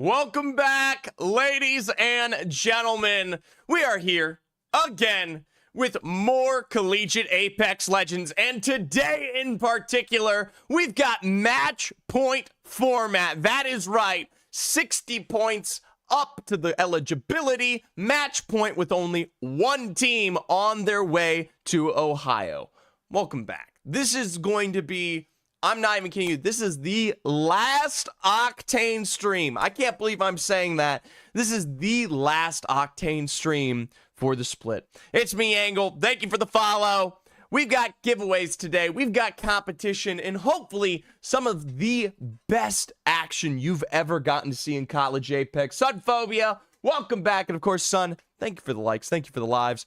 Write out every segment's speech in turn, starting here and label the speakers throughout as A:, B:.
A: Welcome back, ladies and gentlemen. We are here again with more Collegiate Apex Legends, and today in particular, we've got match point format. That is right, 60 points up to the eligibility match point with only one team on their way to Ohio. Welcome back. This is going to be, I'm not even kidding you, this is the last Octane stream. I can't believe I'm saying that. This is the last Octane stream for the split. It's me, Angle. Thank you for the follow. We've got giveaways today. We've got competition and hopefully some of the best action you've ever gotten to see in College Apex. Sunphobia, welcome back. And of course, Sun, thank you for the likes. Thank you for the lives.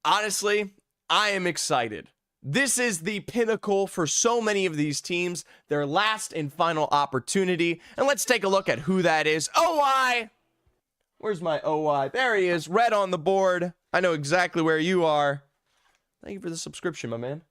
A: Honestly, I am excited. This is the pinnacle for so many of these teams, their last and final opportunity. And let's take a look at who that is. OI! Where's my OI? There he is, red on the board. I know exactly where you are. Thank you for the subscription, my man.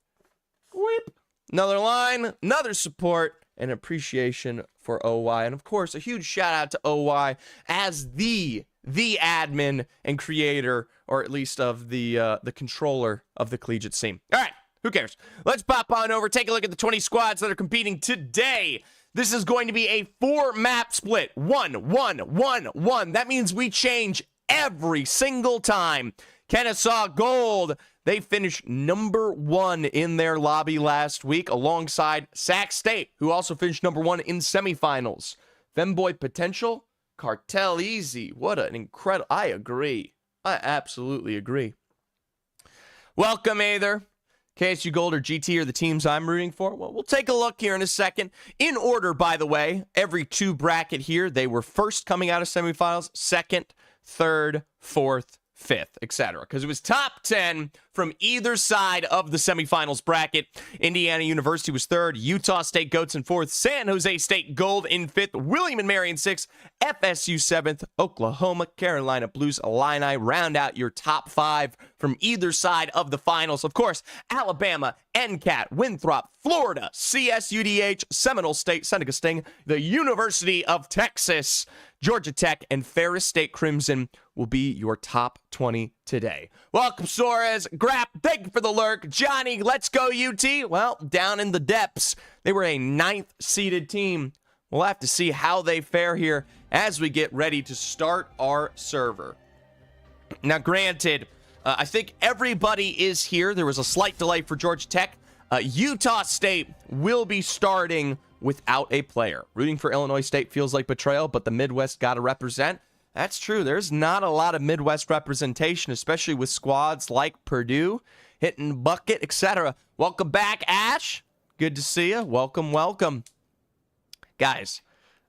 A: Whip. Another line, another support, and appreciation for OI. And of course, a huge shout out to OI as the admin and creator, or at least of the controller of the Collegiate scene. All right. Who cares? Let's pop on over, take a look at the 20 squads that are competing today. This is going to be a 4-map split. 1-1-1-1. That means we change every single time. Kennesaw Gold, they finished number 1 in their lobby last week alongside Sac State, who also finished number 1 in semifinals. Femboy Potential, Cartel Easy. What an incredible... I agree. I absolutely agree. Welcome, Aether. KSU Gold or GT are the teams I'm rooting for. Well, we'll take a look here in a second. In order, by the way, every 2 bracket here, they were first coming out of semifinals, second, third, fourth, fifth, etc. Because it was top 10 from either side of the semifinals bracket. Indiana University was 3rd, Utah State Goats in 4th, San Jose State Gold in 5th, William and Mary in 6th, FSU 7th, Oklahoma, Carolina Blues, Illini round out your top 5 from either side of the finals. Of course, Alabama, NCAT, Winthrop, Florida, CSUDH, Seminole State, Seneca Sting, the University of Texas, Georgia Tech, and Ferris State Crimson will be your top 20 today. Welcome, Suarez. Grap, thank you for the lurk. Johnny, let's go UT. Well, down in the depths, they were a 9th seeded team. We'll have to see how they fare here as we get ready to start our server. Now, granted, I think everybody is here. There was a slight delay for Georgia Tech. Utah State will be starting without a player. Rooting for Illinois State feels like betrayal, but the Midwest got to represent. That's true. There's not a lot of Midwest representation, especially with squads like Purdue, hitting bucket, etc. Welcome back, Ash. Good to see you. Welcome, welcome. Guys,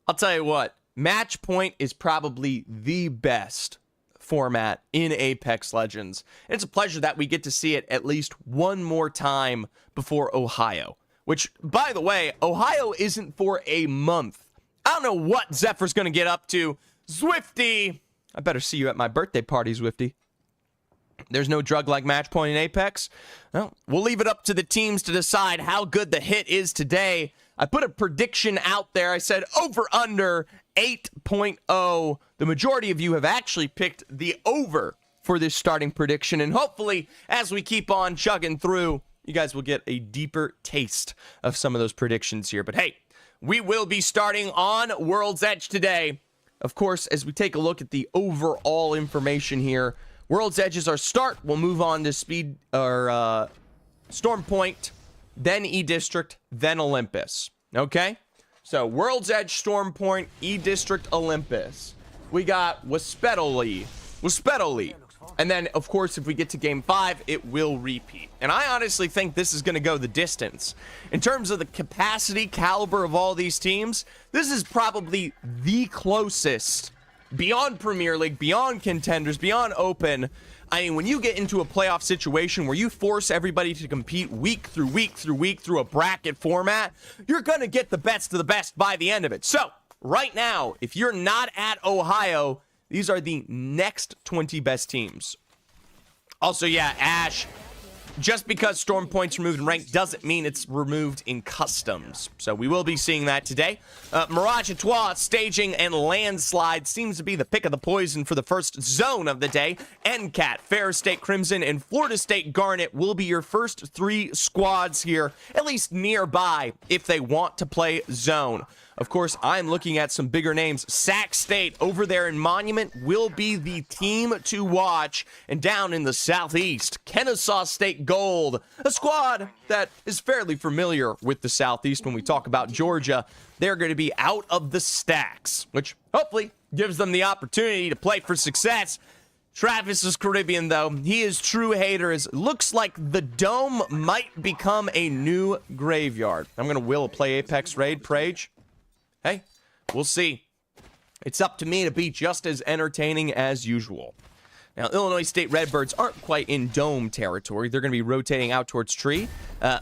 A: I'll tell you what. Match point is probably the best format in Apex Legends. And it's a pleasure that we get to see it at least one more time before Ohio. Which, by the way, Ohio isn't for a month. I don't know what Zephyr's going to get up to. Zwifty! I better see you at my birthday party, Zwifty. There's no drug-like match point in Apex. Well, we'll leave it up to the teams to decide how good the hit is today. I put a prediction out there. I said over-under 8.0. The majority of you have actually picked the over for this starting prediction. And hopefully, as we keep on chugging through, you guys will get a deeper taste of some of those predictions here. But hey, we will be starting on World's Edge today. Of course, as we take a look at the overall information here, World's Edge is our start. We'll move on to Speed or Storm Point, then E-District, then Olympus. Okay? So World's Edge, Storm Point, E-District, Olympus. We got Wispedally. And then, of course, if we get to Game 5, it will repeat. And I honestly think this is going to go the distance. In terms of the capacity, caliber of all these teams, this is probably the closest, beyond Premier League, beyond Contenders, beyond Open. I mean, when you get into a playoff situation where you force everybody to compete week through week through week through a bracket format, you're going to get the best of the best by the end of it. So, right now, if you're not at Ohio, these are the next 20 best teams. Also, yeah, Ash, just because Storm Point's removed in rank doesn't mean it's removed in customs. So we will be seeing that today. Mirage Etoile, Staging, and Landslide seems to be the pick of the poison for the first zone of the day. NCAT, Ferris State Crimson, and Florida State Garnet will be your first 3 squads here, at least nearby, if they want to play zone. Of course, I'm looking at some bigger names. Sac State over there in Monument will be the team to watch. And down in the southeast, Kennesaw State Gold, a squad that is fairly familiar with the southeast when we talk about Georgia. They're going to be out of the stacks, which hopefully gives them the opportunity to play for success. Travis is Caribbean, though. He is true haters. Looks like the Dome might become a new graveyard. I'm going to will a play Apex raid, Prage. Hey, we'll see. It's up to me to be just as entertaining as usual. Now, Illinois State Redbirds aren't quite in Dome territory. They're going to be rotating out towards Tree.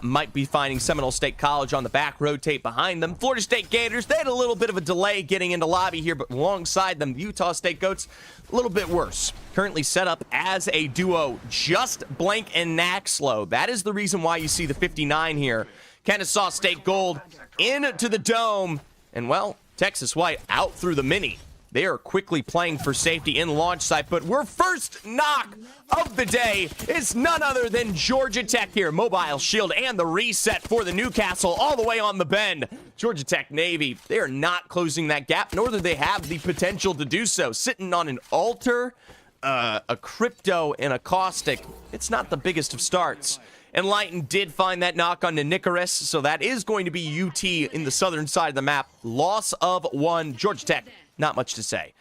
A: Might be finding Seminole State College on the back, rotate behind them. Florida State Gators, they had a little bit of a delay getting into lobby here, but alongside them, the Utah State Goats, a little bit worse. Currently set up as a duo, just Blank and Naxlow. That is the reason why you see the 59 here. Kennesaw State Gold into the Dome. And, well, Texas White out through the mini. They are quickly playing for safety in launch site, but our first knock of the day is none other than Georgia Tech here. Mobile Shield and the reset for the Newcastle all the way on the bend. Georgia Tech Navy, they are not closing that gap, nor do they have the potential to do so. Sitting on an altar, a crypto, and a caustic. It's not the biggest of starts. Enlightened did find that knock on Nicorus, so that is going to be UT in the southern side of the map. Loss of 1. Georgia Tech, not much to say.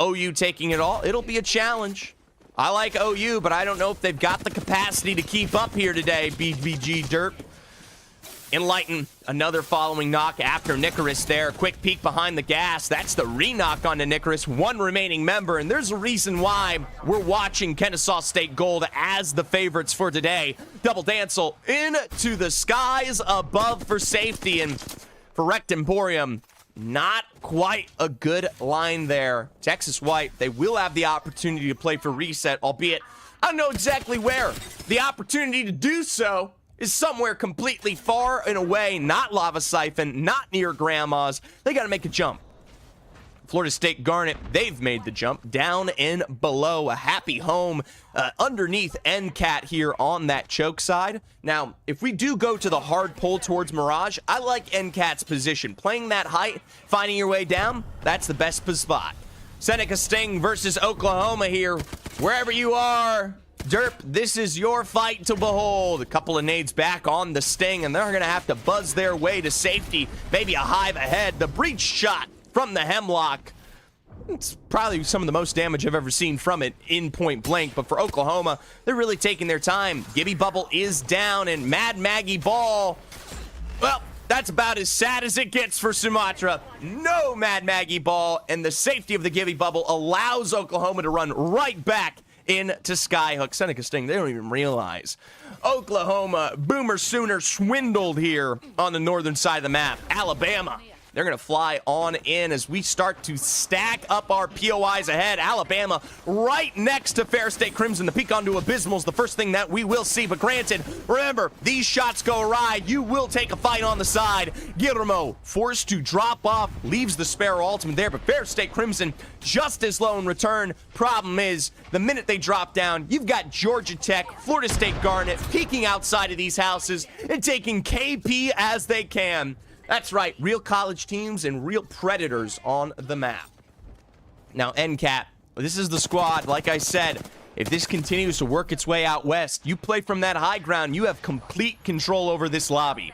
A: OU taking it all. It'll be a challenge. I like OU, but I don't know if they've got the capacity to keep up here today, BBG Derp. Enlighten, another following knock after Nicorus there. Quick peek behind the gas. That's the re-knock onto Nicorus. 1 remaining member, and there's a reason why we're watching Kennesaw State Gold as the favorites for today. Double Dancel into the skies above for safety, and for Rect Emporium, not quite a good line there. Texas White, they will have the opportunity to play for reset, albeit I don't know exactly where. The opportunity to do so is somewhere completely far and away, not Lava Siphon, not near Grandma's. They got to make a jump. Florida State Garnet, they've made the jump down and below. A happy home underneath NCAT here on that choke side. Now, if we do go to the hard pull towards Mirage, I like NCAT's position. Playing that height, finding your way down, that's the best spot. Seneca Sting versus Oklahoma here. Wherever you are, Derp, this is your fight to behold. A couple of nades back on the Sting, and they're going to have to buzz their way to safety. Maybe a hive ahead. The breach shot from the Hemlock. It's probably some of the most damage I've ever seen from it in point blank. But for Oklahoma, they're really taking their time. Gibby Bubble is down, and Mad Maggie Ball, well, that's about as sad as it gets for Sumatra. No Mad Maggie Ball, and the safety of the Gibby Bubble allows Oklahoma to run right back into Skyhook. Seneca Sting, they don't even realize. Oklahoma, Boomer Sooner swindled here on the northern side of the map. Alabama, they're going to fly on in as we start to stack up our POIs ahead. Alabama right next to Fair State Crimson. The peek onto Abysmal is the first thing that we will see. But granted, remember, these shots go awry. You will take a fight on the side. Guillermo forced to drop off, leaves the Sparrow ultimate there. But Fair State Crimson just as low in return. Problem is, the minute they drop down, you've got Georgia Tech, Florida State Garnet peeking outside of these houses and taking KP as they can. That's right, real college teams and real predators on the map. Now, NCAT, this is the squad. Like I said, if this continues to work its way out west, you play from that high ground, you have complete control over this lobby.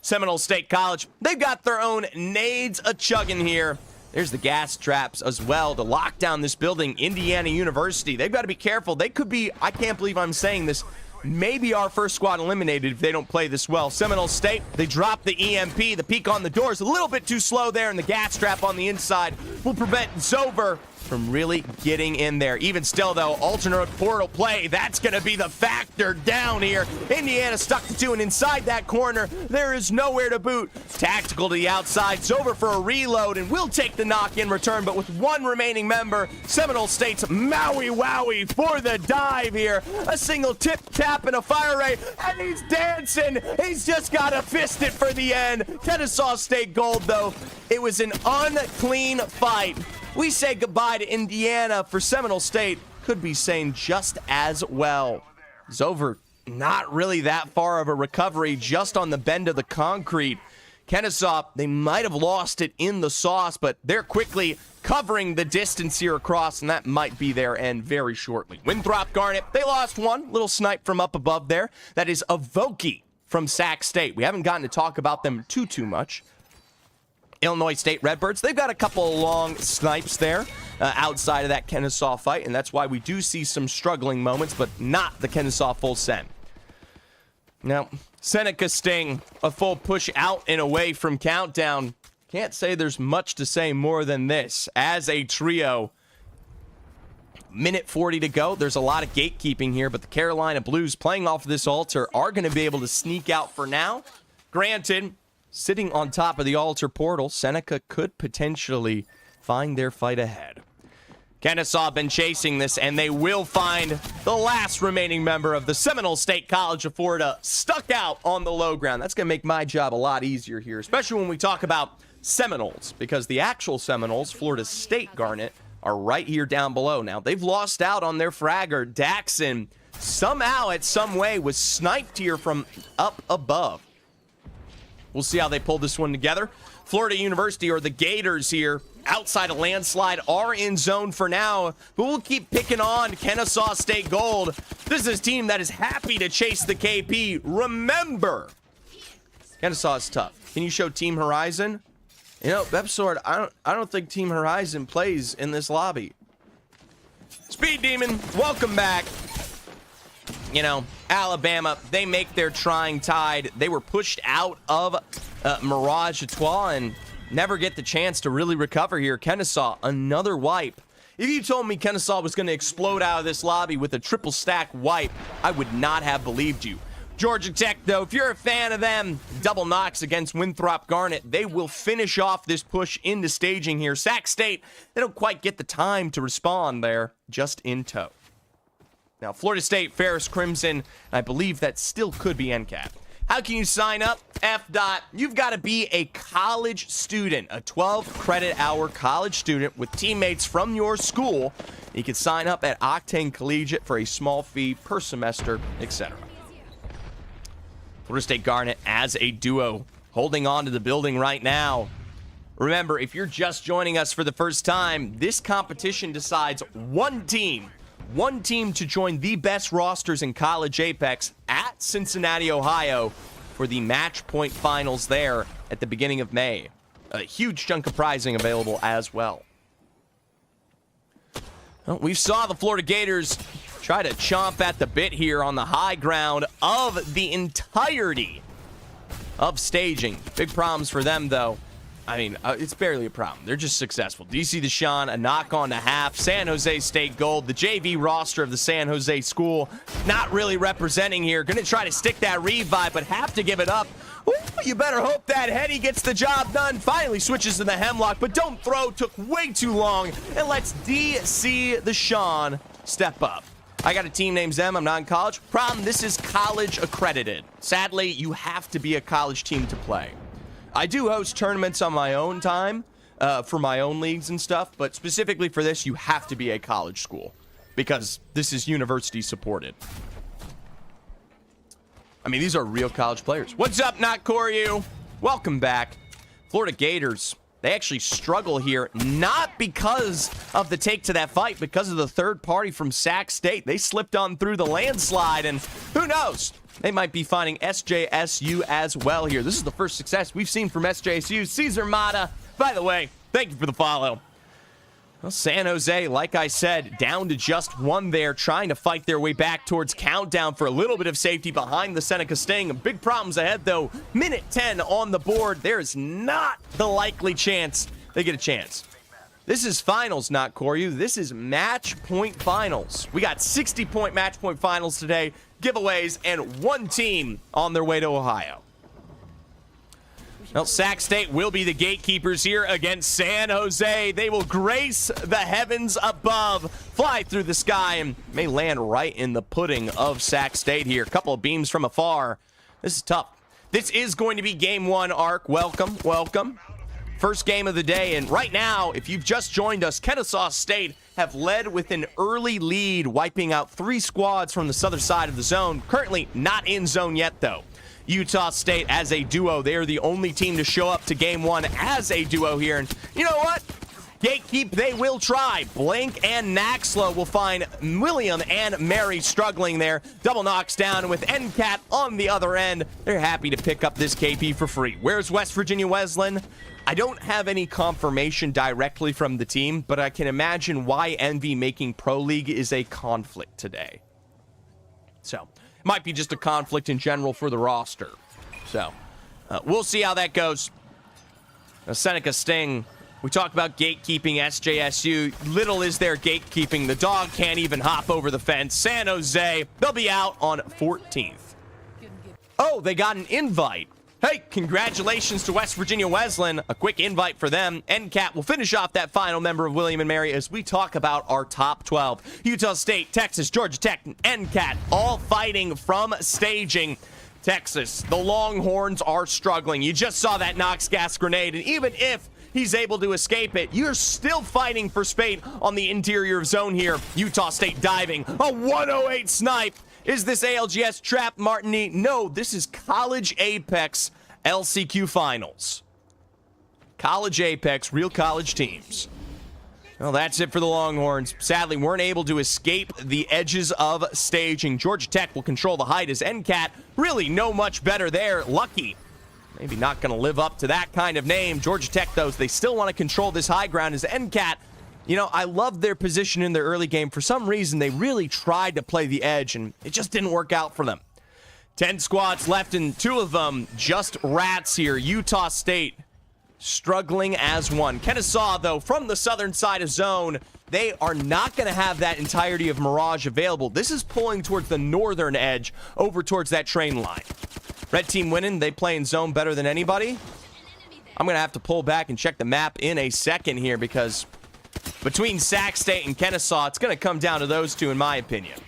A: Seminole State College, they've got their own nades a-chugging here. There's the gas traps as well to lock down this building. Indiana University, they've got to be careful. They could be, I can't believe I'm saying this, maybe our first squad eliminated if they don't play this well. Seminole State, they drop the EMP. The peek on the door is a little bit too slow there, and the gas trap on the inside will prevent Zover from really getting in there. Even still, though, alternate portal play, that's going to be the factor down here. Indiana stuck to 2, and inside that corner, there is nowhere to boot. Tactical to the outside. It's over for a reload, and we'll take the knock in return, but with one remaining member, Seminole State's Maui Wowie for the dive here. A single tip, tap, and a fire ray, and he's dancing. He's just got to fist it for the end. Kennesaw State gold, though. It was an unclean fight. We say goodbye to Indiana for Seminole State. Could be saying just as well. It's over. Not really that far of a recovery, just on the bend of the concrete. Kennesaw, they might have lost it in the sauce, but they're quickly covering the distance here across, and that might be their end very shortly. Winthrop Garnet, they lost one. Little snipe from up above there. That is Avoke from Sac State. We haven't gotten to talk about them too much. Illinois State Redbirds, they've got a couple of long snipes there outside of that Kennesaw fight, and that's why we do see some struggling moments, but not the Kennesaw full send. Now, Seneca Sting, a full push out and away from Countdown. Can't say there's much to say more than this. As a trio, minute 40 to go. There's a lot of gatekeeping here, but the Carolina Blues, playing off of this altar, are going to be able to sneak out for now. Granted, sitting on top of the altar portal, Seneca could potentially find their fight ahead. Kennesaw been chasing this, and they will find the last remaining member of the Seminole State College of Florida stuck out on the low ground. That's going to make my job a lot easier here, especially when we talk about Seminoles, because the actual Seminoles, Florida State Garnet, are right here down below. Now, they've lost out on their fragger. Daxon somehow, at some way, was sniped here from up above. We'll see how they pull this one together. Florida University, or the Gators here, outside a landslide, are in zone for now, but we'll keep picking on Kennesaw State Gold. This is a team that is happy to chase the KP. Remember, Kennesaw is tough. Can you show Team Horizon? You know, Bepsword, I don't think Team Horizon plays in this lobby. Speed Demon, welcome back. You know, Alabama, they make their trying tide. They were pushed out of Mirage Etoile and never get the chance to really recover here. Kennesaw, another wipe. If you told me Kennesaw was going to explode out of this lobby with a triple stack wipe, I would not have believed you. Georgia Tech, though, if you're a fan of them, double knocks against Winthrop Garnet. They will finish off this push into staging here. Sac State, they don't quite get the time to respond there, just in tow. Now, Florida State, Ferris Crimson, I believe that still could be NCAP. How can you sign up? You've got to be a college student, a 12-credit-hour college student with teammates from your school. You can sign up at Octane Collegiate for a small fee per semester, etc. Florida State Garnet as a duo, holding on to the building right now. Remember, if you're just joining us for the first time, this competition decides one team to join the best rosters in College Apex at Cincinnati, Ohio for the match point finals there at the beginning of May. A huge chunk of prizing available as well. Well, we saw the Florida Gators try to chomp at the bit here on the high ground of the entirety of staging. Big problems for them, though. I mean, it's barely a problem. They're just successful. DC Deshaun, a knock on to half. San Jose State Gold, the JV roster of the San Jose school, not really representing here. Going to try to stick that revive, but have to give it up. Ooh, you better hope that Hetty gets the job done. Finally switches to the Hemlock, but don't throw. Took way too long. And lets DC Deshaun step up. I got a team named Zem. I'm not in college. Problem, this is college accredited. Sadly, you have to be a college team to play. I do host tournaments on my own time for my own leagues and stuff, but specifically for this, you have to be a college school because this is university supported. I mean, these are real college players. What's up, Not Koryu? Welcome back. Florida Gators, they actually struggle here, not because of the take to that fight, because of the third party from Sac State. They slipped on through the landslide, and who knows? They might be finding SJSU as well here. This is the first success we've seen from SJSU. Caesar Mata, by the way, thank you for the follow. Well, San Jose, like I said, down to just one there, trying to fight their way back towards Countdown for a little bit of safety behind the Seneca Sting. Big problems ahead, though. Minute 10 on the board. There is not the likely chance they get a chance. This is finals, not Koryu. This is match point finals. We got 60-point match point finals today, giveaways, and one team on their way to Ohio. Well, Sac State will be the gatekeepers here against San Jose. They will grace the heavens above, fly through the sky, and may land right in the pudding of Sac State here. A couple of beams from afar. This is tough. This is going to be game one, Ark. Welcome, welcome. First game of the day, and right now, if you've just joined us, Kennesaw State have led with an early lead, wiping out 3 squads from the southern side of the zone. Currently not in zone yet, though. Utah State as a duo. They are the only team to show up to game one as a duo here. And you know what? Gatekeep, they will try. Blank and Naxlo will find William and Mary struggling there. Double knocks down with NCAT on the other end. They're happy to pick up this KP for free. Where's West Virginia Wesleyan? I don't have any confirmation directly from the team, but I can imagine why Envy making Pro League is a conflict today. So, might be just a conflict in general for the roster. So, we'll see how that goes. Seneca Sting, we talk about gatekeeping SJSU. Little is there gatekeeping. The dog can't even hop over the fence. San Jose, they'll be out on 14th. Oh, they got an invite. Hey, congratulations to West Virginia Wesleyan. A quick invite for them. NCAT will finish off that final member of William and Mary as we talk about our top 12. Utah State, Texas, Georgia Tech, and NCAT all fighting from staging. Texas, the Longhorns are struggling. You just saw that Knox gas grenade, and even if he's able to escape it, you're still fighting for spate on the interior of zone here. Utah State diving, a 108 snipe. Is this ALGS trap, Martini? No, this is College Apex LCQ Finals. College Apex, real college teams. Well, that's it for the Longhorns. Sadly, weren't able to escape the edges of staging. Georgia Tech will control the height as NCAT. Really no much better there. Lucky. Maybe not going to live up to that kind of name. Georgia Tech, though, they still want to control this high ground as NCAT. You know, I love their position in their early game. For some reason, they really tried to play the edge, and it just didn't work out for them. 10 squads left, and 2 of them just rats here. Utah State struggling as one. Kennesaw, though, from the southern side of zone, they are not going to have that entirety of Mirage available. This is pulling towards the northern edge, over towards that train line. Red team winning. They play in zone better than anybody. I'm going to have to pull back and check the map in a second here because between Sac State and Kennesaw, it's going to come down to those two, in my opinion.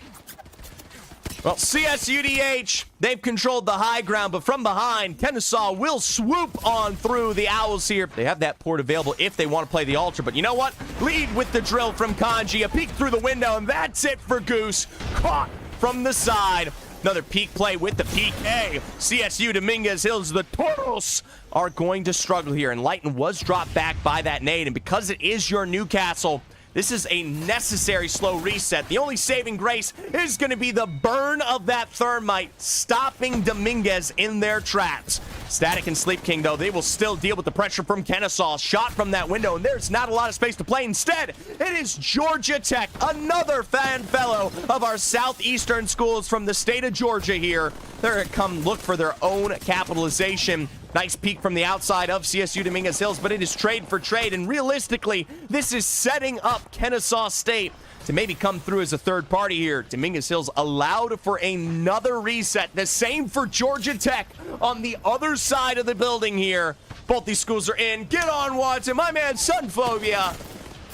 A: Well, CSUDH, they've controlled the high ground, but from behind, Kennesaw will swoop on through the Owls here. They have that port available if they want to play the Ultra, but you know what? Lead with the drill from Kanji, a peek through the window, and that's it for Goose. Caught from the side. Another peek play with the PK. CSU Dominguez Hills, the Toros are going to struggle here, and Lighton was dropped back by that nade, and because it is your Newcastle, this is a necessary slow reset. The only saving grace is going to be the burn of that thermite, stopping Dominguez in their tracks. Static and Sleep King, though, they will still deal with the pressure from Kennesaw. Shot from that window, and there's not a lot of space to play. Instead, it is Georgia Tech, another fan fellow of our southeastern schools from the state of Georgia here. They're going to come look for their own capitalization. Nice peek from the outside of CSU Dominguez Hills, but it is trade for trade, and realistically, this is setting up Kennesaw State to maybe come through as a third party here. Dominguez Hills allowed for another reset. The same for Georgia Tech on the other side of the building here. Both these schools are in. Get on, Watson. My man, Sunphobia.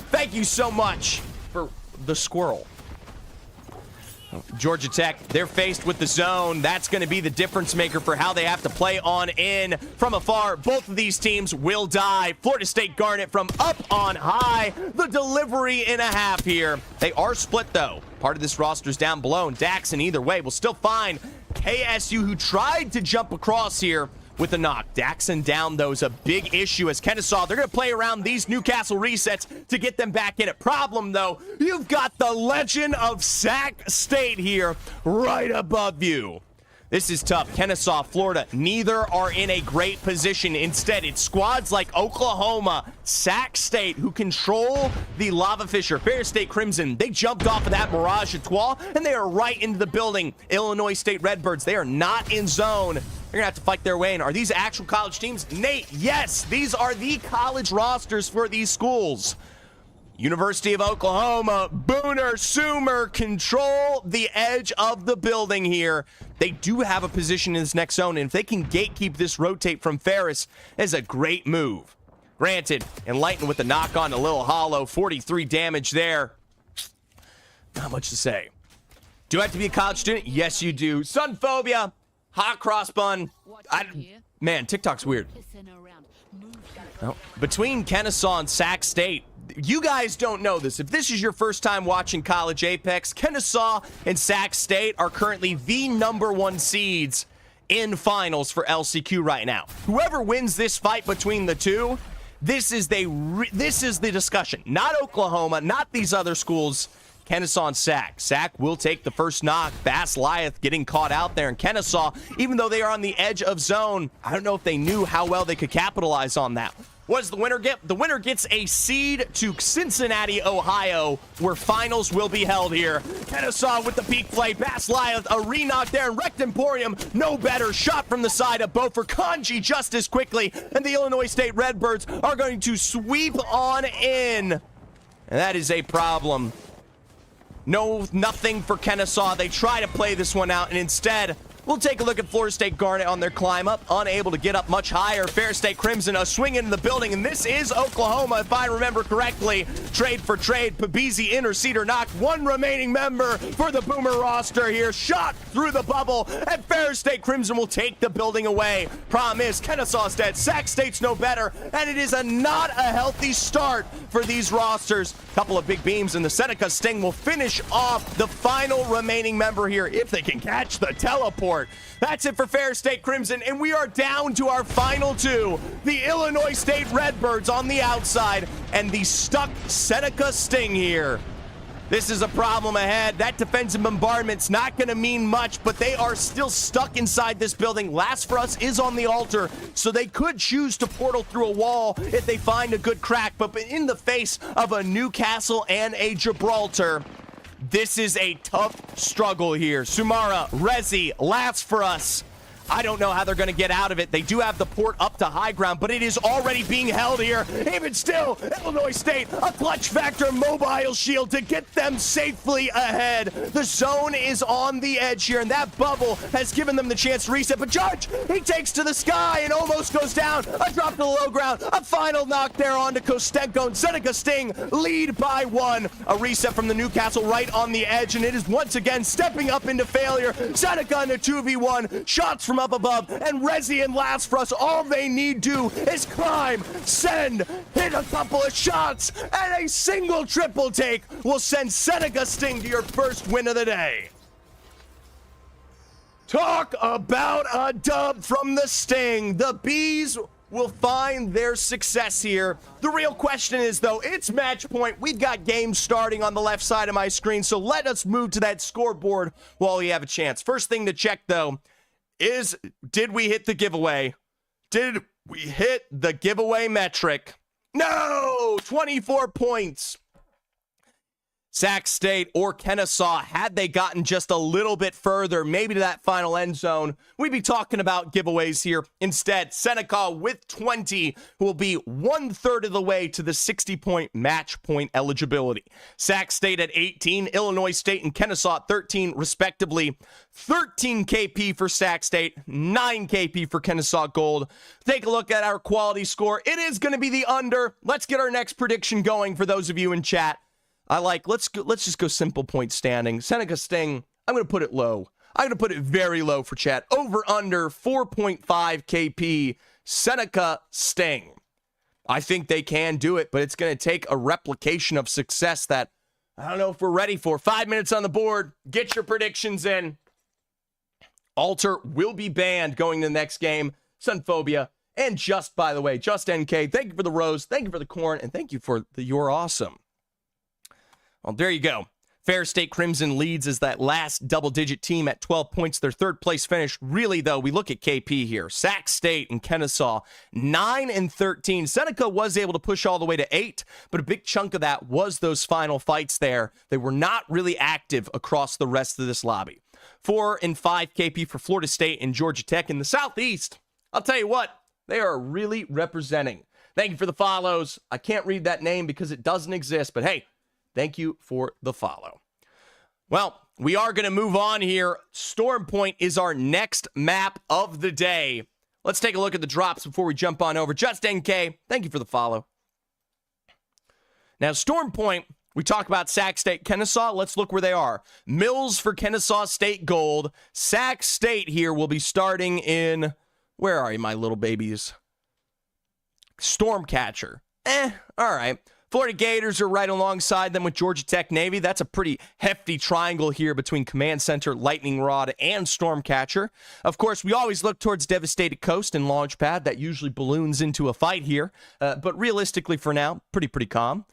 A: Thank you so much for the squirrel. Georgia Tech, they're faced with the zone. That's going to be the difference maker for how they have to play on in. From afar, both of these teams will die. Florida State Garnet from up on high. The delivery in a half here. They are split, though. Part of this roster's down below, and Daxon either way will still find KSU, who tried to jump across here with a knock. Daxon down, though, is a big issue as Kennesaw, they're going to play around these Newcastle resets to get them back in it. Problem, though, you've got the legend of Sac State here right above you. This is tough. Kennesaw, Florida, neither are in a great position. Instead, it's squads like Oklahoma, Sac State, who control the Lava Fisher. Ferris State Crimson, they jumped off of that Mirage Etoile, and they are right into the building. Illinois State Redbirds, they are not in zone. They're going to have to fight their way in. Are these actual college teams? Nate, yes, these are the college rosters for these schools. University of Oklahoma, Booner, Sumer control the edge of the building here. They do have a position in this next zone, and if they can gatekeep this rotate from Ferris, it's a great move. Granted, Enlighten with the knock on a little hollow, 43 damage there. Not much to say. Do I have to be a college student? Yes, you do. Sunphobia, hot cross bun. Man, TikTok's weird. Oh. Between Kennesaw and Sac State, you guys don't know this. If this is your first time watching College Apex, Kennesaw and Sac State are currently the #1 seeds in finals for LCQ right now. Whoever wins this fight between the two, this is the discussion. Not Oklahoma, not these other schools. Kennesaw and Sac. Sac will take the first knock. Bass Lyeth getting caught out there. And Kennesaw, even though they are on the edge of zone, I don't know if they knew how well they could capitalize on that. What does the winner get? The winner gets a seed to Cincinnati, Ohio, where finals will be held here. Kennesaw with the peak play. Bass Lyeth, a re-knock there. And Rect Emporium, no better. Shot from the side of Beaufort. Kanji just as quickly. And the Illinois State Redbirds are going to sweep on in. And that is a problem. No, nothing for Kennesaw. They try to play this one out, and instead, we'll take a look at Florida State Garnet on their climb up. Unable to get up much higher. Fair State Crimson, a swing into the building, and this is Oklahoma, if I remember correctly. Trade for trade. Pabisi interceder knock. One remaining member for the Boomer roster here. Shot through the bubble, and Fair State Crimson will take the building away. Problem is, Kennesaw's dead. Sac State's no better, and it is not a healthy start for these rosters. Couple of big beams, and the Seneca Sting will finish off the final remaining member here if they can catch the teleport. That's it for Fair State Crimson, and we are down to our final two. The Illinois State Redbirds on the outside, and the stuck Seneca Sting here. This is a problem ahead. That defensive bombardment's not going to mean much, but they are still stuck inside this building. Last for Us is on the altar, so they could choose to portal through a wall if they find a good crack, but in the face of a Newcastle and a Gibraltar, this is a tough struggle here. Sumara, Rezi, Last for Us. I don't know how they're going to get out of it. They do have the port up to high ground, but it is already being held here. Even still, Illinois State, a clutch factor mobile shield to get them safely ahead. The zone is on the edge here, and that bubble has given them the chance to reset. But Judge, he takes to the sky and almost goes down. A drop to the low ground. A final knock there onto Kostenko, and Seneca Sting lead by 1. A reset from the Newcastle right on the edge, and it is once again stepping up into failure. Seneca in a 2v1. Shots from up above, and Rezi and Last for Us, all they need do is climb, send, hit a couple of shots, and a single triple take will send Seneca Sting to your first win of the day. Talk about a dub from the Sting. The Bees will find their success here. The real question is, though, it's match point. We've got games starting on the left side of my screen, so let us move to that scoreboard while we have a chance. First thing to check, though, is, did we hit the giveaway? Did we hit the giveaway metric? No! 24 points. Sac State or Kennesaw, had they gotten just a little bit further, maybe to that final end zone, we'd be talking about giveaways here. Instead, Seneca with 20 will be 1/3 of the way to the 60-point match point eligibility. Sac State at 18, Illinois State and Kennesaw at 13, respectively. 13 KP for Sac State, 9 KP for Kennesaw Gold. Take a look at our quality score. It is going to be the under. Let's get our next prediction going for those of you in chat. Let's just go simple point standing. Seneca Sting, I'm going to put it low. I'm going to put it very low for chat. Over under 4.5 KP. Seneca Sting. I think they can do it, but it's going to take a replication of success that I don't know if we're ready for. 5 minutes on the board. Get your predictions in. Alter will be banned going to the next game. Sunphobia. And Just, by the way, Just NK, thank you for the rose. Thank you for the corn. And thank you for the You're Awesome. Well, there you go. Fair State Crimson leads as that last double-digit team at 12 points. Their third place finish. Really, though, we look at KP here. Sac State and Kennesaw, 9 and 13. Seneca was able to push all the way to 8, but a big chunk of that was those final fights there. They were not really active across the rest of this lobby. 4 and 5 KP for Florida State and Georgia Tech. In the Southeast, I'll tell you what, they are really representing. Thank you for the follows. I can't read that name because it doesn't exist, but hey, thank you for the follow. Well, we are going to move on here. Storm Point is our next map of the day. Let's take a look at the drops before we jump on over. Just NK, thank you for the follow. Now, Storm Point, we talk about Sac State, Kennesaw. Let's look where they are. Mills for Kennesaw State Gold. Sac State here will be starting in, where are you, my little babies? Stormcatcher. All right. Florida Gators are right alongside them with Georgia Tech Navy. That's a pretty hefty triangle here between Command Center, Lightning Rod, and Stormcatcher. Of course, we always look towards Devastated Coast and Launchpad. That usually balloons into a fight here. But realistically for now, pretty calm.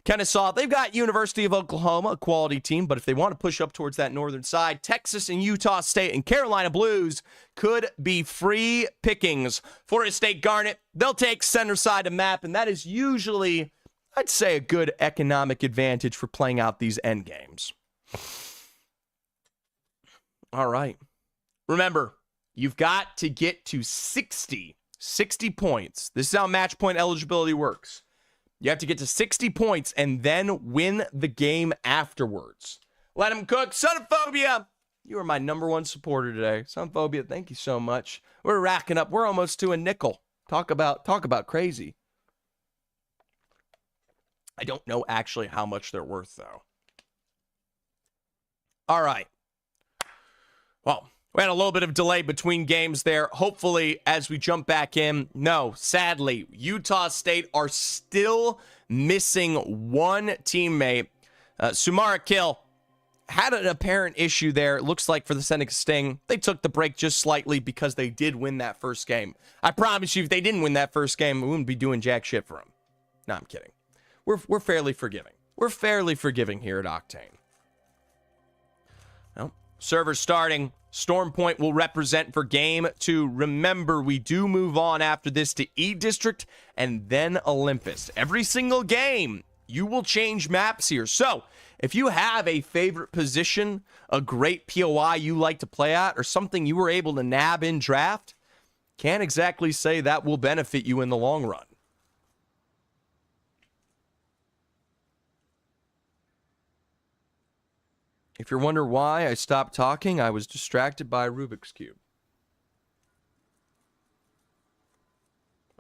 A: Kennesaw, they've got University of Oklahoma, a quality team, but if they want to push up towards that northern side, Texas and Utah State and Carolina Blues could be free pickings. Florida State Garnet, they'll take center side of map, and that is usually, I'd say, a good economic advantage for playing out these end games. All right. Remember, you've got to get to 60 points. This is how match point eligibility works. You have to get to 60 points and then win the game afterwards. Let him cook. Sonophobia, you are my #1 supporter today. Sonophobia, thank you so much. We're racking up. We're almost to a nickel. Talk about crazy. I don't know actually how much they're worth, though. All right. Well, we had a little bit of delay between games there. Hopefully, as we jump back in, no, sadly, Utah State are still missing one teammate. Sumara Kill had an apparent issue there. It looks like for the Seneca Sting, they took the break just slightly because they did win that first game. I promise you, if they didn't win that first game, we wouldn't be doing jack shit for them. No, I'm kidding. We're fairly forgiving. We're fairly forgiving here at Octane. Well, server starting. Storm Point will represent for game 2. Remember, we do move on after this to E-District and then Olympus. Every single game, you will change maps here. So, if you have a favorite position, a great POI you like to play at, or something you were able to nab in draft, can't exactly say that will benefit you in the long run. If you're wondering why I stopped talking, I was distracted by a Rubik's Cube.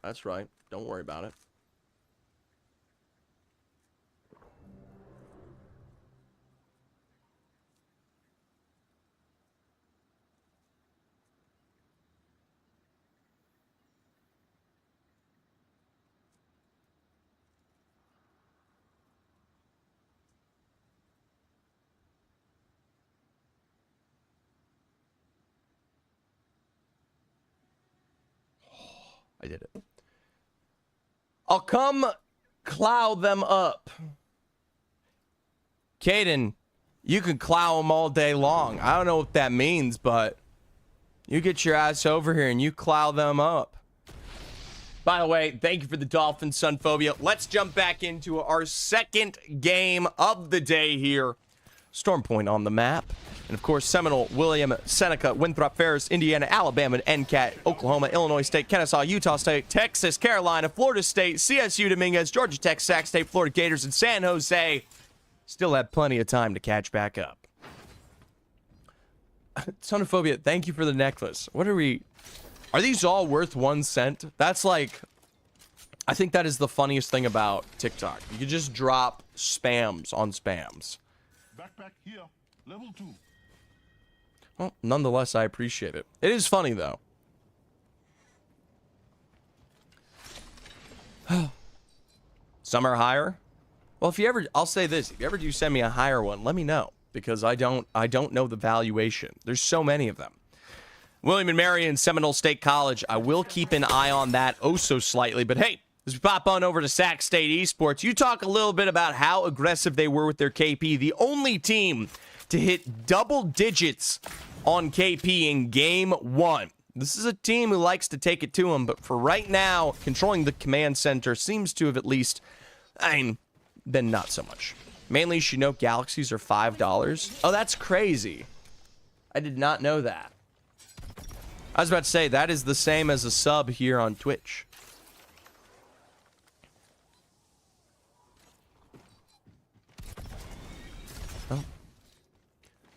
A: That's right. Don't worry about it. I did it. I'll come cloud them up. Caden, you can clow them all day long. I don't know what that means, but you get your ass over here and you clow them up. By the way, thank you for the Dolphin Sunphobia. Let's jump back into our second game of the day here. Storm Point on the map. And of course, Seminole, William, Seneca, Winthrop, Ferris, Indiana, Alabama, NCAT, Oklahoma, Illinois State, Kennesaw, Utah State, Texas, Carolina, Florida State, CSU Dominguez, Georgia Tech, Sac State, Florida Gators, and San Jose still have plenty of time to catch back up. Sonophobia, thank you for the necklace. What are we... Are these all worth 1 cent? That's like... I think that is the funniest thing about TikTok. You can just drop spams on spams.
B: Backpack here, level 2.
A: Well, nonetheless, I appreciate it. It is funny, though. Some are higher. Well, if you ever, I'll say this: if you ever do send me a higher one, let me know, because I don't know the valuation. There's so many of them. William and Mary and Seminole State College. I will keep an eye on that oh so slightly. But hey, as we pop on over to Sac State Esports, you talk a little bit about how aggressive they were with their KP. The only team to hit double digits on KP in game 1. This is a team who likes to take it to them, but for right now, controlling the command center seems to have at least, been not so much. Mainly Chinook Galaxies are $5. Oh, that's crazy. I did not know that. I was about to say, that is the same as a sub here on Twitch.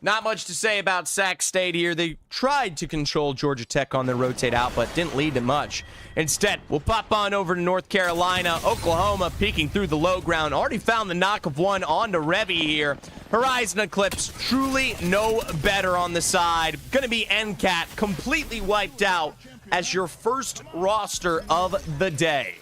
A: Not much to say about Sac State here. They tried to control Georgia Tech on their rotate out, but didn't lead to much. Instead, we'll pop on over to North Carolina. Oklahoma peeking through the low ground. Already found the knock of one onto Revy here. Horizon Eclipse, truly no better on the side. Going to be NCAT, completely wiped out as your first roster of the day.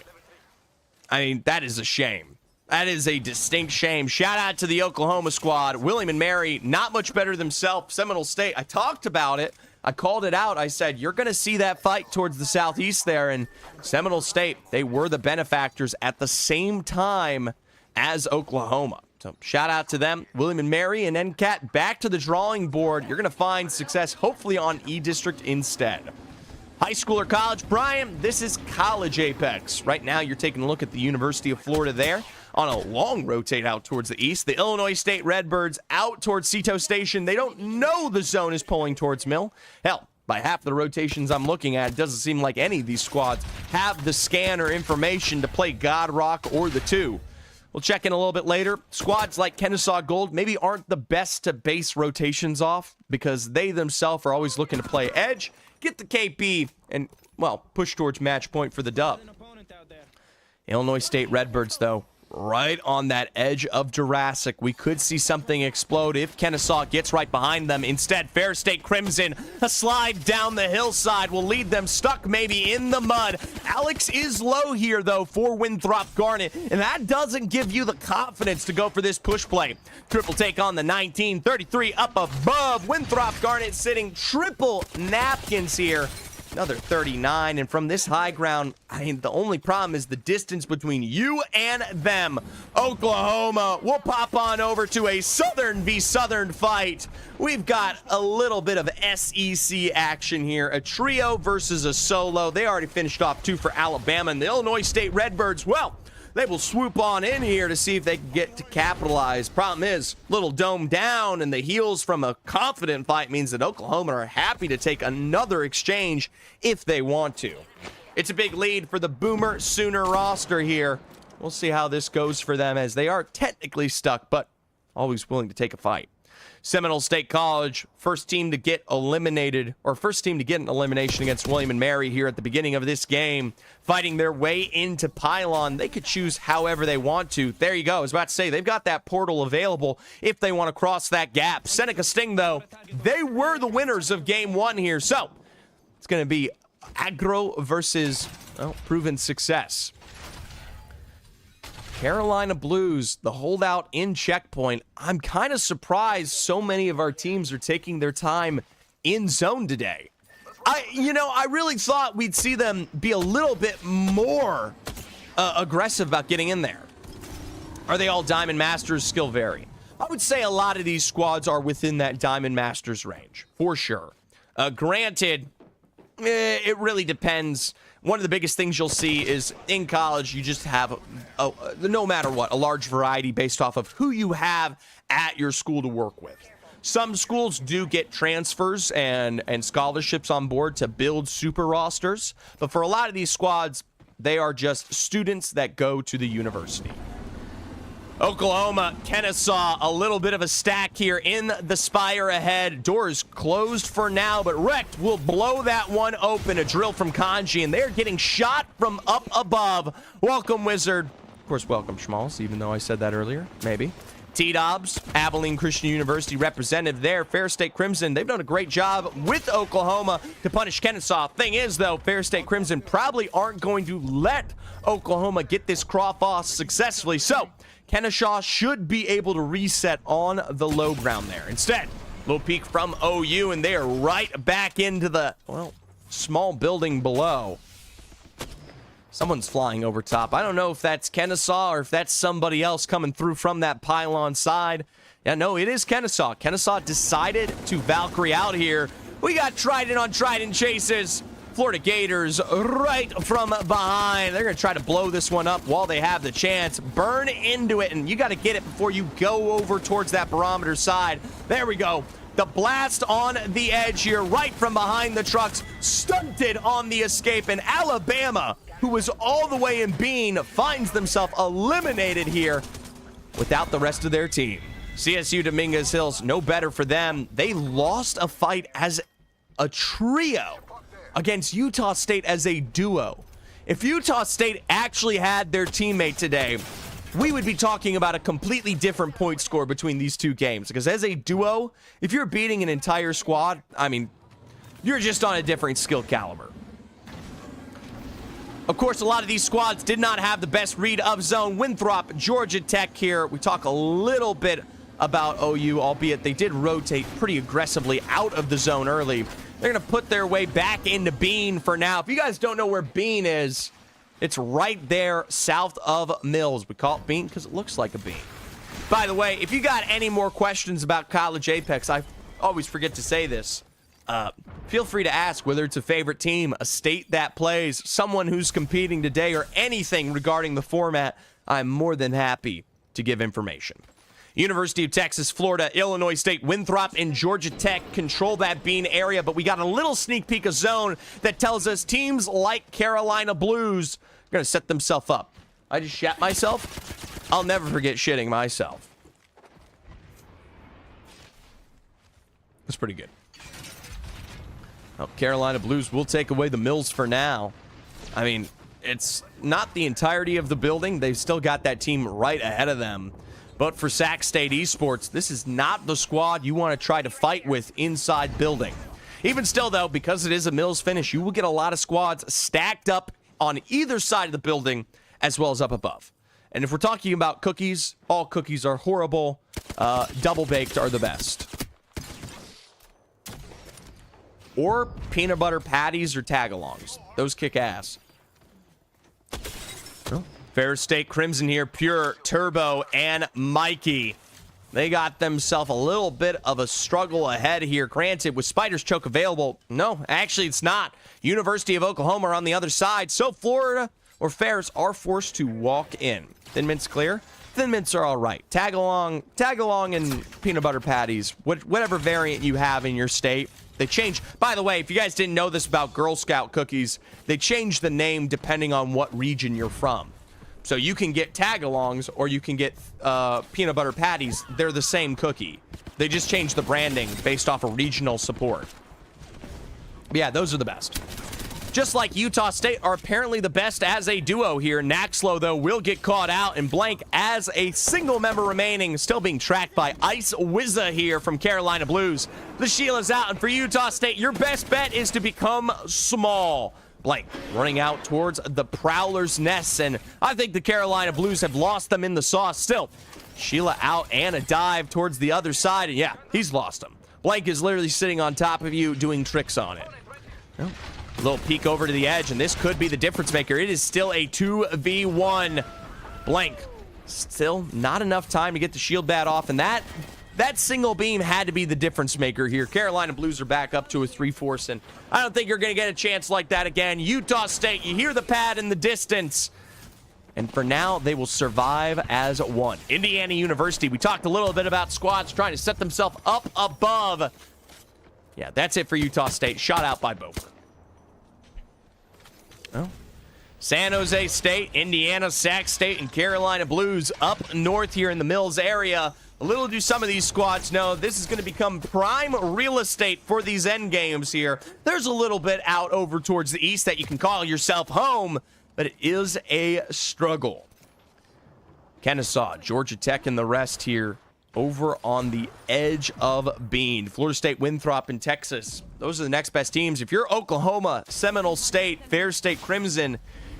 A: I mean, that is a shame. That is a distinct shame. Shout out to the Oklahoma squad. William and Mary, not much better themselves. Seminole State, I talked about it. I called it out. I said, you're going to see that fight towards the southeast there. And Seminole State, they were the benefactors at the same time as Oklahoma. So shout out to them. William and Mary and NCAT back to the drawing board. You're going to find success hopefully on E-District instead. High school or college, Brian, this is College Apex. Right now, you're taking a look at the University of Florida there on a long rotate out towards the east. The Illinois State Redbirds out towards Cito Station. They don't know the zone is pulling towards Mill. Hell, by half the rotations I'm looking at, it doesn't seem like any of these squads have the scan or information to play God Rock or the 2. We'll check in a little bit later. Squads like Kennesaw Gold maybe aren't the best to base rotations off because they themselves are always looking to play edge, get the KP, and, well, push towards match point for the dub. Illinois State Redbirds, though, right on that edge of Jurassic. We could see something explode if Kennesaw gets right behind them. Instead, Fair State Crimson, a slide down the hillside will lead them stuck maybe in the mud. Alex is low here, though, for Winthrop Garnet, and that doesn't give you the confidence to go for this push play. Triple take on the 19, 33 up above. Winthrop Garnet sitting triple napkins here. Another 39, and from this high ground, I mean, the only problem is the distance between you and them. Oklahoma will pop on over to a Southern v. Southern fight. We've got a little bit of SEC action here. A trio versus a solo. They already finished off 2 for Alabama, and the Illinois State Redbirds, well, they will swoop on in here to see if they can get to capitalize. Problem is, little dome down, and the heels from a confident fight means that Oklahoma are happy to take another exchange if they want to. It's a big lead for the Boomer Sooner roster here. We'll see how this goes for them as they are technically stuck, but always willing to take a fight. Seminole State College, first team to get eliminated, or first team to get an elimination against William and Mary here at the beginning of this game, fighting their way into Pylon. They could choose however they want to. There you go. I was about to say, they've got that portal available if they want to cross that gap. Seneca Sting, though, they were the winners of game 1 here. So it's going to be aggro versus, well, proven success. Carolina Blues, the holdout in checkpoint. I'm kind of surprised so many of our teams are taking their time in zone today. I really thought we'd see them be a little bit more aggressive about getting in there. Are they all Diamond Masters? Skill vary. I would say a lot of these squads are within that Diamond Masters range, for sure. Granted, it really depends. One of the biggest things you'll see is in college, you just have, no matter what, a large variety based off of who you have at your school to work with. Some schools do get transfers and scholarships on board to build super rosters, but for a lot of these squads, they are just students that go to the university. Oklahoma, Kennesaw, a little bit of a stack here in the spire ahead. Doors closed for now, but Wrecked will blow that one open. A drill from Kanji, and they're getting shot from up above. Welcome, Wizard. Of course, welcome, Schmalz, even though I said that earlier. Maybe. T-Dobbs, Abilene Christian University representative there. Fair State Crimson, they've done a great job with Oklahoma to punish Kennesaw. Thing is, though, Fair State Crimson probably aren't going to let Oklahoma get this cross off successfully. So Kennesaw should be able to reset on the low ground there. Instead, little peek from OU, and they are right back into the, well, small building below. Someone's flying over top. I don't know if that's Kennesaw or if that's somebody else coming through from that pylon side. Yeah, no, it is Kennesaw. Kennesaw decided to Valkyrie out here. We got Trident on Trident chases. Florida Gators right from behind. They're going to try to blow this one up while they have the chance. Burn into it, and you got to get it before you go over towards that barometer side. There we go. The blast on the edge here, right from behind the trucks. Stunted on the escape, and Alabama, who was all the way in Bean, finds themselves eliminated here without the rest of their team. CSU Dominguez Hills, no better for them. They lost a fight as a trio against Utah State as a duo. If Utah State actually had their teammate today, we would be talking about a completely different point score between these two games. Because as a duo, if you're beating an entire squad, I mean, you're just on a different skill caliber. Of course, a lot of these squads did not have the best read of zone. Winthrop, Georgia Tech here. We talk a little bit about OU, albeit they did rotate pretty aggressively out of the zone early. They're going to put their way back into Bean for now. If you guys don't know where Bean is, it's right there south of Mills. We call it Bean because it looks like a bean. By the way, if you got any more questions about College Apex, I always forget to say this. Feel free to ask whether it's a favorite team, a state that plays, someone who's competing today, or anything regarding the format. I'm more than happy to give information. University of Texas, Florida, Illinois State, Winthrop, and Georgia Tech control that Bean area, but we got a little sneak peek of zone that tells us teams like Carolina Blues are going to set themselves up. I just shat myself. I'll never forget shitting myself. That's pretty good. Well, Carolina Blues will take away the Mills for now. I mean, it's not the entirety of the building. They've still got that team right ahead of them. But for Sac State Esports, this is not the squad you want to try to fight with inside building. Even still, though, because it is a Mills finish, you will get a lot of squads stacked up on either side of the building as well as up above. And if we're talking about cookies, all cookies are horrible. Double baked are the best. Or peanut butter patties or tagalongs. Those kick ass. Oh. Ferris State Crimson here, Pure, Turbo, and Mikey. They got themselves a little bit of a struggle ahead here. Granted, with Spider's Choke available, no, actually it's not. University of Oklahoma are on the other side, so Florida or Ferris are forced to walk in. Thin Mint's clear. Thin Mints are all right. Tagalong and peanut butter patties, whatever variant you have in your state. They change. By the way, if you guys didn't know this about Girl Scout cookies, they change the name depending on what region you're from. So you can get tagalongs or you can get peanut butter patties. They're the same cookie. They just change the branding based off of regional support. But yeah, those are the best. Just like Utah State are apparently the best as a duo here. Naxlo, though, will get caught out, and Blank as a single member remaining, still being tracked by Ice Wizza here from Carolina Blues. The shield is out, and for Utah State, your best bet is to become small. Blank running out towards the Prowler's Nest, and I think the Carolina Blues have lost them in the sauce. Still, Sheila out and a dive towards the other side, and yeah, he's lost them. Blank is literally sitting on top of you doing tricks on it. Well, a little peek over to the edge, and this could be the difference maker. It is still a 2v1. Blank, still not enough time to get the shield bat off, and that single beam had to be the difference maker here. Carolina Blues are back up to a 3-4, and I don't think you're going to get a chance like that again. Utah State, you hear the pad in the distance. And for now, they will survive as one. Indiana University, we talked a little bit about squads trying to set themselves up above. Yeah, that's it for Utah State. Shot out by both. Well, San Jose State, Indiana, Sac State, and Carolina Blues up north here in the Mills area. Little do some of these squads know this is going to become prime real estate for these end games here. There's a little bit out over towards the east that you can call yourself home, but it is a struggle. Kennesaw, Georgia Tech, and the rest here over on the edge of Bean. Florida State, Winthrop, and Texas. Those are the next best teams. If you're Oklahoma, Seminole State, Ferris State Crimson,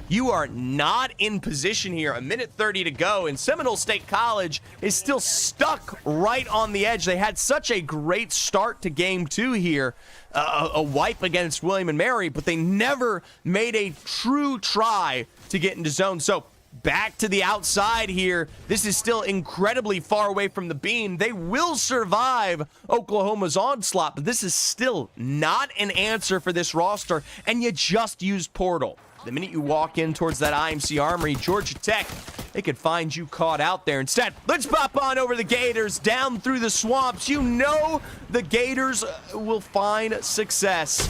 A: you are not in position here. A minute 30 to go, and Seminole State College is still stuck right on the edge. They had such a great start to game 2 here, a wipe against William & Mary, but they never made a true try to get into zone. So back to the outside here. This is still incredibly far away from the beam. They will survive Oklahoma's onslaught, but this is still not an answer for this roster, and you just use Portal. The minute you walk in towards that IMC Armory, Georgia Tech, they could find you caught out there. Instead, let's pop on over the Gators, down through the swamps. You know the Gators will find success.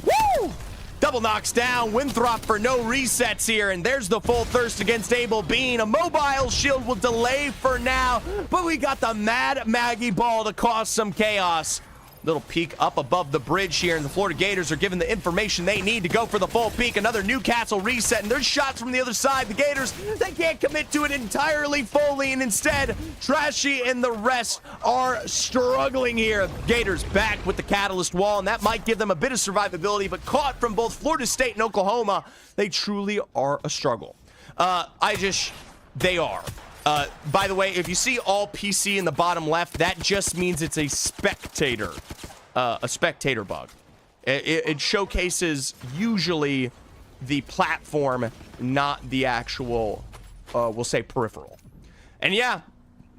A: Woo! Double knocks down. Winthrop for no resets here, and there's the full thirst against Abel Bean. A mobile shield will delay for now, but we got the Mad Maggie ball to cause some chaos. Little peek up above the bridge here, and the Florida Gators are given the information they need to go for the full peak. Another Newcastle reset, and there's shots from the other side. The Gators, they can't commit to it entirely fully, and instead, Trashy and the rest are struggling here. Gators back with the Catalyst wall, and that might give them a bit of survivability, but caught from both Florida State and Oklahoma, they truly are a struggle. They are. By the way, if you see all PC in the bottom left, that just means it's a spectator bug. It showcases usually the platform, not the actual, we'll say, peripheral. And yeah,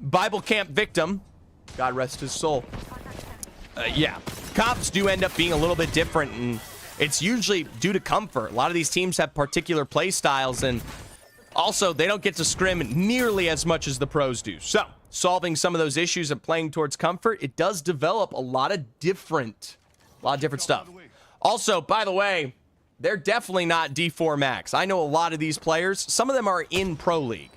A: Bible camp victim, God rest his soul. Yeah, comps do end up being a little bit different, and it's usually due to comfort. A lot of these teams have particular play styles, and also, they don't get to scrim nearly as much as the pros do. So, solving some of those issues and playing towards comfort, it does develop a lot of different stuff. Also, by the way, they're definitely not D4 max. I know a lot of these players. Some of them are in Pro League.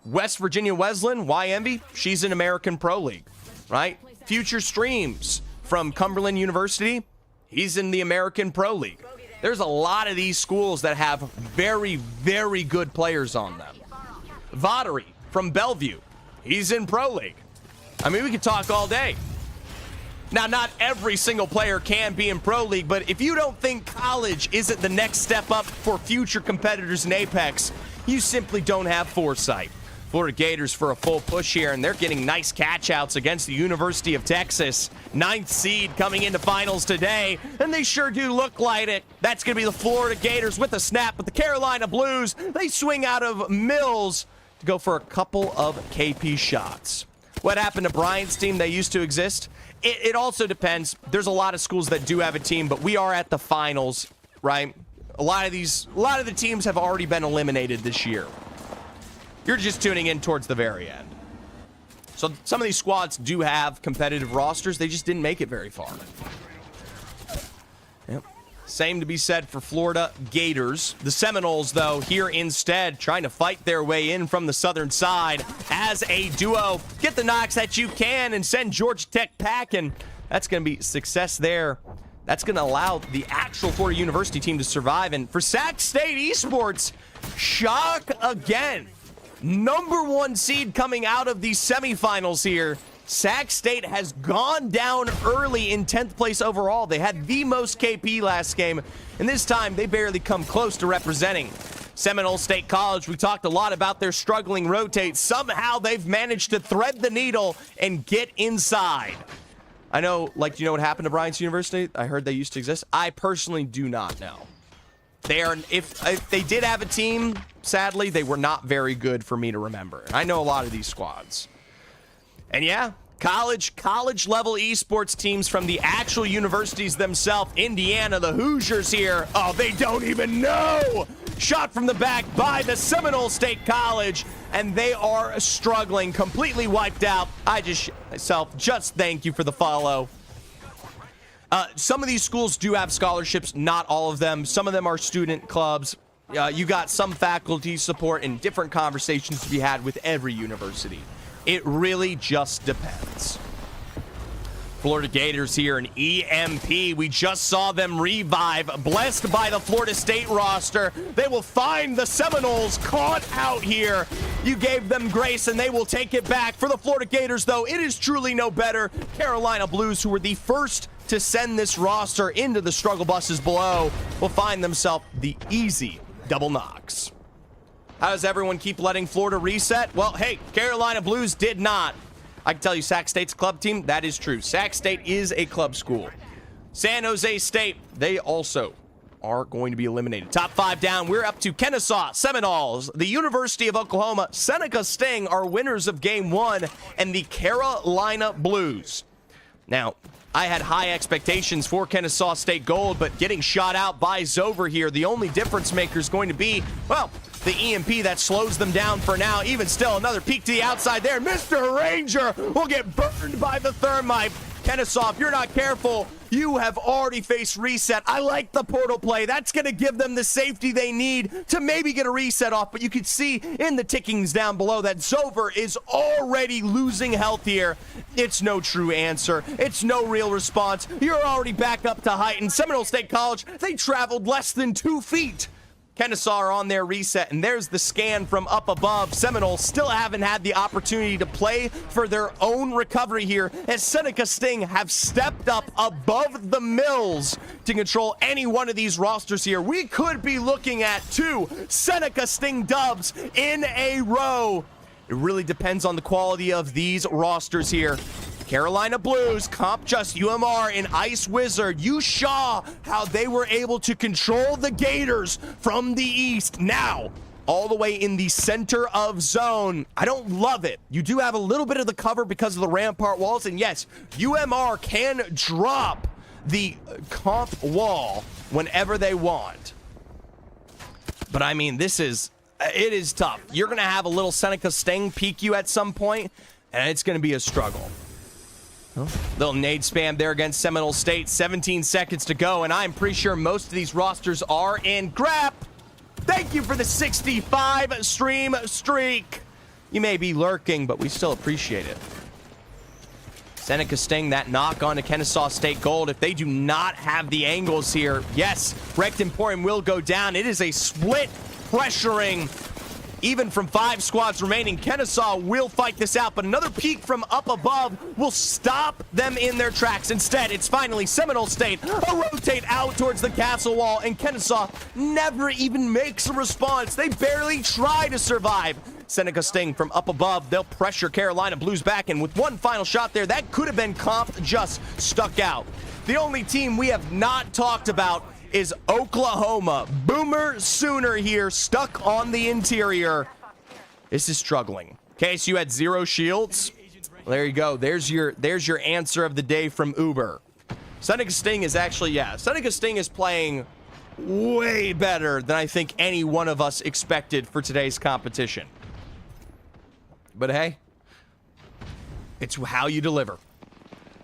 A: West Virginia Wesleyan, Envy, she's in American Pro League, right? Future Streams from Cumberland University, he's in the American Pro League. There's a lot of these schools that have very, very good players on them. Vattery from Bellevue, he's in Pro League. I mean, we could talk all day. Now, not every single player can be in Pro League, but if you don't think college isn't the next step up for future competitors in Apex, you simply don't have foresight. Florida Gators for a full push here, and they're getting nice catch-outs against the University of Texas. 9th seed coming into finals today, and they sure do look like it. That's going to be the Florida Gators with a snap, but the Carolina Blues, they swing out of Mills to go for a couple of KP shots. What happened to Bryant's team? They used to exist. It also depends. There's a lot of schools that do have a team, but we are at the finals, right? A lot of the teams have already been eliminated this year. You're just tuning in towards the very end. So some of these squads do have competitive rosters. They just didn't make it very far. Yep. Same to be said for Florida Gators. The Seminoles, though, here instead, trying to fight their way in from the southern side as a duo. Get the knocks that you can and send Georgia Tech packing. That's going to be success there. That's going to allow the actual Florida University team to survive. And for Sac State Esports, shock again. #1 seed coming out of these semifinals here. Sac State has gone down early in 10th place overall. They had the most KP last game, and this time they barely come close to representing. Seminole State College, we talked a lot about their struggling rotate. Somehow they've managed to thread the needle and get inside. I know, like, do you know what happened to Bryant's University? I heard they used to exist. I personally do not know. If they did have a team, sadly, they were not very good for me to remember. I know a lot of these squads. And yeah, college level esports teams from the actual universities themselves. Indiana, the Hoosiers here. Oh, they don't even know. Shot from the back by the Seminole State College, and they are struggling, completely wiped out. Just thank you for the follow. Some of these schools do have scholarships, not all of them. Some of them are student clubs. You got some faculty support and different conversations to be had with every university. It really just depends. Florida Gators here in EMP. We just saw them revive, blessed by the Florida State roster. They will find the Seminoles caught out here. You gave them grace and they will take it back. For the Florida Gators, though, it is truly no better. Carolina Blues, who were the first to send this roster into the struggle buses below, will find themselves the easy double knocks. How does everyone keep letting Florida reset? Well, hey, Carolina Blues did not. I can tell you Sac State's club team, that is true. Sac State is a club school. San Jose State, they also are going to be eliminated. Top 5 down, we're up to Kennesaw, Seminoles, the University of Oklahoma, Seneca Sting are winners of Game 1, and the Carolina Blues. Now, I had high expectations for Kennesaw State Gold, but getting shot out by Zover here, the only difference maker is going to be, well, the EMP that slows them down for now. Even still, another peek to the outside there. Mr. Ranger will get burned by the thermite. Kennesaw, if you're not careful, you have already faced reset. I like the portal play. That's going to give them the safety they need to maybe get a reset off, but you can see in the tickings down below that Zover is already losing health here. It's no true answer. It's no real response. You're already back up to height. In Seminole State College, they traveled less than 2 feet. Kennesaw are on their reset, and there's the scan from up above. Seminole still haven't had the opportunity to play for their own recovery here, as Seneca Sting have stepped up above the Mills to control any one of these rosters here. We could be looking at 2 Seneca Sting dubs in a row. It really depends on the quality of these rosters here. Carolina Blues, Comp Just, UMR, and Ice Wizard. You saw how they were able to control the Gators from the east. Now, all the way in the center of zone. I don't love it. You do have a little bit of the cover because of the rampart walls. And yes, UMR can drop the comp wall whenever they want. But I mean, it is tough. You're going to have a little Seneca Sting peek you at some point, and it's going to be a struggle. Little nade spam there against Seminole State. 17 seconds to go, and I'm pretty sure most of these rosters are in. Grap, thank you for the 65 stream streak. You may be lurking, but we still appreciate it. Seneca Sting, that knock on to Kennesaw State Gold. If they do not have the angles here, yes, Wrecked Emporium will go down. It is a split pressuring. Even from 5 squads remaining, Kennesaw will fight this out, but another peek from up above will stop them in their tracks. Instead, it's finally Seminole State, a rotate out towards the castle wall, and Kennesaw never even makes a response. They barely try to survive. Seneca Sting from up above, they'll pressure Carolina Blues back, and with one final shot there, that could have been Comp Just stuck out. The only team we have not talked about is Oklahoma. Boomer Sooner here, stuck on the interior. This is struggling. KSU had 0 shields. Well, there you go. There's your answer of the day from Uber. Seneca Sting is actually, Seneca Sting is playing way better than I think any one of us expected for today's competition. But hey, it's how you deliver.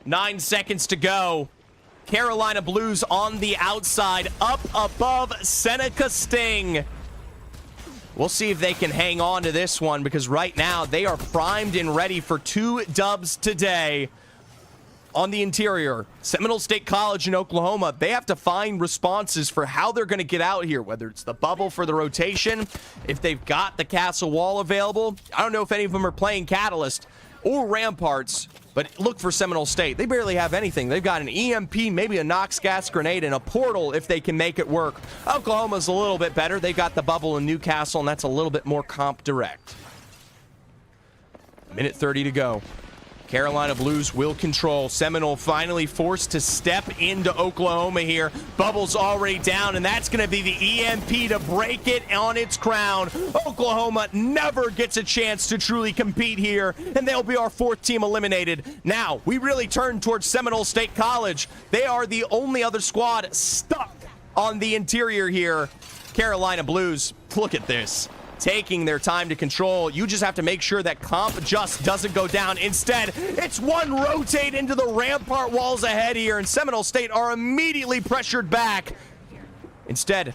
A: 9 seconds to go. Carolina Blues on the outside, up above Seneca Sting. We'll see if they can hang on to this one, because right now they are primed and ready for 2 dubs today. On the interior, Seminole State College in Oklahoma, they have to find responses for how they're going to get out here, whether it's the bubble for the rotation, if they've got the castle wall available. I don't know if any of them are playing Catalyst or Ramparts, but look for Seminole State. They barely have anything. They've got an EMP, maybe a Nox gas grenade, and a portal if they can make it work. Oklahoma's a little bit better. They got the bubble in Newcastle, and that's a little bit more comp direct. Minute 30 to go. Carolina Blues will control. Seminole finally forced to step into Oklahoma here. Bubble's already down, and that's going to be the EMP to break it on its crown. Oklahoma never gets a chance to truly compete here, and they'll be our 4th team eliminated. Now, we really turn towards Seminole State College. They are the only other squad stuck on the interior here. Carolina Blues, look at this. Taking their time to control. You just have to make sure that Comp Just doesn't go down. Instead, it's one rotate into the rampart walls ahead here, and Seminole State are immediately pressured back. Instead,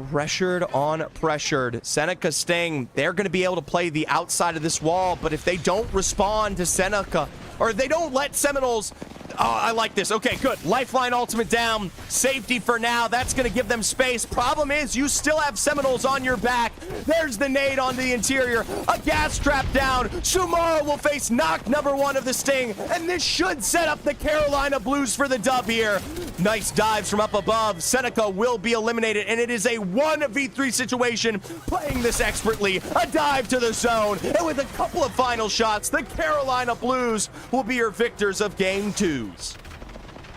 A: pressured on pressured. Seneca Sting, they're going to be able to play the outside of this wall, but if they don't respond to Seneca, or they don't let Seminoles... Oh, I like this. Okay, good. Lifeline ultimate down. Safety for now. That's going to give them space. Problem is, you still have Seminoles on your back. There's the nade on the interior. A gas trap down. Sumara will face knock number 1 of the Sting, and this should set up the Carolina Blues for the dub here. Nice dives from up above. Seneca will be eliminated, and it is a 1v3 situation. Playing this expertly. A dive to the zone, and with a couple of final shots, the Carolina Blues will be your victors of Game 2.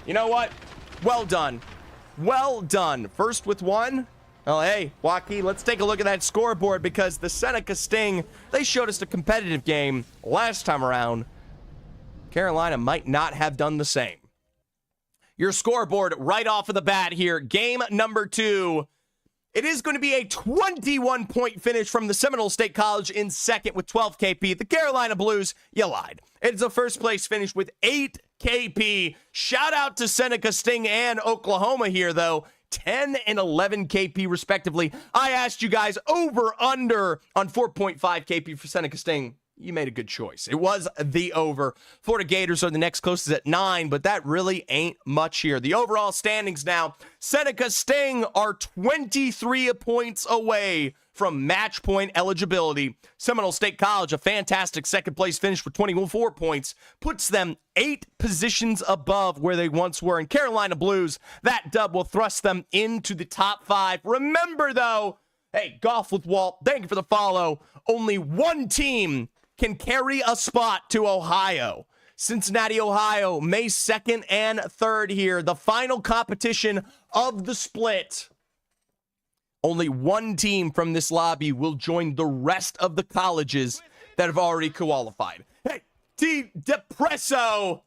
A: You know what? Well done. Well done. First with 1. Oh, hey, Joaquin, let's take a look at that scoreboard, because the Seneca Sting, they showed us a competitive game last time around. Carolina might not have done the same. Your scoreboard right off of the bat here. Game number 2. It is going to be a 21-point finish from the Seminole State College in second with 12 KP. The Carolina Blues, you lied. It's a first place finish with 8 KP. Shout out to Seneca Sting and Oklahoma here, though. 10 and 11 KP respectively. I asked you guys over under on 4.5 KP for Seneca Sting. You made a good choice. It was the over. Florida Gators are the next closest at 9, but that really ain't much here. The overall standings now, Seneca Sting are 23 points away from match point eligibility. Seminole State College, a fantastic second place finish with 24 points, puts them 8 positions above where they once were. And Carolina Blues, that dub will thrust them into the top 5. Remember, though, hey, Golf with Walt, thank you for the follow. Only one team can carry a spot to Ohio. Cincinnati, Ohio, May 2nd and 3rd here. The final competition of the split. Only one team from this lobby will join the rest of the colleges that have already qualified. Hey, T. Depresso.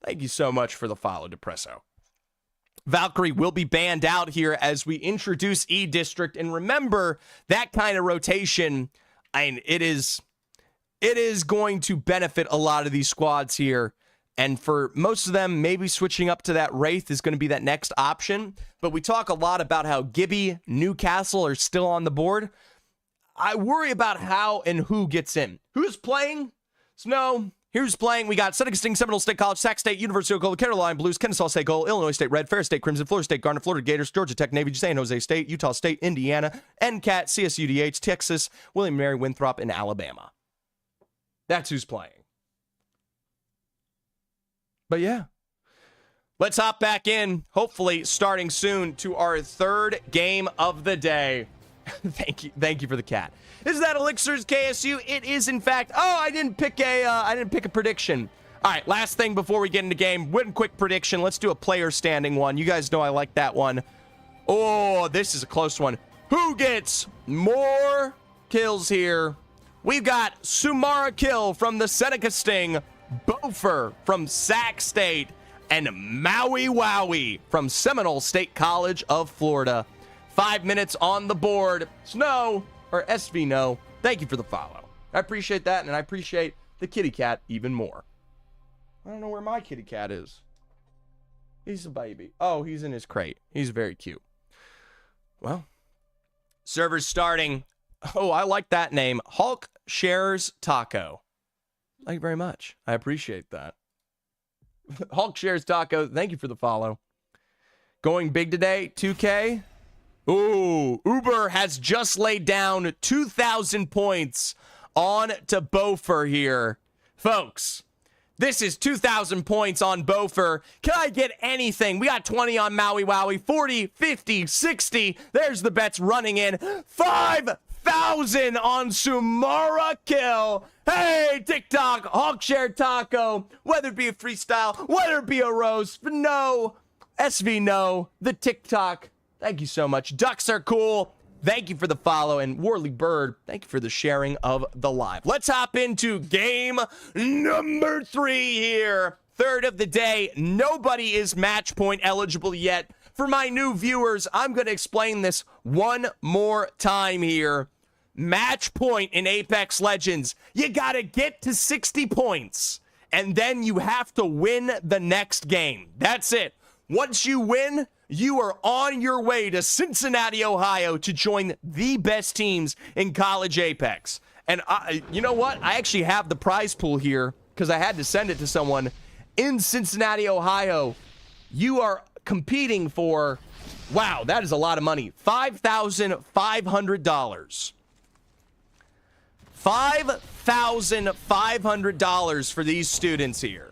A: Thank you so much for the follow, Depresso. Valkyrie will be banned out here as we introduce E-District. And remember, that kind of rotation, it is going to benefit a lot of these squads here. And for most of them, maybe switching up to that Wraith is going to be that next option. But we talk a lot about how Gibby, Newcastle are still on the board. I worry about how and who gets in. Who's playing? Snow. Here's playing. We got Seneca Sting, Seminole State College, Sac State, University of Oklahoma, Carolina Blues, Kennesaw State Gold, Illinois State Red, Ferris State Crimson, Florida State Garnet, Florida Gators, Georgia Tech Navy, San Jose State, Utah State, Indiana, NCAT, CSUDH, Texas, William Mary Winthrop, and Alabama. That's who's playing. But yeah, let's hop back in, hopefully starting soon, to our third game of the day. Thank you for the cat. Is that Elixir's KSU? It is, in fact. Oh, I didn't pick a prediction. All right, last thing before we get into game. One quick prediction. Let's do a player standing one. You guys know I like that one. Oh, this is a close one. Who gets more kills here? We've got Sumara Kill from the Seneca Sting, Bofer from Sac State, and Maui Wowie from Seminole State College of Florida. 5 minutes on the board. Snow, or SV No, thank you for the follow. I appreciate that, and I appreciate the kitty cat even more. I don't know where my kitty cat is. He's a baby. Oh, he's in his crate. He's very cute. Well, server's starting. Oh, I like that name. Hulk Shares Taco. Thank you very much. I appreciate that. Hulk Shares Taco, thank you for the follow. Going big today, 2K. Ooh, Uber has just laid down 2,000 points on to Bofer here. Folks, this is 2,000 points on Bofer. Can I get anything? We got 20 on Maui Wowie, 40, 50, 60. There's the bets running in. 5,000 on Sumara Kill. Hey, TikTok, Hawkshare Taco, whether it be a freestyle, whether it be a roast, no, SV No, the TikTok. Thank you so much. Ducks are cool. Thank you for the follow. And Worley Bird, thank you for the sharing of the live. Let's hop into game number 3 here. Third of the day. Nobody is match point eligible yet. For my new viewers, I'm going to explain this one more time here. Match point in Apex Legends. You got to get to 60 points. And then you have to win the next game. That's it. Once you win, you are on your way to Cincinnati, Ohio to join the best teams in college Apex. And you know what? I actually have the prize pool here because I had to send it to someone. In Cincinnati, Ohio, you are competing for, wow, that is a lot of money, $5,500. $5,500 for these students here.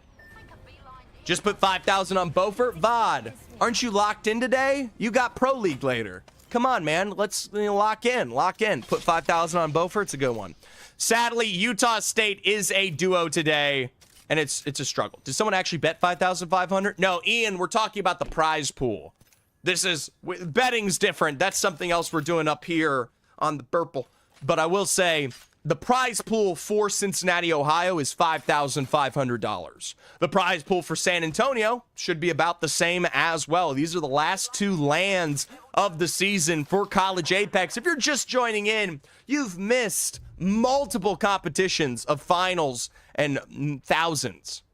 A: Just put 5,000 on Beaufort. VOD, aren't you locked in today? You got Pro League later. Come on, man. Let's lock in. Lock in. Put 5,000 on Beaufort. It's a good one. Sadly, Utah State is a duo today, and it's a struggle. Did someone actually bet 5,500? No, Ian, we're talking about the prize pool. This is, betting's different. That's something else we're doing up here on the Purple. But I will say, the prize pool for Cincinnati, Ohio is $5,500. The prize pool for San Antonio should be about the same as well. These are the last 2 lands of the season for College Apex. If you're just joining in, you've missed multiple competitions of finals and thousands.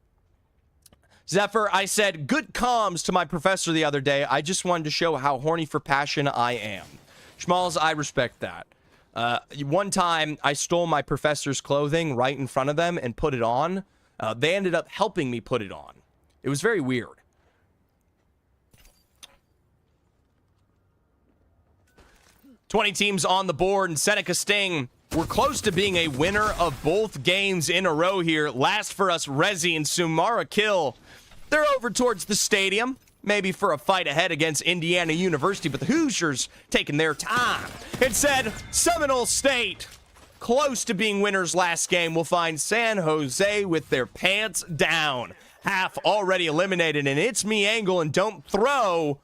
A: Zephyr, I said good comms to my professor the other day. I just wanted to show how horny for passion I am. Schmalls, I respect that. One time, I stole my professor's clothing right in front of them and put it on. They ended up helping me put it on. It was very weird. "20 teams on the board, and Seneca Sting, we're close to being a winner of both games in a row here. Last for us, Rezi and Sumara Kill. They're over towards the stadium, maybe for a fight ahead against Indiana University, but the Hoosiers taking their time. Instead, Seminole State, close to being winners last game, will find San Jose with their pants down. Half already eliminated, and It's Me Angle and Don't Throw,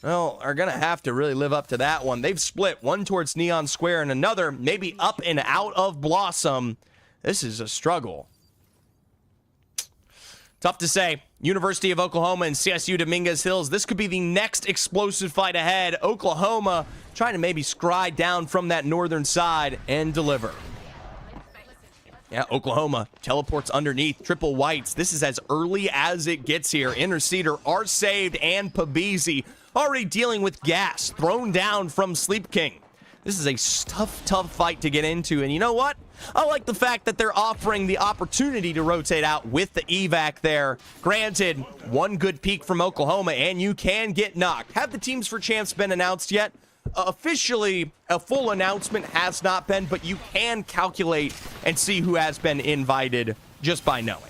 A: well, are going to have to really live up to that one. They've split, one towards Neon Square and another maybe up and out of Blossom. This is a struggle. Tough to say. University of Oklahoma and CSU Dominguez Hills. This could be the next explosive fight ahead. Oklahoma trying to maybe scry down from that northern side and deliver. Yeah, Oklahoma teleports underneath. Triple whites. This is as early as it gets here. Interceder are saved, and Pabisi already dealing with gas thrown down from Sleep King. This is a tough fight to get into. And you know what? I like the fact that they're offering the opportunity to rotate out with the evac there. Granted, one good peek from Oklahoma, and you can get knocked. Have the teams for champs been announced yet? Officially, a full announcement has not been, but you can calculate and see who has been invited just by knowing.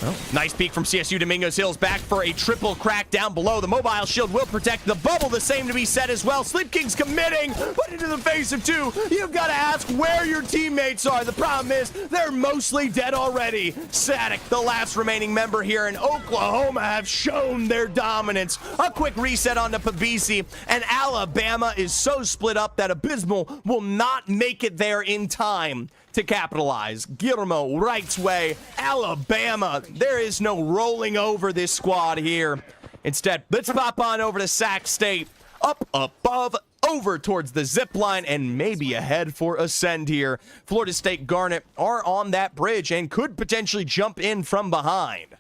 A: Oh, nice peek from CSU Dominguez Hills, back for a triple crack down below. The mobile shield will protect the bubble. The same to be said as well. Sleep King's committing, but into the face of two. You've got to ask where your teammates are. The problem is they're mostly dead already. Sadek, the last remaining member here in Oklahoma, have shown their dominance. A quick reset onto Pabisi, and Alabama is so split up that Abysmal will not make it there in time to capitalize. Guillermo Wright's way. Alabama, there is no rolling over this squad here. Instead, let's pop on over to Sac State. Up above, over towards the zip line, and maybe ahead for Ascend here. Florida State Garnet are on that bridge and could potentially jump in from behind.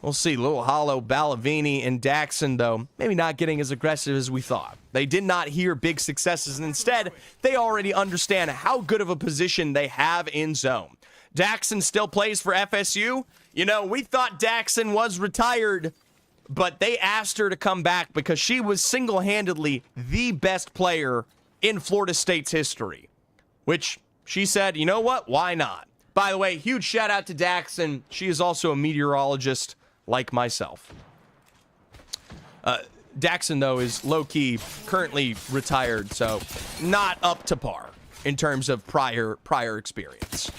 A: We'll see. Little Hollow, Ballavini, and Daxon, though, maybe not getting as aggressive as we thought. They did not hear big successes, and instead, they already understand how good of a position they have in zone. Daxon still plays for FSU. You know, we thought Daxon was retired, but they asked her to come back because she was single-handedly the best player in Florida State's history, which she said, you know what, why not? By the way, huge shout out to Daxon. She is also a meteorologist like myself. Daxon, though, is low-key currently retired, so not up to par in terms of prior experience.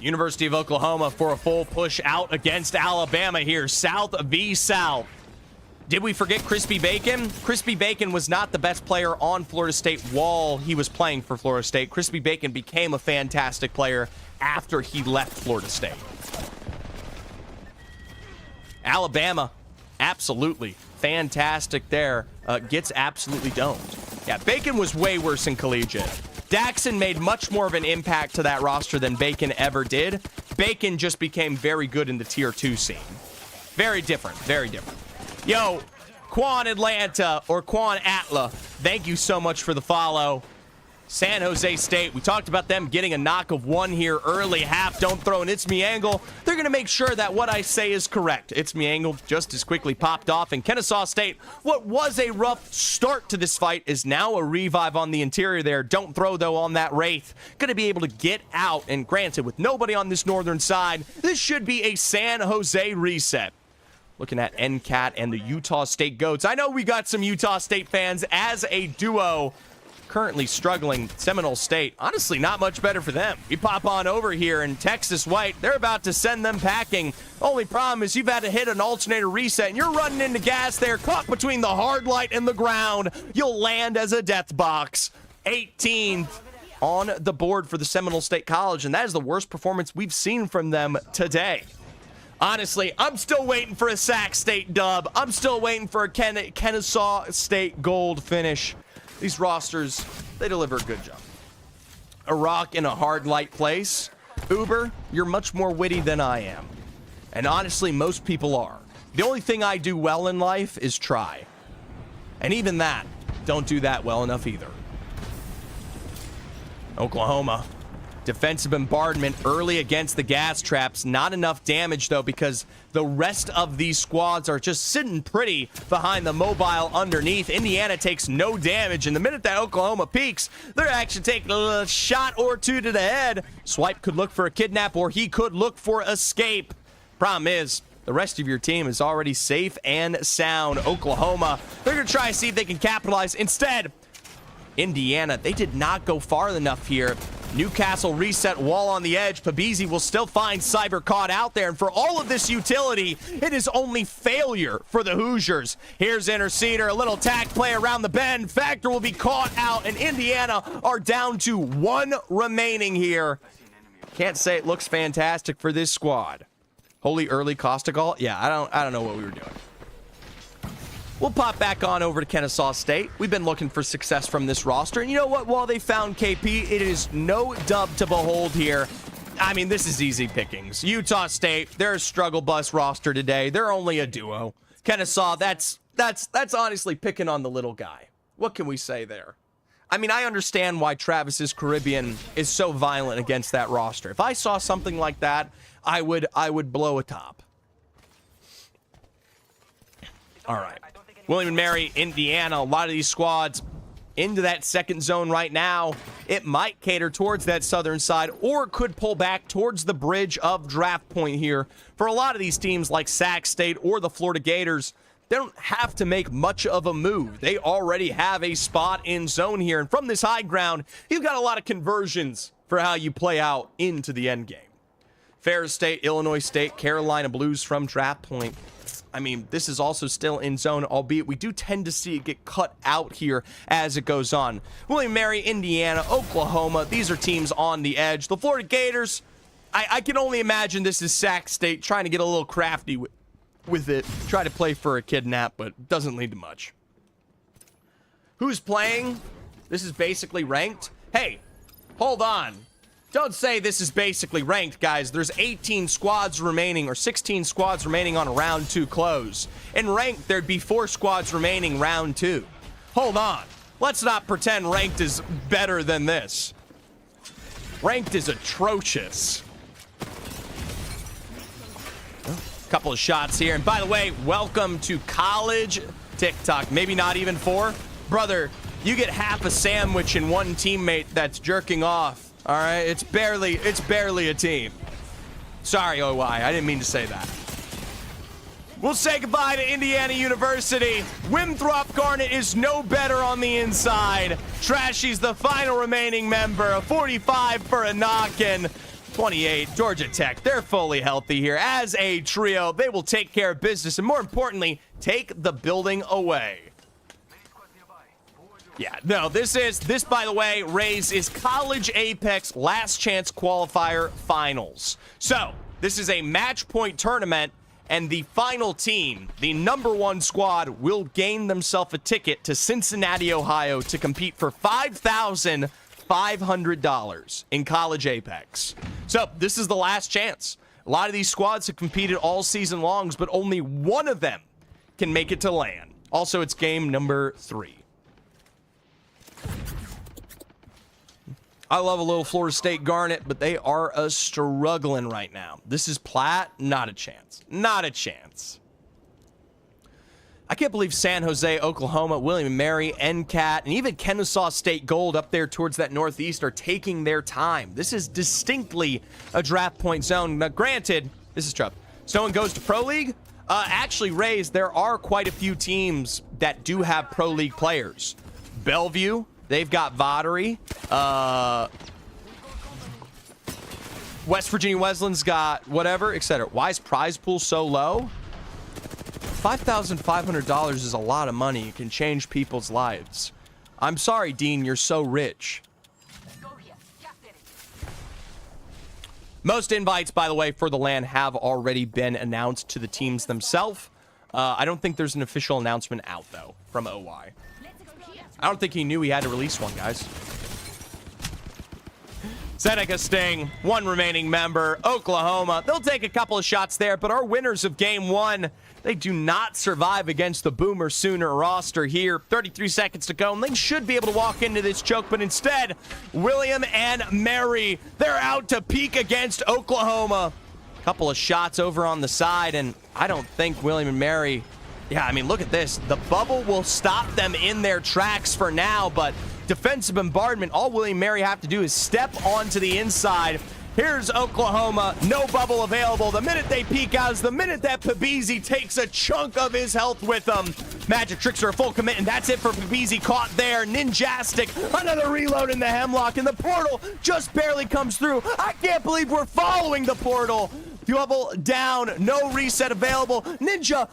A: University of Oklahoma for a full push out against Alabama here. South v. South. Did we forget Crispy Bacon? Crispy Bacon was not the best player on Florida State while he was playing for Florida State. Crispy Bacon became a fantastic player after he left Florida State. Alabama, absolutely fantastic there. Gets absolutely domed. Yeah, Bacon was way worse in Collegiate. Daxon made much more of an impact to that roster than Bacon ever did. Bacon just became very good in the Tier 2 scene. Very different, very different. Yo, Quan Atlanta, or Quan Atla, thank you so much for the follow. San Jose State, we talked about them getting a knock of one here early. Half, Don't Throw an It's Me Angle. They're going to make sure that what I say is correct. It's Me Angle just as quickly popped off. And Kennesaw State, what was a rough start to this fight is now a revive on the interior there. Don't Throw, though, on that Wraith. Going to be able to get out. And granted, with nobody on this northern side, this should be a San Jose reset. Looking at NCAT and the Utah State Goats. I know we got some Utah State fans as a duo. Currently struggling. Seminole State, honestly, not much better for them. We pop on over here, and Texas White, they're about to send them packing. Only problem is you've had to hit an alternator reset, and you're running into gas there, caught between the hard light and the ground. You'll land as a death box. 18th on the board for the Seminole State College, and that is the worst performance we've seen from them today. Honestly, I'm still waiting for a Sac State dub. I'm still waiting for a Kennesaw State gold finish. These rosters, they deliver a good job. A rock in a hard light place. Uber, you're much more witty than I am. And honestly, most people are. The only thing I do well in life is try. And even that, don't do that well enough either. Oklahoma. Defensive bombardment early against the gas traps. Not enough damage, though, because the rest of these squads are just sitting pretty behind the mobile underneath. Indiana takes no damage, and the minute that Oklahoma peaks, they're actually taking a shot or two to the head. Swipe could look for a kidnap, or he could look for escape. Problem is, the rest of your team is already safe and sound. Oklahoma, they're going to try to see if they can capitalize. Instead, Indiana, they did not go far enough here. Newcastle reset wall on the edge. Pabisi will still find Cyber caught out there. And for all of this utility, it is only failure for the Hoosiers. Here's Interceder, a little tack play around the bend. Factor will be caught out, and Indiana are down to 1 remaining here. Can't say it looks fantastic for this squad. Holy early Costigal? Yeah, I don't know what we were doing. We'll pop back on over to Kennesaw State. We've been looking for success from this roster. And you know what? While they found KP, it is no dub to behold here. I mean, this is easy pickings. Utah State, they're a struggle bus roster today. They're only a duo. Kennesaw, that's honestly picking on the little guy. What can we say there? I mean, I understand why Travis's Caribbean is so violent against that roster. If I saw something like that, I would blow a top. All right. William & Mary, Indiana, a lot of these squads into that second zone right now. It might cater towards that southern side, or it could pull back towards the bridge of draft point here. For a lot of these teams like Sac State or the Florida Gators, they don't have to make much of a move. They already have a spot in zone here. And from this high ground, you've got a lot of conversions for how you play out into the end game. Ferris State, Illinois State, Carolina Blues from draft point. I mean, this is also still in zone, albeit we do tend to see it get cut out here as it goes on. William & Mary, Indiana, Oklahoma, these are teams on the edge. The Florida Gators, I can only imagine this is Sac State trying to get a little crafty with it. Try to play for a kidnap, but doesn't lead to much. Who's playing? This is basically ranked. Hey, hold on. Don't say this is basically ranked, guys. There's 18 squads remaining, or 16 squads remaining on a round 2 close. In ranked, there'd be 4 squads remaining round 2. Hold on. Let's not pretend ranked is better than this. Ranked is atrocious. Couple of shots here. And by the way, welcome to college TikTok. Maybe not even 4. Brother, you get half a sandwich and one teammate that's jerking off. All right, it's barely a team. Sorry, OY, I didn't mean to say that. We'll say goodbye to Indiana University. Winthrop Garnet is no better on the inside. Trashy's the final remaining member. A 45 for a knock-in. 28, Georgia Tech. They're fully healthy here. As a trio, they will take care of business and, more importantly, take the building away. Yeah, no, this, by the way, Rays, is College Apex Last Chance Qualifier Finals. So, this is a match point tournament, and the final team, the number 1 squad, will gain themselves a ticket to Cincinnati, Ohio to compete for $5,500 in College Apex. So, this is the last chance. A lot of these squads have competed all season longs, but only one of them can make it to LAN. Also, it's game number 3. I love a little Florida State Garnet, but they are struggling right now. This is Platt. Not a chance. Not a chance. I can't believe San Jose, Oklahoma, William & Mary, NCAT, and even Kennesaw State Gold up there towards that northeast are taking their time. This is distinctly a draft point zone. Now, granted, this is tough. So one goes to Pro League. Actually, Rays, there are quite a few teams that do have Pro League players. Bellevue, they've got Voddery. West Virginia Wesleyan's got whatever, etc. Why is prize pool so low? $5,500 is a lot of money. It can change people's lives. I'm sorry, Dean, you're so rich. Most invites, by the way, for the LAN have already been announced to the teams themselves. I don't think there's an official announcement out, though, from OY. I don't think he knew he had to release one, guys. Seneca Sting, one remaining member. Oklahoma, they'll take a couple of shots there, but our winners of game one, they do not survive against the Boomer Sooner roster here. 33 seconds to go, and they should be able to walk into this choke, but instead, William and Mary, they're out to peak against Oklahoma. Couple of shots over on the side, and I don't think William and Mary, yeah, I mean, look at this. The bubble will stop them in their tracks for now, but defensive bombardment, all William and Mary have to do is step onto the inside. Here's Oklahoma, no bubble available. The minute they peek out is the minute that Pabisi takes a chunk of his health with them. Magic Tricks are a full commit, and that's it for Pabisi, caught there. Ninjastic, another reload in the Hemlock, and the portal just barely comes through. I can't believe we're following the portal. Double down, no reset available. Ninja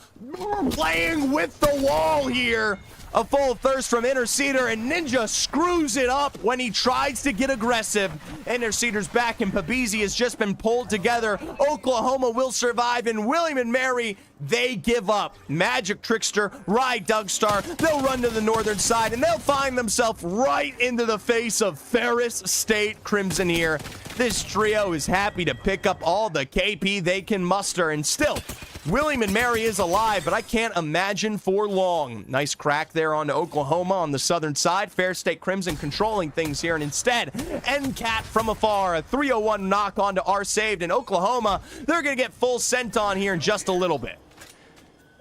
A: playing with the wall here. A full thirst from Interceder, and Ninja screws it up when he tries to get aggressive. Interceder's back, and Pabisi has just been pulled together. Oklahoma will survive, and William and Mary, they give up. Magic Trickster, Rye Dougstar, they'll run to the northern side, and they'll find themselves right into the face of Ferris State Crimson here. This trio is happy to pick up all the KP they can muster, and still, William and Mary is alive, but I can't imagine for long. Nice crack there on Oklahoma on the southern side. Ferris State Crimson controlling things here, and instead, NCAT from afar. A 301 knock onto R saved, and Oklahoma, they're going to get full sent on here in just a little bit.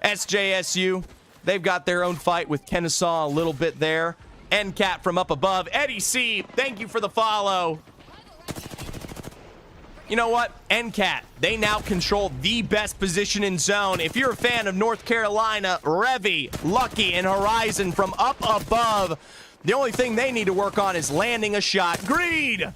A: SJSU, they've got their own fight with Kennesaw a little bit there. NCAT from up above. Eddie C, thank you for the follow. You know what? NCAT, they now control the best position in zone. If you're a fan of North Carolina, Revy, Lucky, and Horizon from up above, the only thing they need to work on is landing a shot. Greed!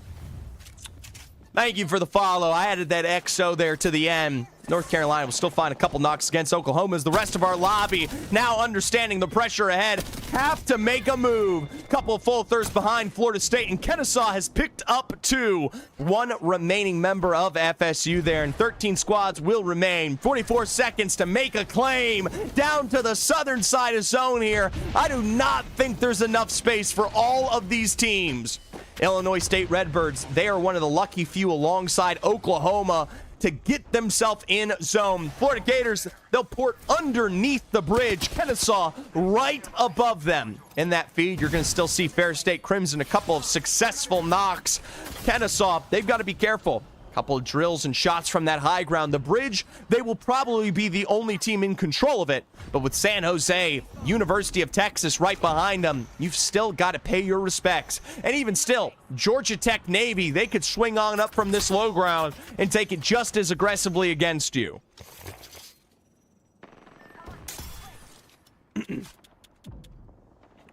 A: Thank you for the follow. I added that XO there to the end. North Carolina will still find a couple knocks against Oklahoma as the rest of our lobby, now understanding the pressure ahead, have to make a move. Couple of full thirsts behind Florida State, and Kennesaw has picked up two. One remaining member of FSU there, and 13 squads will remain. 44 seconds to make a claim down to the southern side of zone here. I do not think there's enough space for all of these teams. Illinois State Redbirds, they are one of the lucky few alongside Oklahoma to get themselves in zone. Florida Gators, they'll port underneath the bridge. Kennesaw right above them. In that feed, you're going to still see Ferris State Crimson, a couple of successful knocks. Kennesaw, they've got to be careful. Couple of drills and shots from that high ground. The bridge, they will probably be the only team in control of it. But with San Jose, University of Texas right behind them, you've still got to pay your respects. And even still, Georgia Tech Navy, they could swing on up from this low ground and take it just as aggressively against you.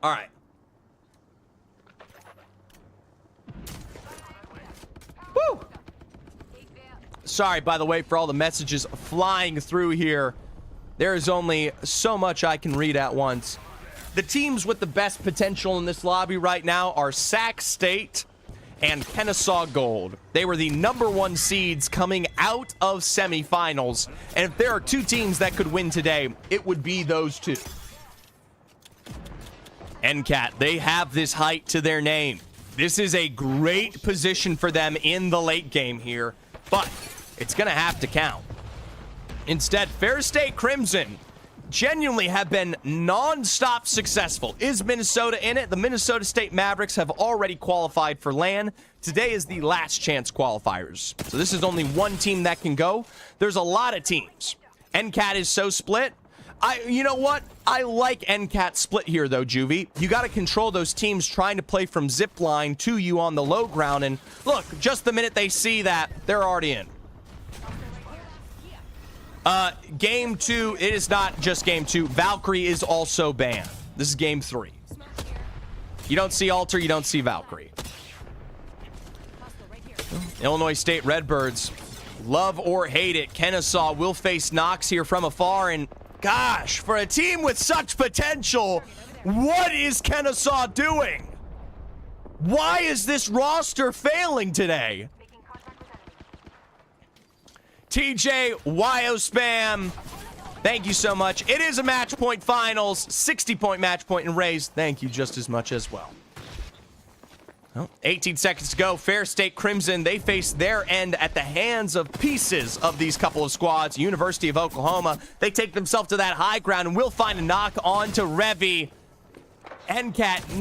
A: All right. Woo! Sorry, by the way, for all the messages flying through here. There is only so much I can read at once. The teams with the best potential in this lobby right now are Sac State and Kennesaw Gold. They were the #1 seeds coming out of semifinals. And if there are two teams that could win today, it would be those two. NCAT, they have this height to their name. This is a great position for them in the late game here, but it's going to have to count. Instead, Ferris State Crimson genuinely have been non-stop successful. Is Minnesota in it? The Minnesota State Mavericks have already qualified for LAN. Today is the last chance qualifiers. So this is only one team that can go. There's a lot of teams. NCAT is so split. You know what? I like NCAT split here, though, Juvie. You got to control those teams trying to play from zip line to you on the low ground. And look, just the minute they see that, they're already in. Game 2, it is not just game 2. Valkyrie is also banned. This is game 3. You don't see Alter, you don't see Valkyrie. Illinois State Redbirds, love or hate it, Kennesaw will face Knox here from afar. And gosh, for a team with such potential, what is Kennesaw doing? Why is this roster failing today? TJ, YO Spam, thank you so much. It is a match point finals, 60-point match point, and Rays, thank you just as much as well. Well, 18 seconds to go. Fair State Crimson, they face their end at the hands of pieces of these couple of squads. University of Oklahoma, they take themselves to that high ground, and we'll find a knock on to Revy. NCAT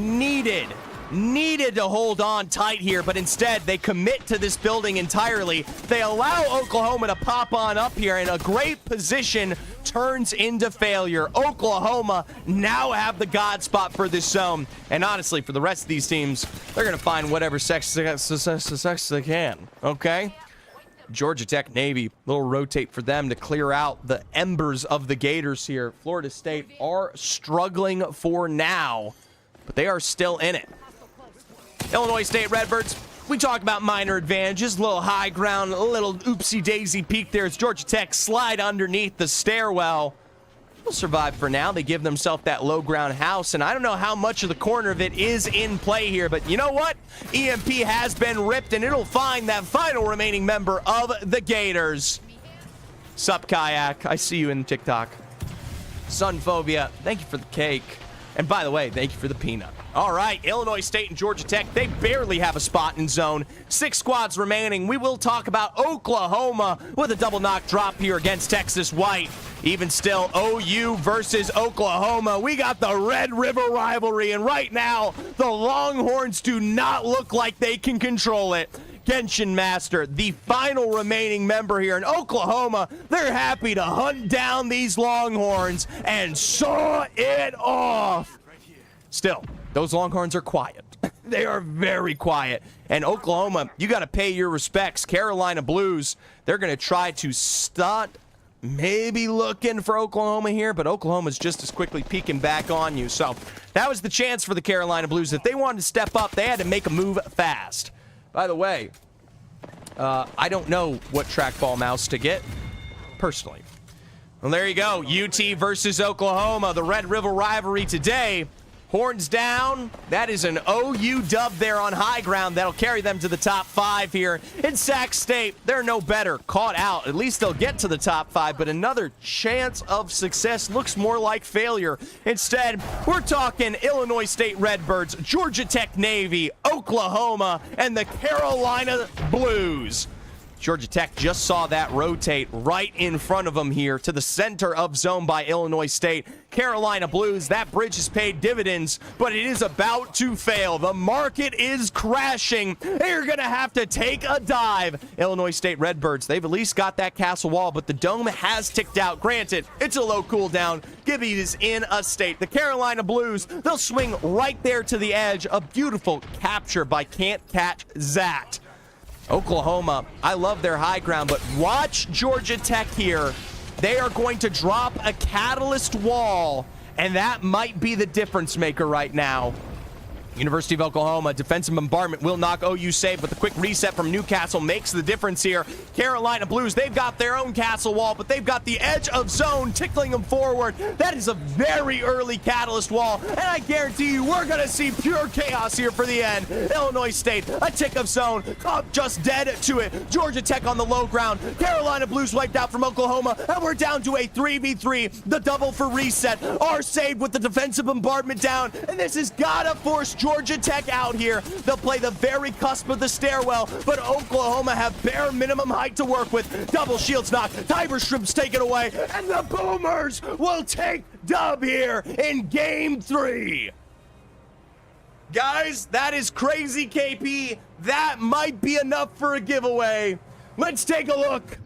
A: needed to hold on tight here, but instead they commit to this building entirely. They allow Oklahoma to pop on up here, and a great position turns into failure. Oklahoma now have the God spot for this zone, and honestly, for the rest of these teams, they're going to find whatever success they can, okay? Georgia Tech Navy, little rotate for them to clear out the embers of the Gators here. Florida State are struggling for now, but they are still in it. Illinois State Redbirds, we talk about minor advantages, a little high ground, a little oopsie-daisy peak there as Georgia Tech slide underneath the stairwell. They'll survive for now. They give themselves that low ground house, and I don't know how much of the corner of it is in play here, but you know what? EMP has been ripped, and it'll find that final remaining member of the Gators. Sup, Kayak? I see you in TikTok. Sunphobia, thank you for the cake. And by the way, thank you for the peanut. All right, Illinois State and Georgia Tech, they barely have a spot in zone. 6 squads remaining. We will talk about Oklahoma with a double knock drop here against Texas White. Even still, OU versus Oklahoma. We got the Red River rivalry, and right now, the Longhorns do not look like they can control it. Genshin Master, the final remaining member here in Oklahoma, they're happy to hunt down these Longhorns and saw it off. Still, those Longhorns are quiet. They are very quiet. And Oklahoma, you got to pay your respects. Carolina Blues, they're going to try to stunt, maybe looking for Oklahoma here, but Oklahoma's just as quickly peeking back on you. So that was the chance for the Carolina Blues. If they wanted to step up, they had to make a move fast. By the way, I don't know what trackball mouse to get, personally. Well, there you go. UT versus Oklahoma, the Red River rivalry today. Horns down. That is an OU dub there on high ground. That'll carry them to the top 5 here. In Sac State, they're no better. Caught out. At least they'll get to the top 5, but another chance of success looks more like failure. Instead, we're talking Illinois State Redbirds, Georgia Tech Navy, Oklahoma, and the Carolina Blues. Georgia Tech just saw that rotate right in front of them here to the center of zone by Illinois State. Carolina Blues, that bridge has paid dividends, but it is about to fail. The market is crashing. They're going to have to take a dive. Illinois State Redbirds, they've at least got that castle wall, but the dome has ticked out. Granted, it's a low cooldown. Gibby is in a state. The Carolina Blues, they'll swing right there to the edge. A beautiful capture by Can't Catch Zat. Oklahoma, I love their high ground, but watch Georgia Tech here. They are going to drop a catalyst wall, and that might be the difference maker right now. University of Oklahoma, defensive bombardment will knock OU safe, but the quick reset from Newcastle makes the difference here. Carolina Blues, they've got their own castle wall, but they've got the edge of zone tickling them forward. That is a very early catalyst wall, and I guarantee you we're going to see pure chaos here for the end. Illinois State, a tick of zone, just dead to it. Georgia Tech on the low ground. Carolina Blues wiped out from Oklahoma, and we're down to a 3v3. The double for reset are saved with the defensive bombardment down, and this has got to force Georgia Tech out here. They'll play the very cusp of the stairwell, but Oklahoma have bare minimum height to work with. Double shields knock, Tiber Shrimp's taken away, and the Boomers will take dub here in Game 3. Guys, that is crazy, KP. That might be enough for a giveaway. Let's take a look.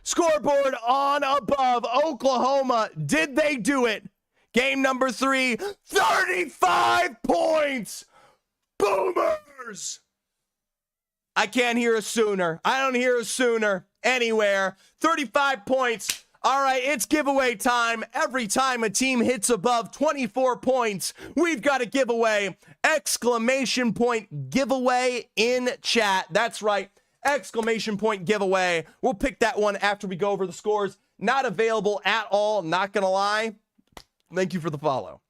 A: Scoreboard on above. Oklahoma, did they do it? Game number 3, 35 points. Boomers. I can't hear a sooner. I don't hear a sooner anywhere. 35 points. All right, it's giveaway time. Every time a team hits above 24 points, we've got a giveaway. Exclamation point giveaway in chat. That's right. Exclamation point giveaway. We'll pick that one after we go over the scores. Not available at all. Not going to lie. Thank you for the follow.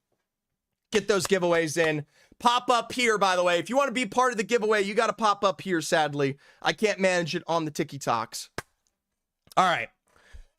A: Get those giveaways in. Pop up here, by the way. If you want to be part of the giveaway, you got to pop up here, sadly. I can't manage it on the TikToks. All right.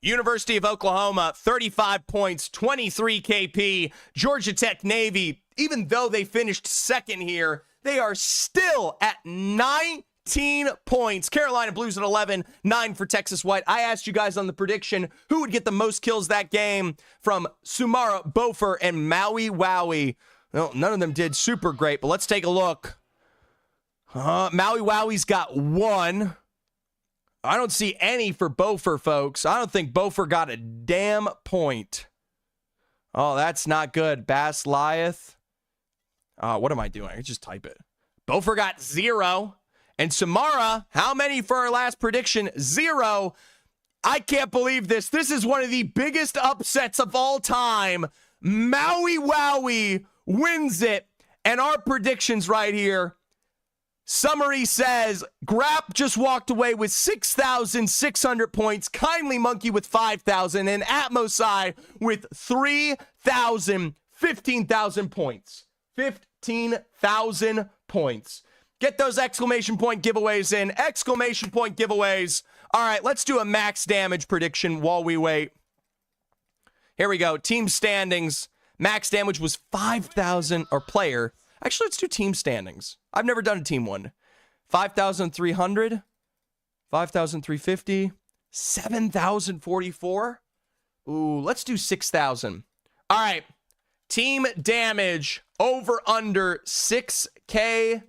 A: University of Oklahoma, 35 points, 23 KP. Georgia Tech Navy, even though they finished second here, They are still at 19 points. Carolina Blues at 11, 9 for Texas White. I asked you guys on the prediction who would get the most kills that game from Sumara, Bofer, and Maui Wowie. Well, none of them did super great, but let's take a look. Maui Wowie's got 1. I don't see any for Bofer, folks. I don't think Bofer got a damn point. Oh, that's not good. Bass Liath. What am I doing? I just type it. Bofer got 0. And Samara, how many for our last prediction? 0. I can't believe this. This is one of the biggest upsets of all time. Maui Wowie wins it. And our predictions right here. Summary says, Grapp just walked away with 6,600 points, Kindly Monkey with 5,000, and Atmosai with 3,000, 15,000 points. 15,000 points. Get those exclamation point giveaways in. Exclamation point giveaways. All right, let's do a max damage prediction while we wait. Here we go. Team standings. Max damage was 5,000, or player. Actually, let's do team standings. I've never done a team one. 5,300, 5,350, 7,044. Ooh, let's do 6,000. All right. Team damage over under 6K.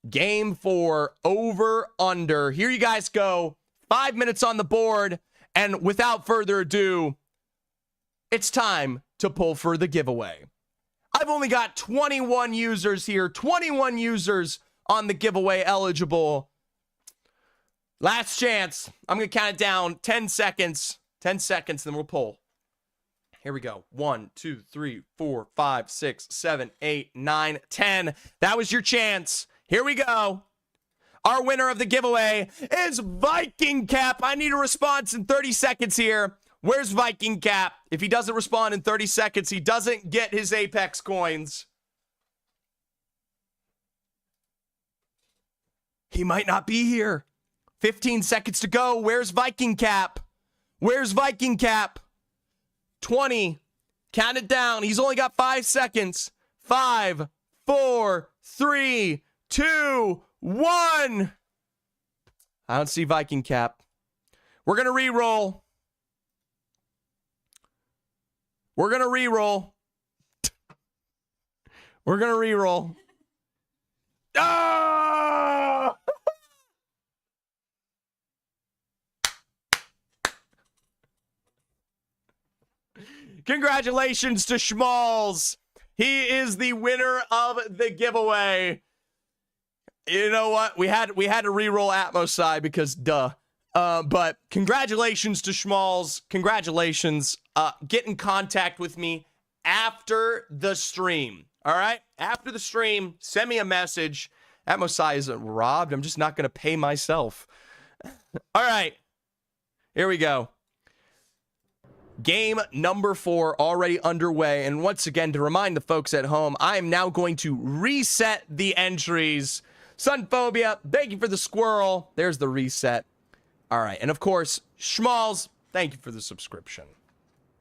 A: Game 4 over under. Here you guys go. 5 minutes on the board. And without further ado, it's time to pull for the giveaway. I've only got 21 users here. 21 users on the giveaway eligible. Last chance. I'm going to count it down. 10 seconds. 10 seconds, then we'll pull. Here we go. 1, 2, 3, 4, 5, 6, 7, 8, 9, 10. That was your chance. Here we go. Our winner of the giveaway is Viking Cap. I need a response in 30 seconds here. Where's Viking Cap? If he doesn't respond in 30 seconds, he doesn't get his Apex coins. He might not be here. 15 seconds to go. Where's Viking Cap? Where's Viking Cap? 20. Count it down. He's only got 5 seconds. 5, 4, 3, 2, 1. I don't see Viking Cap. We're going to re-roll. We're going to re-roll. We're going to re-roll. Ah! Congratulations to Schmalls. He is the winner of the giveaway. You know what? We had to re-roll Atmosai because duh. But congratulations to Schmalls. Congratulations. Get in contact with me after the stream. All right? After the stream, send me a message. Atmosai isn't robbed. I'm just not going to pay myself. All right. Here we go. Game number 4 already underway. And once again, to remind the folks at home, I am now going to reset the entries. Sunphobia, thank you for the squirrel. There's the reset. All right. And of course, Schmalls, thank you for the subscription.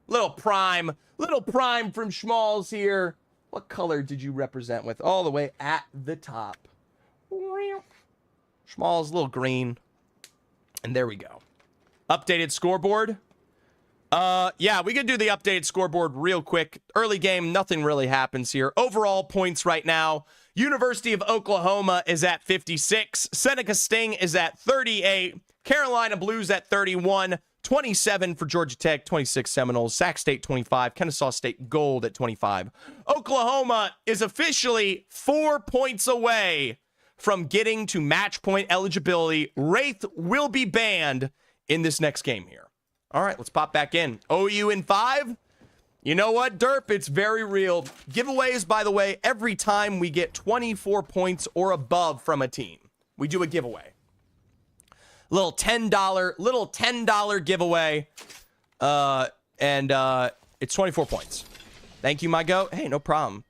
A: Little prime from Schmalls here. What color did you represent with? All the way at the top. Schmalls, little green. And there we go. Updated scoreboard. Yeah, we could do the updated scoreboard real quick. Early game, nothing really happens here. Overall points right now. University of Oklahoma is at 56. Seneca Sting is at 38. Carolina Blues at 31. 27 for Georgia Tech. 26 Seminoles. Sac State 25. Kennesaw State Gold at 25. Oklahoma is officially 4 points away from getting to match point eligibility. Wraith will be banned in this next game here. All right, let's pop back in. OU in 5. You know what, Derp? It's very real. Giveaways, by the way, every time we get 24 points or above from a team, we do a giveaway. Little $10 giveaway. And it's 24 points. Thank you, my goat. Hey, no problem.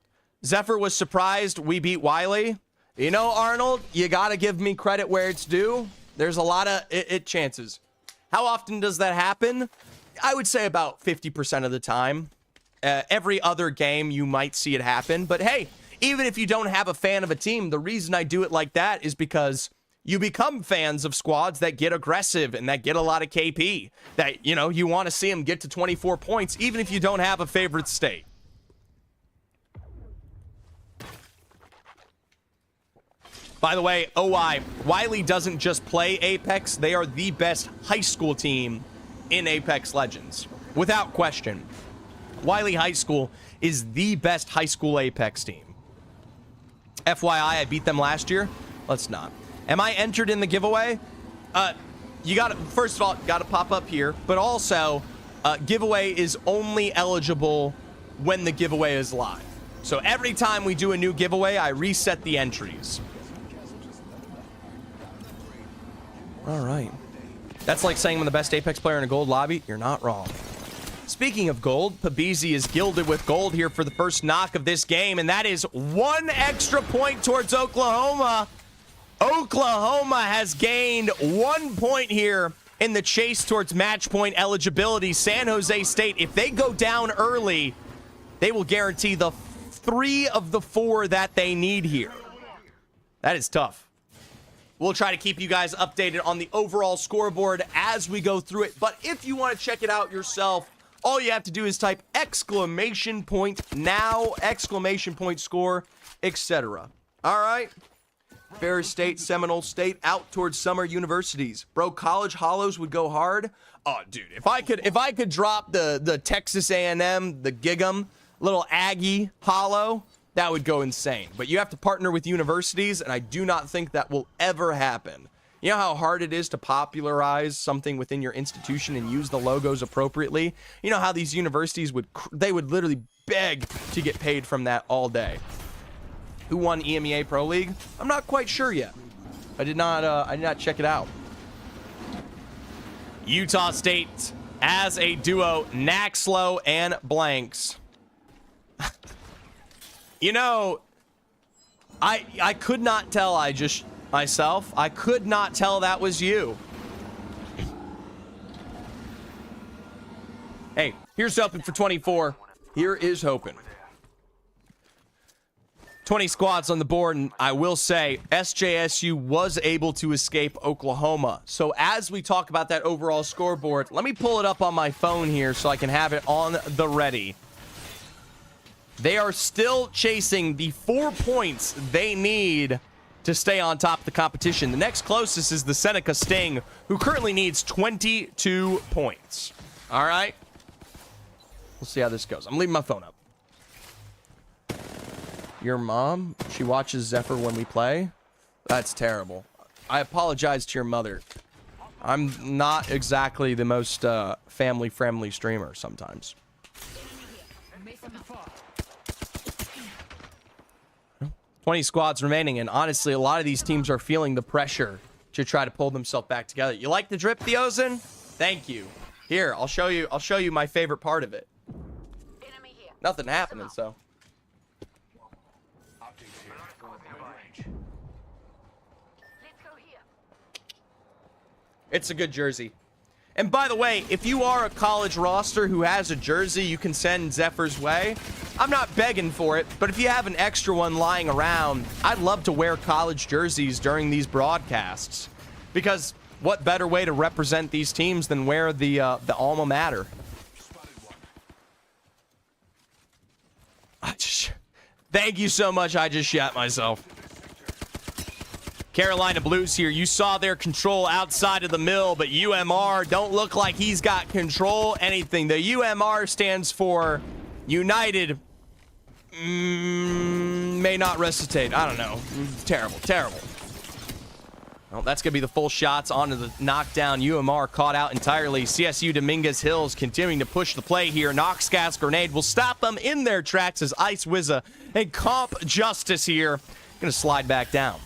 A: Zephyr was surprised we beat Wiley. You know, Arnold, you got to give me credit where it's due. There's a lot of chances. How often does that happen? I would say about 50% of the time. Every other game, you might see it happen. But hey, even if you don't have a fan of a team, the reason I do it like that is because you become fans of squads that get aggressive and that get a lot of KP. That, you know, you want to see them get to 24 points, even if you don't have a favorite state. By the way, OI, Wiley doesn't just play Apex. They are the best high school team in Apex Legends, without question. Wiley High School is the best high school Apex team. FYI, I beat them last year. Let's not. Am I entered in the giveaway? You got to, first of all, got to pop up here, but also, giveaway is only eligible when the giveaway is live. So every time we do a new giveaway, I reset the entries. All right. That's like saying I'm the best Apex player in a gold lobby. You're not wrong. Speaking of gold, Pabizi is gilded with gold here for the first knock of this game, and that is 1 extra point towards Oklahoma. Oklahoma has gained 1 point here in the chase towards match point eligibility. San Jose State, if they go down early, they will guarantee the 3 of the 4 that they need here. That is tough. We'll try to keep you guys updated on the overall scoreboard as we go through it. But if you want to check it out yourself, all you have to do is type exclamation point now, exclamation point score, etc. All right. Ferris State, Seminole State, out towards summer universities. Bro, college hollows would go hard. Oh, dude, if I could drop the Texas A&M, the Gig'em, little Aggie hollow, that would go insane. But you have to partner with universities, and I do not think that will ever happen. You know how hard it is to popularize something within your institution and use the logos appropriately? You know how these universities would literally beg to get paid from that all day. Who won EMEA Pro League? I'm not quite sure yet. I did not check it out. Utah State as a duo, Naxlow and Blanks. You know, I could not tell myself. I could not tell that was you. Hey, here's hoping for 24. Here is hoping. 20 squads on the board, and I will say SJSU was able to escape Oklahoma. So as we talk about that overall scoreboard, let me pull it up on my phone here so I can have it on the ready. They are still chasing the 4 points they need to stay on top of the competition. The next closest is the Seneca Sting, who currently needs 22 points. All right? We'll see how this goes. I'm leaving my phone up. Your mom, she watches Zephyr when we play? That's terrible. I apologize to your mother. I'm not exactly the most family-friendly streamer sometimes. 20 squads remaining, and honestly, a lot of these teams are feeling the pressure to try to pull themselves back together. You like the drip, Theozen? Thank you. Here, I'll show you my favorite part of it. Nothing happening, so. It's a good jersey. And by the way, if you are a college roster who has a jersey you can send Zephyr's way, I'm not begging for it, but if you have an extra one lying around, I'd love to wear college jerseys during these broadcasts. Because what better way to represent these teams than wear the alma mater? Thank you so much, I just shat myself. Carolina Blues here. You saw their control outside of the mill, but UMR don't look like he's got control anything. The UMR stands for United may not resuscitate. I don't know. Terrible, terrible. Well, that's going to be the full shots onto the knockdown. UMR caught out entirely. CSU Dominguez Hills continuing to push the play here. Nox Gas Grenade will stop them in their tracks as Ice Wizza and Comp Justice here going to slide back down.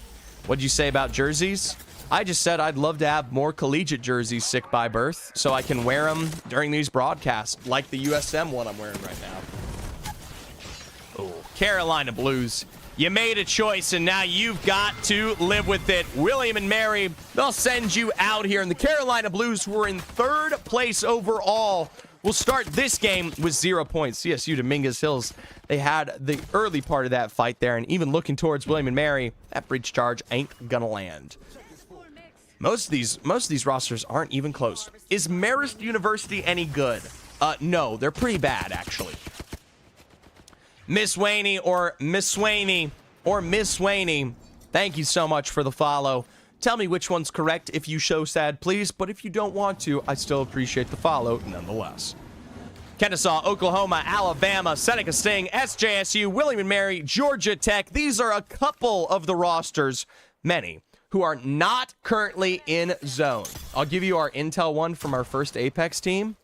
A: What'd you say about jerseys? I just said I'd love to have more collegiate jerseys sick by birth so I can wear them during these broadcasts, like the USM one I'm wearing right now. Oh, Carolina Blues. You made a choice, and now you've got to live with it. William and Mary, they'll send you out here. And the Carolina Blues, who were in 3rd place overall, will will start this game with 0 points. CSU Dominguez Hills, they had the early part of that fight there, and even looking towards William and Mary, that breach charge ain't gonna land. Most of these rosters aren't even close. Is Marist University any good? No, they're pretty bad, actually. Miss Swaney or Miss Swaney or Miss Swaney, thank you so much for the follow. Tell me which one's correct if you show sad, please. But if you don't want to, I still appreciate the follow nonetheless. Kennesaw, Oklahoma, Alabama, Seneca Sting, SJSU, William and Mary, Georgia Tech. These are a couple of the rosters, many, who are not currently in zone. I'll give you our intel one from our first Apex team.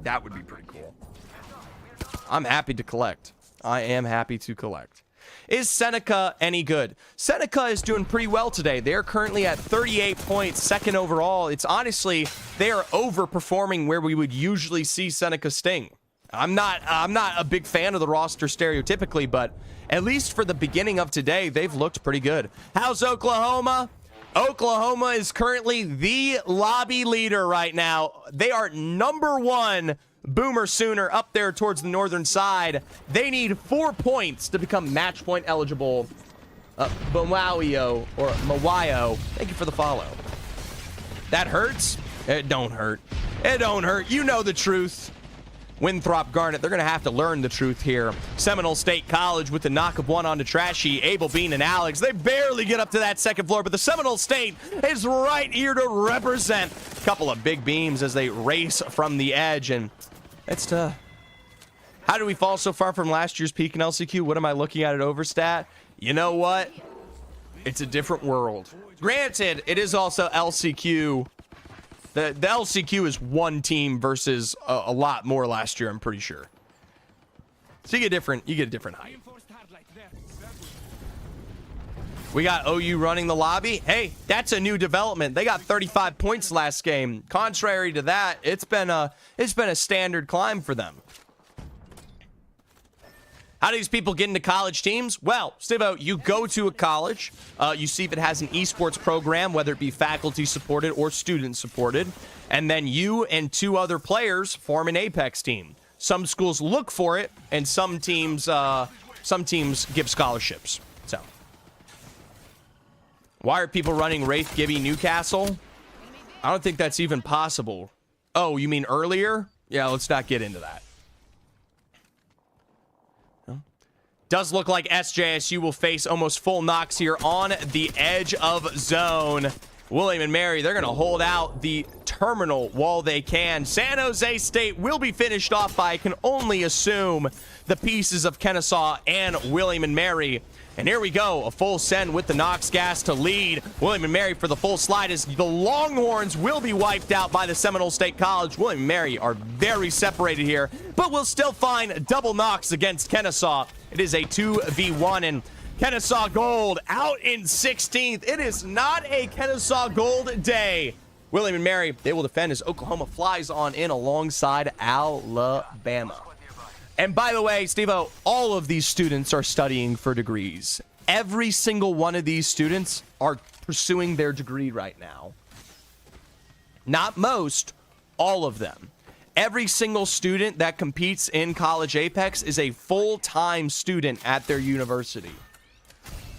A: That would be pretty cool. I'm happy to collect. I am happy to collect. Is Seneca any good? Seneca is doing pretty well today. They're currently at 38 points, second overall. It's honestly, they are overperforming where we would usually see Seneca Sting. I'm not a big fan of the roster stereotypically, but at least for the beginning of today, they've looked pretty good. How's Oklahoma? Oklahoma is currently the lobby leader right now. They are #1 Boomer Sooner up there towards the northern side. They need 4 points to become match point eligible. Mawio or Mawayo, thank you for the follow. That hurts? It don't hurt. It don't hurt. You know the truth. Winthrop Garnet, they're going to have to learn the truth here. Seminole State College with the knock of one onto Trashy, Abel Bean, and Alex. They barely get up to that second floor, but the Seminole State is right here to represent. A couple of big beams as they race from the edge, and it's tough. How do we fall so far from last year's peak in LCQ? What am I looking at Overstat? You know what? It's a different world. Granted, it is also LCQ. The LCQ is one team versus a lot more last year, I'm pretty sure. So you get a different height. We got OU running the lobby. Hey, that's a new development. They got 35 points last game. Contrary to that, it's been a standard climb for them. How do these people get into college teams? Well, Stivo, you go to a college, you see if it has an esports program, whether it be faculty supported or student supported, and then you and 2 other players form an Apex team. Some schools look for it, and some teams give scholarships. So, why are people running Wraith Gibby Newcastle? I don't think that's even possible. Oh, you mean earlier? Yeah, let's not get into that. Does look like SJSU will face almost full knocks here on the edge of zone. William and Mary, they're going to hold out the terminal while they can. San Jose State will be finished off by, I can only assume, the pieces of Kennesaw and William and Mary. And here we go, a full send with the Knox gas to lead. William and Mary for the full slide as the Longhorns will be wiped out by the Seminole State College. William and Mary are very separated here, but we'll still find double knocks against Kennesaw. It is a 2v1, and Kennesaw Gold out in 16th. It is not a Kennesaw Gold day. William and Mary, they will defend as Oklahoma flies on in alongside Alabama. And by the way, Steve-O, all of these students are studying for degrees. Every single one of these students are pursuing their degree right now. Not most, all of them. Every single student that competes in College Apex is a full-time student at their university.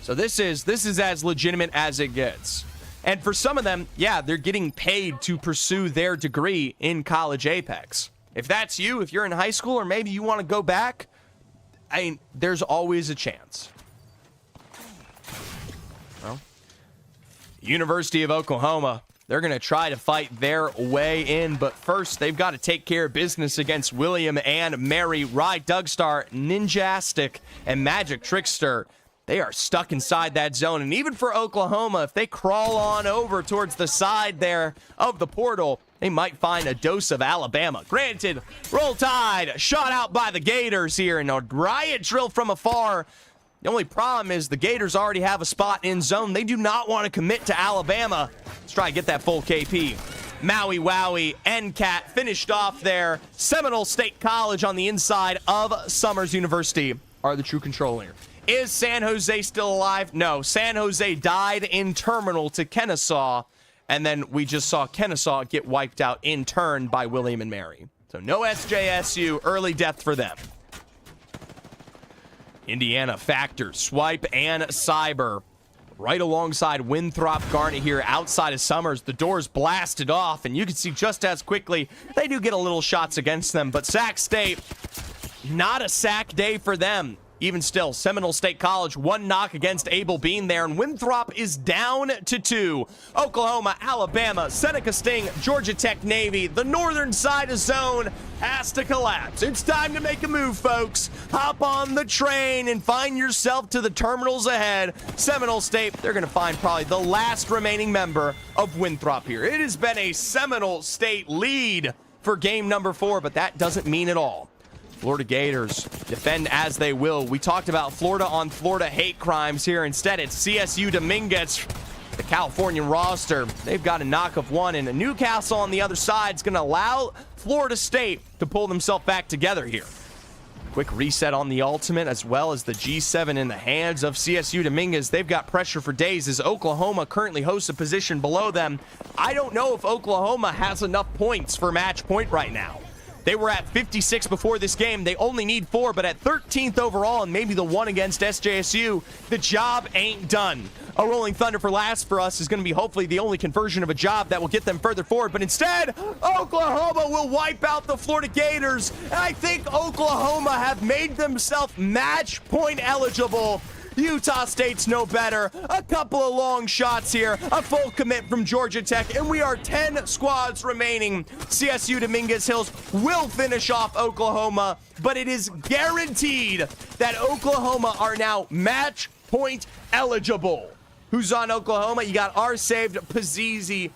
A: So this is as legitimate as it gets. And for some of them, yeah, they're getting paid to pursue their degree in College Apex. If that's you, if you're in high school or maybe you want to go back, I mean, there's always a chance. Well, University of Oklahoma, they're going to try to fight their way in, but first they've got to take care of business against William and Mary. Rye Dugstar, Ninjastic, and Magic Trickster. They are stuck inside that zone, and even for Oklahoma, if they crawl on over towards the side there of the portal, they might find a dose of Alabama. Granted, Roll Tide shot out by the Gators here, and a riot drill from afar. The only problem is the Gators already have a spot in zone. They do not want to commit to Alabama. Let's try to get that full KP. Maui Wowie, NCAT finished off there. Seminole State College on the inside of Summers University are the true controller. Is San Jose still alive? No, San Jose died in terminal to Kennesaw, and then we just saw Kennesaw get wiped out in turn by William and Mary. So no SJSU, early death for them. Indiana Factor, Swipe, and Cyber. Right alongside Winthrop Garnet here outside of Summers. The door's blasted off, and you can see just as quickly they do get a little shots against them. But Sac State, not a sack day for them. Even still, Seminole State College, one knock against Abel Bean there, and Winthrop is down to 2. Oklahoma, Alabama, Seneca Sting, Georgia Tech Navy, the northern side of zone has to collapse. It's time to make a move, folks. Hop on the train and find yourself to the terminals ahead. Seminole State, they're going to find probably the last remaining member of Winthrop here. It has been a Seminole State lead for game number 4, but that doesn't mean it all. Florida Gators defend as they will. We talked about Florida on Florida hate crimes here. Instead, it's CSU Dominguez, the California roster. They've got a knock of 1, and Newcastle on the other side is going to allow Florida State to pull themselves back together here. Quick reset on the ultimate, as well as the G7 in the hands of CSU Dominguez. They've got pressure for days as Oklahoma currently hosts a position below them. I don't know if Oklahoma has enough points for match point right now. They were at 56 before this game. They only need 4, but at 13th overall and maybe the 1 against SJSU, the job ain't done. A Rolling Thunder for last for us is going to be hopefully the only conversion of a job that will get them further forward. But instead, Oklahoma will wipe out the Florida Gators. And I think Oklahoma have made themselves match point eligible. Utah State's no better. A couple of long shots here. A full commit from Georgia Tech. And we are 10 squads remaining. CSU Dominguez Hills will finish off Oklahoma. But it is guaranteed that Oklahoma are now match point eligible. Who's on Oklahoma? You got R-Saved, Pabezi,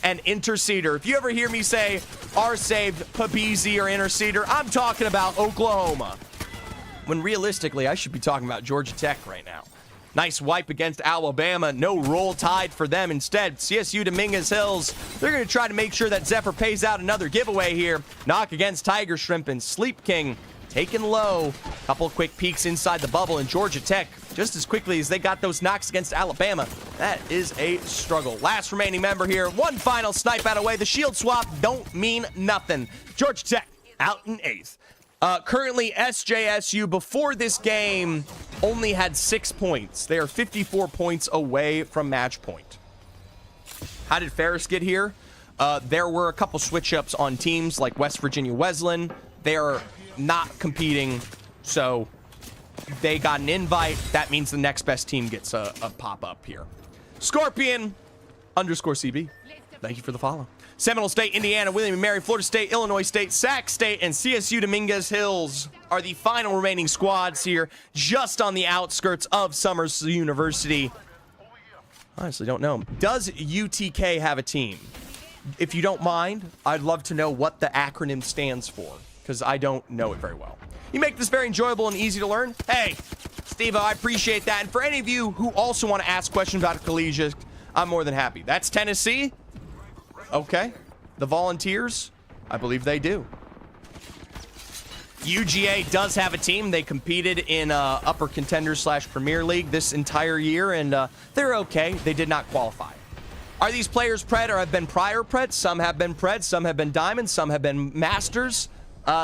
A: and Interceder. If you ever hear me say R-Saved, Pabezi, or Interceder, I'm talking about Oklahoma. When realistically, I should be talking about Georgia Tech right now. Nice wipe against Alabama. No roll tide for them. Instead, CSU Dominguez Hills, they're going to try to make sure that Zephyr pays out another giveaway here. Knock against Tiger Shrimp, and Sleep King taken low. Couple quick peeks inside the bubble, and Georgia Tech, just as quickly as they got those knocks against Alabama, that is a struggle. Last remaining member here. One final snipe out away. The shield swap don't mean nothing. Georgia Tech out in 8th. Currently, SJSU, before this game, only had 6 points. They are 54 points away from match point. How did Ferris get here? There were a couple switch-ups on teams like West Virginia Wesleyan. They are not competing, so they got an invite. That means the next best team gets a pop-up here. Scorpion_CB. Thank you for the follow. Seminole State, Indiana, William & Mary, Florida State, Illinois State, Sac State, and CSU Dominguez Hills are the final remaining squads here, just on the outskirts of Summers University. Honestly, don't know. Does UTK have a team? If you don't mind, I'd love to know what the acronym stands for, because I don't know it very well. You make this very enjoyable and easy to learn. Hey, Steve-O, I appreciate that. And for any of you who also want to ask questions about Collegiate, I'm more than happy. That's Tennessee. Okay. The Volunteers, I believe they do. UGA does have a team. They competed in upper contenders / Premier League this entire year, and they're okay. They did not qualify. Are these players pred or have been prior pred? Some have been pred, some have been diamonds, some have been masters,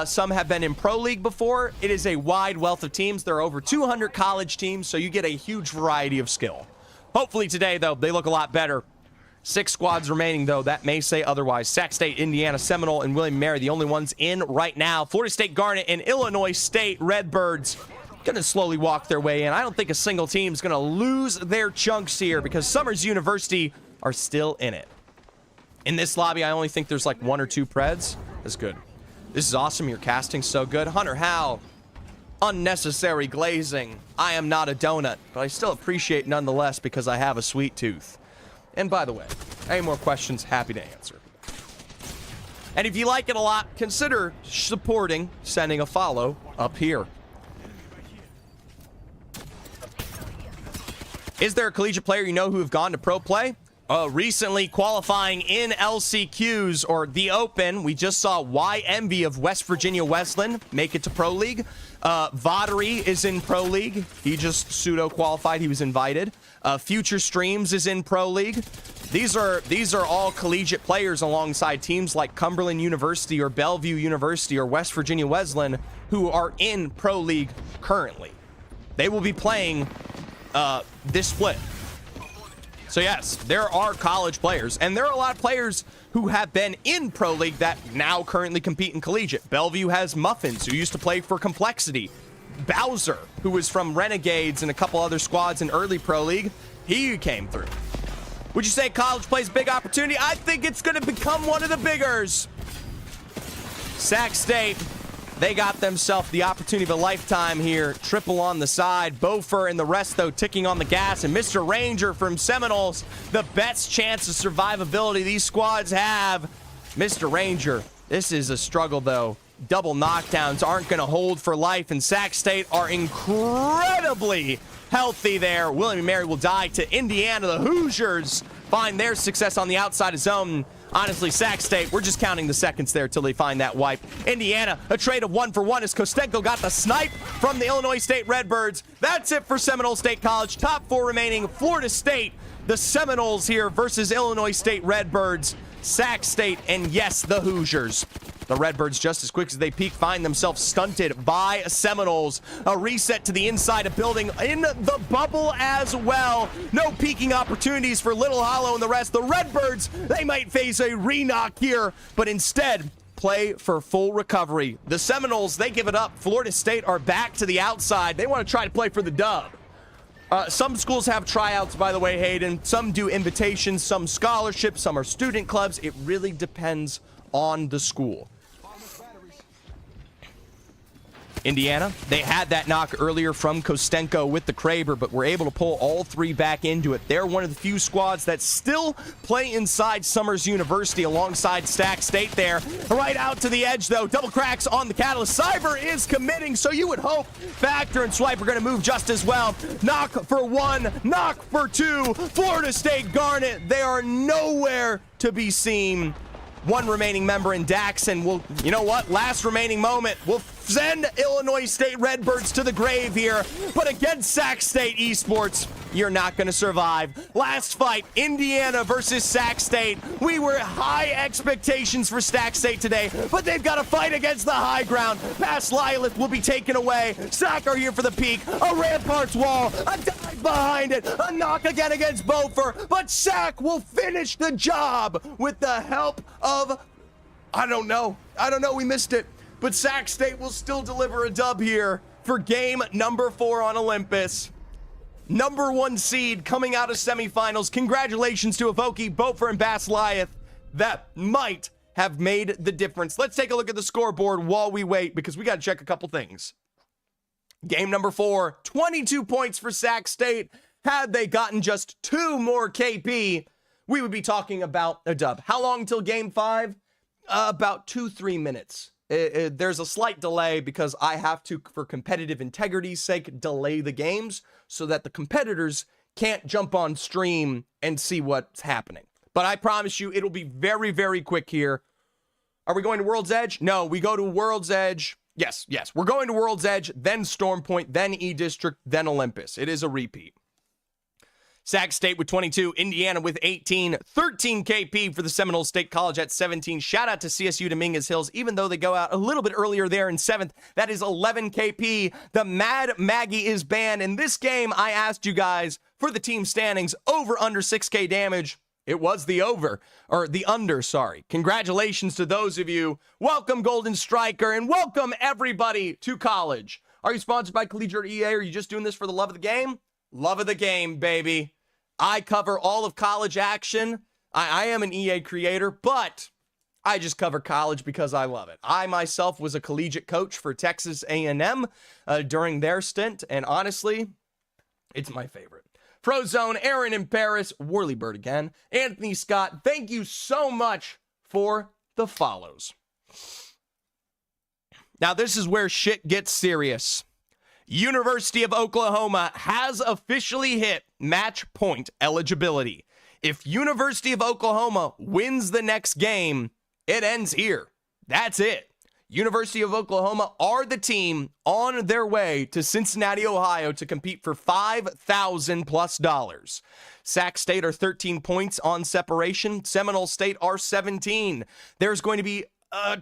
A: some have been in Pro League before. It is a wide wealth of teams. There are over 200 college teams, so you get a huge variety of skill. Hopefully today, though, they look a lot better. 6 squads remaining, though. That may say otherwise. Sac State, Indiana, Seminole, and William & Mary, the only ones in right now. Florida State Garnet and Illinois State Redbirds going to slowly walk their way in. I don't think a single team is going to lose their chunks here because Summers University are still in it. In this lobby, I only think there's like 1 or 2 preds. That's good. This is awesome. Your casting's so good. Hunter Howe. Unnecessary glazing. I am not a donut, but I still appreciate nonetheless because I have a sweet tooth. And by the way, any more questions, happy to answer. And if you like it a lot, consider supporting, sending a follow up here. Is there a collegiate player you know who have gone to pro play? Recently qualifying in LCQs or the Open, we just saw YMV of West Virginia Wesleyan make it to Pro League. Vattery is in Pro League. He just pseudo-qualified. He was invited. Future Streams is in Pro League. These are all collegiate players alongside teams like Cumberland University or Bellevue University or West Virginia Wesleyan who are in Pro League currently. They will be playing this split. So yes, there are college players, and there are a lot of players who have been in Pro League that now currently compete in Collegiate. Bellevue has Muffins, who used to play for Complexity. Bowser, who was from Renegades and a couple other squads in early Pro League, he came through. Would you say college plays big opportunity? I think it's going to become one of the biggers. Sac State, they got themselves the opportunity of a lifetime here. Triple on the side. Beaufort and the rest, though, ticking on the gas. And Mr. Ranger from Seminoles, the best chance of survivability these squads have. Mr. Ranger, this is a struggle, though. Double knockdowns aren't going to hold for life, and Sac State are incredibly healthy there. William & Mary will die to Indiana. The Hoosiers find their success on the outside of zone. Honestly, Sac State, we're just counting the seconds there till they find that wipe. Indiana, a trade of 1-for-1 as Kostenko got the snipe from the Illinois State Redbirds. That's it for Seminole State College. Top 4 remaining. Florida State, the Seminoles here versus Illinois State Redbirds. Sac State, and yes, the Hoosiers. The Redbirds, just as quick as they peak, find themselves stunted by Seminoles. A reset to the inside of building in the bubble as well. No peaking opportunities for Little Hollow and the rest. The Redbirds, they might face a re-knock here, but instead play for full recovery. The Seminoles, they give it up. Florida State are back to the outside. They want to try to play for the dub. Some schools have tryouts, by the way, Hayden. Some do invitations, some scholarships, some are student clubs. It really depends on the school. Indiana, they had that knock earlier from Kostenko with the Kraber, but were able to pull all three back into it. They're one of the few squads that still play inside Summers University alongside Sac State there. Right out to the edge, though. Double cracks on the Catalyst. Cyber is committing, so you would hope Factor and Swipe are going to move just as well. Knock for 1, knock for 2. Florida State Garnet, they are nowhere to be seen. One remaining member in Daxon will, you know what, last remaining moment, will send Illinois State Redbirds to the grave here. But against Sac State Esports, you're not going to survive. Last fight, Indiana versus Sac State. We were high expectations for Sac State today, but they've got to fight against the high ground. Past Lilith will be taken away. Sac are here for the peak. A Ramparts wall, a dive behind it, a knock again against Beaufort, but Sac will finish the job with the help of, I don't know, we missed it. But Sac State will still deliver a dub here for game number 4 on Olympus. Number 1 seed coming out of semifinals. Congratulations to Avoki, Beaufort, and Bass Lyeth. That might have made the difference. Let's take a look at the scoreboard while we wait, because we got to check a couple things. Game number 4, 22 points for Sac State. Had they gotten just 2 more KP, we would be talking about a dub. How long till game 5? About 2-3 minutes. There's a slight delay because I have to, for competitive integrity's sake, delay the games so that the competitors can't jump on stream and see what's happening. But I promise you, it'll be very, very quick here. Are we going to World's Edge? No, we go to World's Edge. Yes, we're going to World's Edge, then Storm Point, then E-District, then Olympus. It is a repeat. Sac State with 22, Indiana with 18, 13 KP for the Seminole State College at 17. Shout out to CSU Dominguez Hills, even though they go out a little bit earlier there in 7th. That is 11 KP. The Mad Maggie is banned. In this game, I asked you guys for the team standings over under 6K damage. It was the under, sorry. Congratulations to those of you. Welcome, Golden Striker, and welcome everybody to college. Are you sponsored by Collegiate or EA? Or are you just doing this for the love of the game? Love of the game, baby. I cover all of college action. I am an EA creator, but I just cover college because I love it. I myself was a collegiate coach for Texas A&M during their stint, and honestly, it's my favorite. Frozone, Aaron in Paris, Whirlybird again, Anthony Scott, thank you so much for the follows. Now, this is where shit gets serious. University of Oklahoma has officially hit match point eligibility. If University of Oklahoma wins the next game, it ends here. That's it. University of Oklahoma are the team on their way to Cincinnati, Ohio to compete for $5,000+. Sac State are 13 points on separation. Seminole State are 17. There's going to be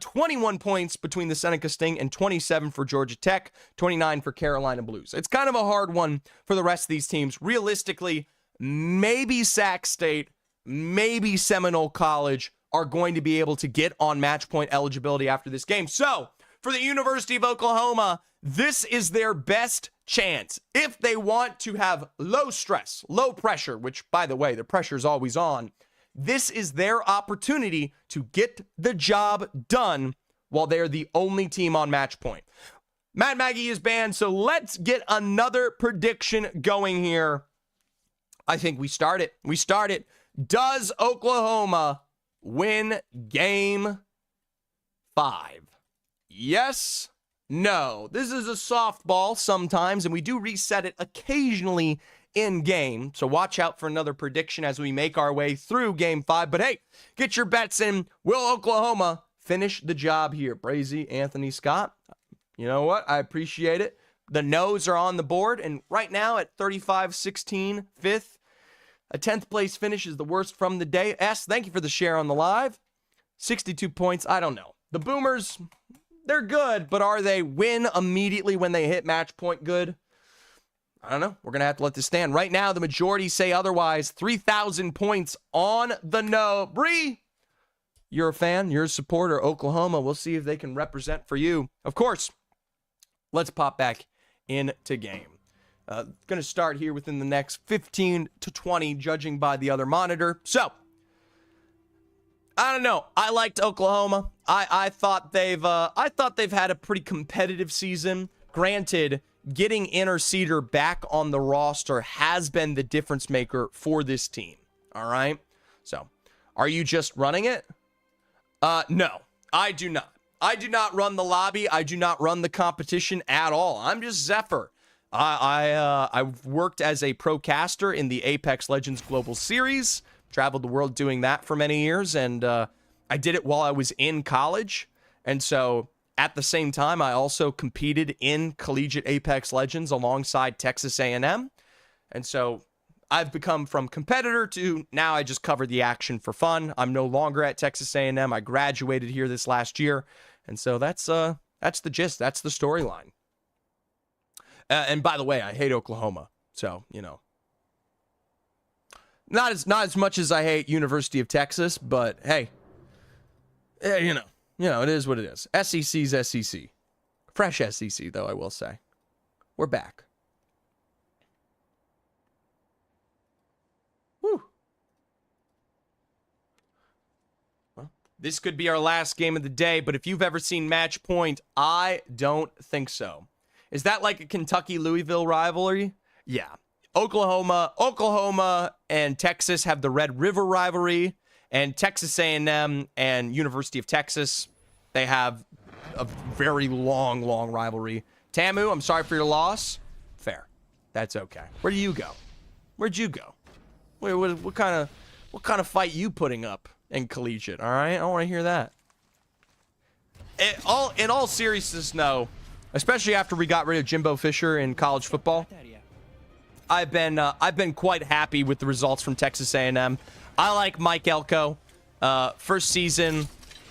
A: 21 points between the Seneca Sting and 27 for Georgia Tech, 29 for Carolina Blues. It's kind of a hard one for the rest of these teams. Realistically, maybe Sac State, maybe Seminole College are going to be able to get on match point eligibility after this game. So, for the University of Oklahoma, this is their best chance. If they want to have low stress, low pressure, which, by the way, the pressure is always on, this is their opportunity to get the job done while they're the only team on match point. Matt Maggie is banned, so let's get another prediction going here. I think we start it. Does Oklahoma win game 5? Yes, no. This is a softball sometimes, and we do reset it occasionally in game. So watch out for another prediction as we make our way through game 5. But hey, get your bets in. Will Oklahoma finish the job here? Brazy, Anthony Scott. You know what? I appreciate it. The no's are on the board, and right now at 35-16, 5th. A 10th place finish is the worst from the day. S, thank you for the share on the live. 62 points. I don't know. The Boomers, they're good, but are they win immediately when they hit match point good? I don't know. We're going to have to let this stand. Right now, the majority say otherwise. 3,000 points on the no. Bree, you're a fan. You're a supporter. Oklahoma, we'll see if they can represent for you. Of course, let's pop back into game. Going to start here within the next 15 to 20, judging by the other monitor. So, I don't know. I liked Oklahoma. I thought they've had a pretty competitive season. Granted, getting Inner Cedar back on the roster has been the difference maker for this team. All right. So, are you just running it? No, I do not. I do not run the lobby. I do not run the competition at all. I'm just Zephyr. I've worked as a pro caster in the Apex Legends Global Series, traveled the world doing that for many years, and I did it while I was in college. And so at the same time, I also competed in Collegiate Apex Legends alongside Texas A&M. And so I've become from competitor to now I just cover the action for fun. I'm no longer at Texas A&M. I graduated here this last year. And so that's the gist. That's the storyline. And by the way, I hate Oklahoma. So, you know, not as much as I hate University of Texas, but hey, you know, it is what it is. SEC's SEC. Fresh SEC, though, I will say. We're back. Woo. Well, this could be our last game of the day, but if you've ever seen Match Point, I don't think so. Is that like a Kentucky-Louisville rivalry? Yeah. Oklahoma and Texas have the Red River rivalry, and Texas A&M and University of Texas, they have a very long rivalry. Tamu, I'm sorry for your loss. Fair. That's okay. Where do you go? Where'd you go? What kind of fight you putting up in Collegiate? All right, I want to hear that. In all seriousness, no. Especially after we got rid of Jimbo Fisher in college football, I've been quite happy with the results from Texas A&M. I like Mike Elko. First season,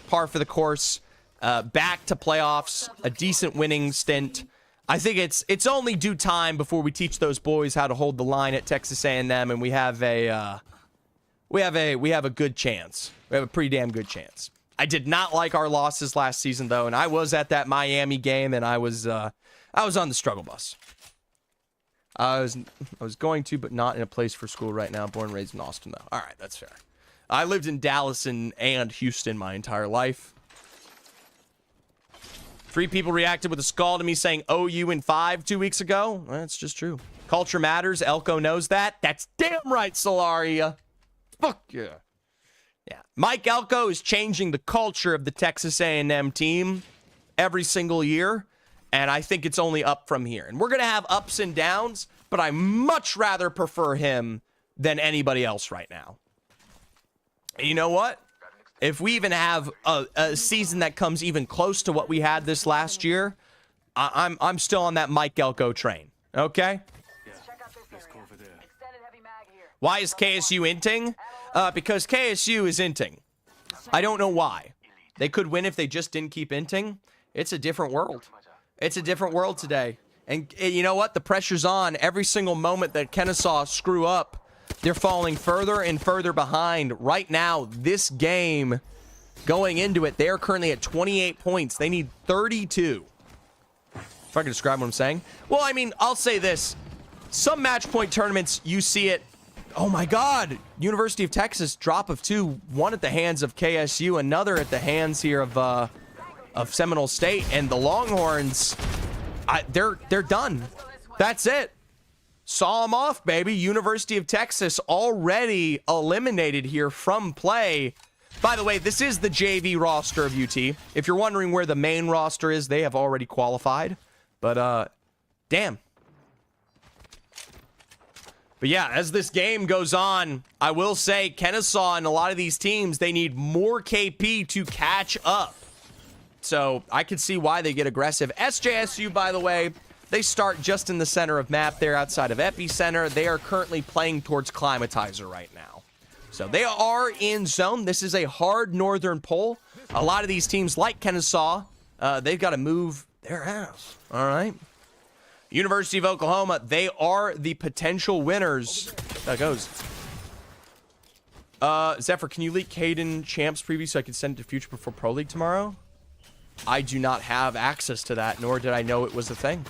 A: par for the course. Back to playoffs, a decent winning stint. I think it's only due time before we teach those boys how to hold the line at Texas A&M, and we have a good chance. We have a pretty damn good chance. I did not like our losses last season, though, and I was at that Miami game, and I was on the struggle bus. I was going to, but not in a place for school right now. Born and raised in Austin, though. All right, that's fair. I lived in Dallas and Houston my entire life. 3 people reacted with a skull to me saying OU in 5 2 weeks ago. That's just true. Culture matters. Elko knows that. That's damn right, Solaria. Fuck yeah. Yeah, Mike Elko is changing the culture of the Texas A&M team every single year, and I think it's only up from here. And we're going to have ups and downs, but I much rather prefer him than anybody else right now. You know what? If we even have a season that comes even close to what we had this last year, I'm still on that Mike Elko train. Okay? Why is KSU inting? Because KSU is inting. I don't know why. They could win if they just didn't keep inting. It's a different world. It's a different world today. And you know what? The pressure's on. Every single moment that Kennesaw screw up, they're falling further and further behind. Right now, this game, going into it, they are currently at 28 points. They need 32. If I can describe what I'm saying. Well, I mean, I'll say this. Some match point tournaments, you see it. Oh my God. University of Texas, drop of 2. One at the hands of KSU, another at the hands here of Seminole State. And the Longhorns, they're done. That's it. Saw them off, baby. University of Texas already eliminated here from play. By the way, this is the JV roster of UT. If you're wondering where the main roster is, they have already qualified. But, damn. But yeah, as this game goes on, I will say Kennesaw and a lot of these teams, they need more KP to catch up. So I could see why they get aggressive. SJSU, by the way, they start just in the center of map there outside of Epicenter. They are currently playing towards Climatizer right now. So they are in zone. This is a hard northern pull. A lot of these teams like Kennesaw, they've got to move their ass. All right. University of Oklahoma, they are the potential winners. That goes. Zephyr, can you leak Caden Champs preview so I can send it to Future before Pro League tomorrow? I do not have access to that, nor did I know it was a thing.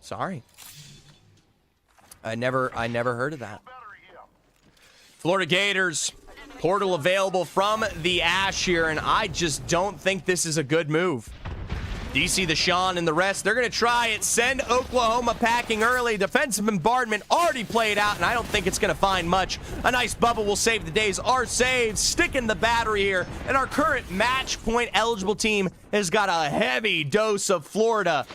A: Sorry. I never heard of that. Florida Gators, portal available from the Ash here, and I just don't think this is a good move. DC, the Sean, and the rest, they're going to try it. Send Oklahoma packing early. Defensive bombardment already played out, and I don't think it's going to find much. A nice bubble will save the days. Our saves, sticking the battery here. And our current match point eligible team has got a heavy dose of Florida.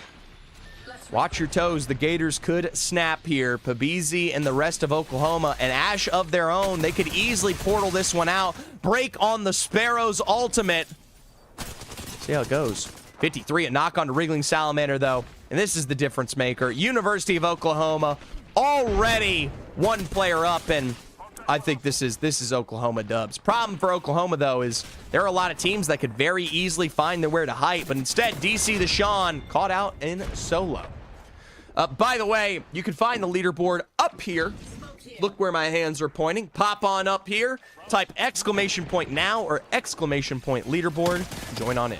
A: Watch your toes. The Gators could snap here. Pabezi and the rest of Oklahoma, an Ash of their own. They could easily portal this one out. Break on the Sparrows ultimate. See how it goes. 53, a knock on to Wriggling Salamander, though. And this is the difference maker. University of Oklahoma already one player up, and I think this is Oklahoma dubs. Problem for Oklahoma, though, is there are a lot of teams that could very easily find their where to hype, but instead, DC the Sean caught out in solo. By the way, you can find the leaderboard up here. Look where my hands are pointing. Pop on up here. Type exclamation point now or exclamation point leaderboard. Join on in.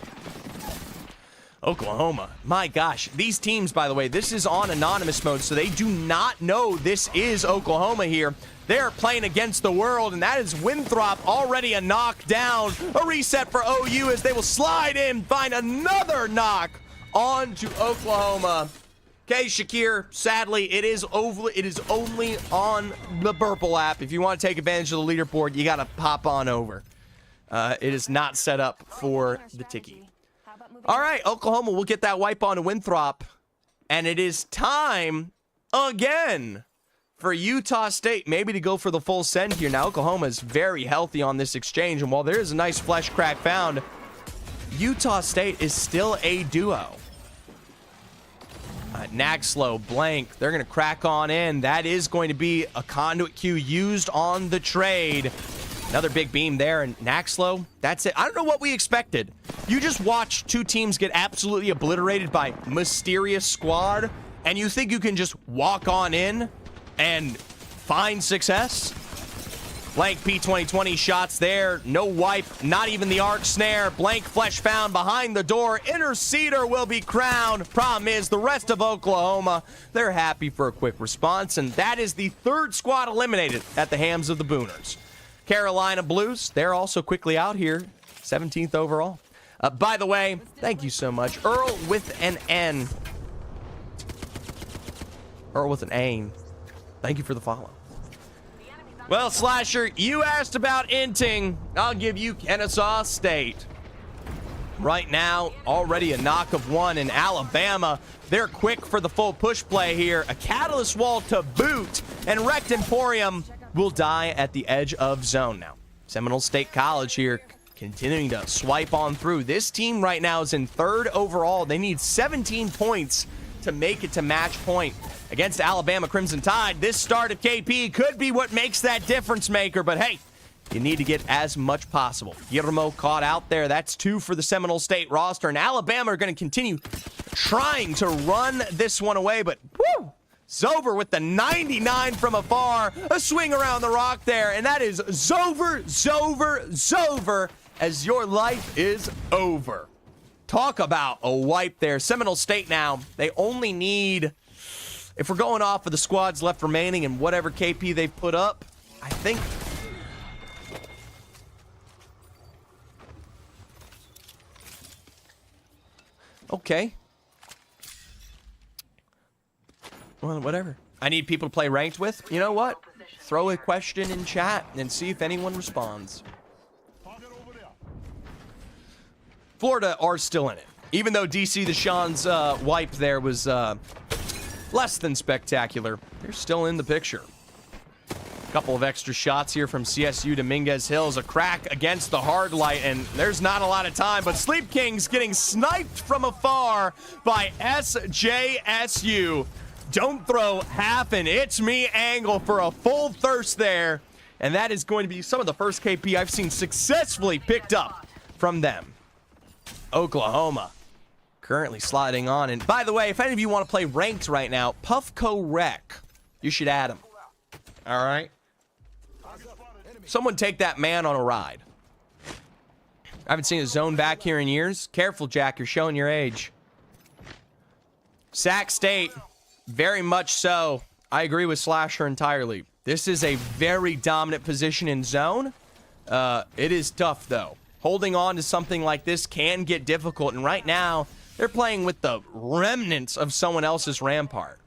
A: Oklahoma. My gosh. These teams, by the way, this is on anonymous mode, so they do not know this is Oklahoma here. They're playing against the world, and that is Winthrop, already a knockdown. A reset for OU as they will slide in, find another knock on to Oklahoma. Okay, Shakir, sadly, it is only on the Burple app. If you want to take advantage of the leaderboard, you got to pop on over. It is not set up for the Tiki. All right, Oklahoma will get that wipe on to Winthrop. And it is time again for Utah State maybe to go for the full send here. Now, Oklahoma is very healthy on this exchange. And while there is a nice flesh crack found, Utah State is still a duo. Naxlow, Blank, they're going to crack on in. That is going to be a conduit queue used on the trade. Another big beam there, and Naxlow, that's it. I don't know what we expected. You just watch two teams get absolutely obliterated by Mysterious Squad, and you think you can just walk on in and find success? Blank P2020 shots there. No wipe, not even the arc snare. Blank flesh found behind the door. Interceder will be crowned. Problem is, the rest of Oklahoma, they're happy for a quick response, and that is the third squad eliminated at the hands of the Booners. Carolina Blues, they're also quickly out here. 17th overall. By the way, thank you so much. Earl with an N. Earl with an A. Thank you for the follow. Well, Slasher, you asked about inting. I'll give you Kennesaw State. Right now, already a knock of one in Alabama. They're quick for the full push play here. A Catalyst Wall to boot. And Wrecked Emporium will die at the edge of zone now. Seminole State College here continuing to swipe on through. This team right now is in 3rd overall. They need 17 points to make it to match point against Alabama Crimson Tide. This start of KP could be what makes that difference maker, but hey, you need to get as much possible. Guillermo caught out there. That's 2 for the Seminole State roster, and Alabama are going to continue trying to run this one away, but woo! Zover with the 99 from afar. A swing around the rock there, and that is Zover, Zover, Zover, as your life is over. Talk about a wipe there. Seminole State now, they only need, if we're going off of the squads left remaining and whatever KP they've put up, I think... Okay. Well, whatever. I need people to play ranked with. You know what? Throw a question in chat and see if anyone responds. Florida are still in it. Even though DC the Sean's wipe there was less than spectacular, they're still in the picture. A couple of extra shots here from CSU. Dominguez Hills, a crack against the hard light, and there's not a lot of time, but Sleep Kings getting sniped from afar by SJSU. Don't throw half an it's me angle for a full thirst there, and that is going to be some of the first KP I've seen successfully picked up from them. Oklahoma currently sliding on, and by the way, if any of you want to play ranked right now, Puffco Rec, you should add him. All right. Someone take that man on a ride. I haven't seen a zone back here in years. Careful, Jack. You're showing your age. Sac State, very much so. I agree with Slasher entirely. This is a very dominant position in zone. It is tough, though. Holding on to something like this can get difficult, and right now, they're playing with the remnants of someone else's rampart.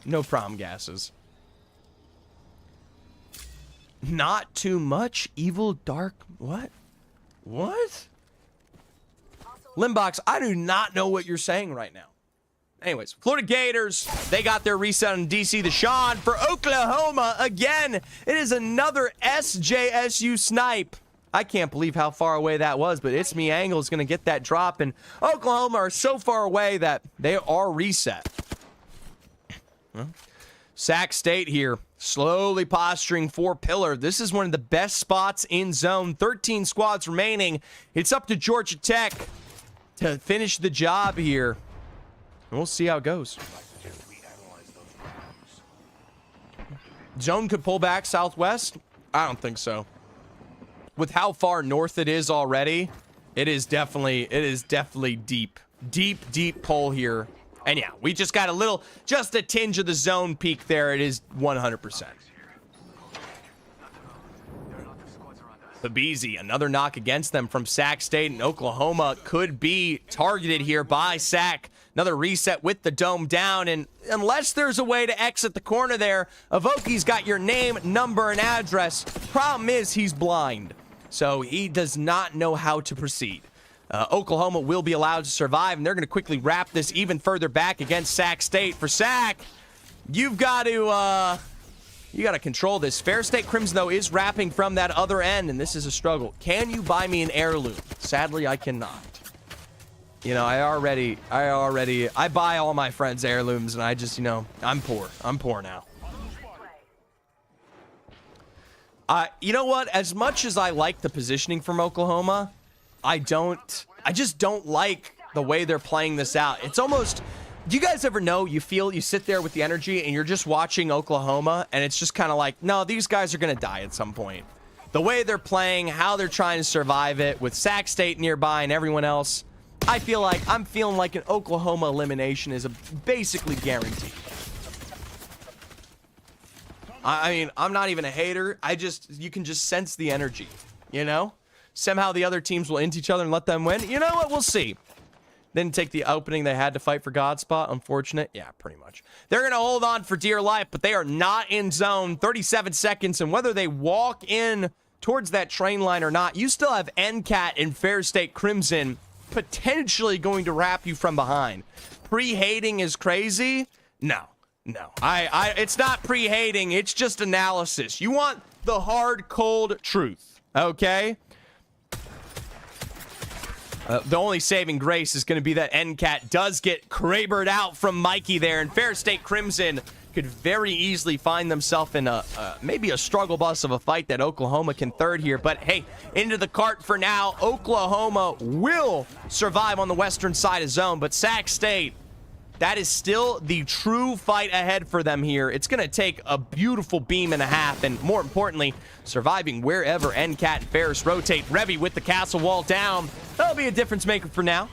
A: No problem, gases. Not too much evil dark. What? What? Limbox, I do not know what you're saying right now. Anyways, Florida Gators, they got their reset on DC the Sean for Oklahoma again. It is another SJSU snipe. I can't believe how far away that was, but It's Me Angle is going to get that drop, and Oklahoma are so far away that they are reset. Well, Sac State here, slowly posturing for pillar. This is one of the best spots in zone. 13 squads remaining. It's up to Georgia Tech to finish the job here. And we'll see how it goes. Zone could pull back southwest. I don't think so. With how far north it is already, it is definitely deep. Deep pull here. And yeah, we just got just a tinge of the zone peak there. It is 100%. Babeezy, another knock against them from Sac State, and Oklahoma could be targeted here by Sac. Another reset with the dome down, and unless there's a way to exit the corner there, Avoki's got your name, number, and address. Problem is, he's blind, so he does not know how to proceed. Oklahoma will be allowed to survive, and they're going to quickly wrap this even further back against Sac State. For Sac, you've got to control this. Fair State Crimson, though, is wrapping from that other end, and this is a struggle. Can you buy me an heirloom? Sadly, I cannot. You know, I buy all my friends' heirlooms, and I just, I'm poor. I'm poor now. You know what? As much as I like the positioning from Oklahoma, I just don't like the way they're playing this out. It's almost, do you guys ever know, you sit there with the energy and you're just watching Oklahoma and it's just kind of like, no, these guys are going to die at some point. The way they're playing, how they're trying to survive it with Sac State nearby and everyone else, I'm feeling like an Oklahoma elimination is basically guaranteed. I mean, I'm not even a hater. You can just sense the energy, Somehow the other teams will int each other and let them win. You know what? We'll see. Didn't take the opening they had to fight for God spot. Unfortunate. Yeah, pretty much. They're going to hold on for dear life, but they are not in zone. 37 seconds, and whether they walk in towards that train line or not, you still have NCAT and Fair State Crimson potentially going to wrap you from behind. Pre-hating is crazy? No. No, it's not pre-hating. It's just analysis. You want the hard, cold truth, okay? The only saving grace is going to be that NCAT does get Krabered out from Mikey there, and Fair State Crimson could very easily find themselves in maybe a struggle bus of a fight that Oklahoma can third here. But hey, into the cart for now. Oklahoma will survive on the western side of zone, but Sac State, that is still the true fight ahead for them here. It's going to take a beautiful beam and a half, and more importantly, surviving wherever NCAT and Ferris rotate. Revy with the castle wall down. That'll be a difference maker for now.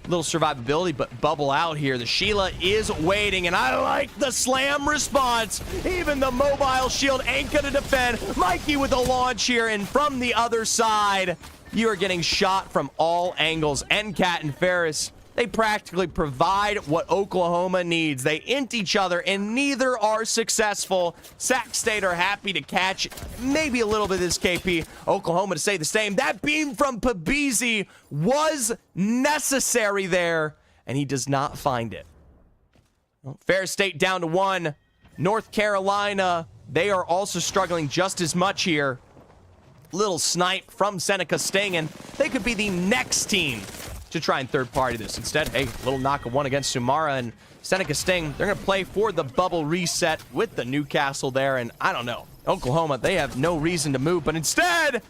A: Little survivability, but bubble out here. The Sheila is waiting, and I like the slam response. Even the mobile shield ain't going to defend. Mikey with a launch here, and from the other side, you are getting shot from all angles. NCAT and Ferris, they practically provide what Oklahoma needs. They int each other, and neither are successful. Sac State are happy to catch maybe a little bit of this KP. Oklahoma to say the same. That beam from Pabizi was necessary there, and he does not find it. Well, Fair State down to 1. North Carolina, they are also struggling just as much here. Little snipe from Seneca Sting, and they could be the next team to try and third party this. Instead, hey, little knock of one against Sumara, and Seneca Sting, they're going to play for the bubble reset with the Newcastle there, and I don't know. Oklahoma, they have no reason to move, but instead,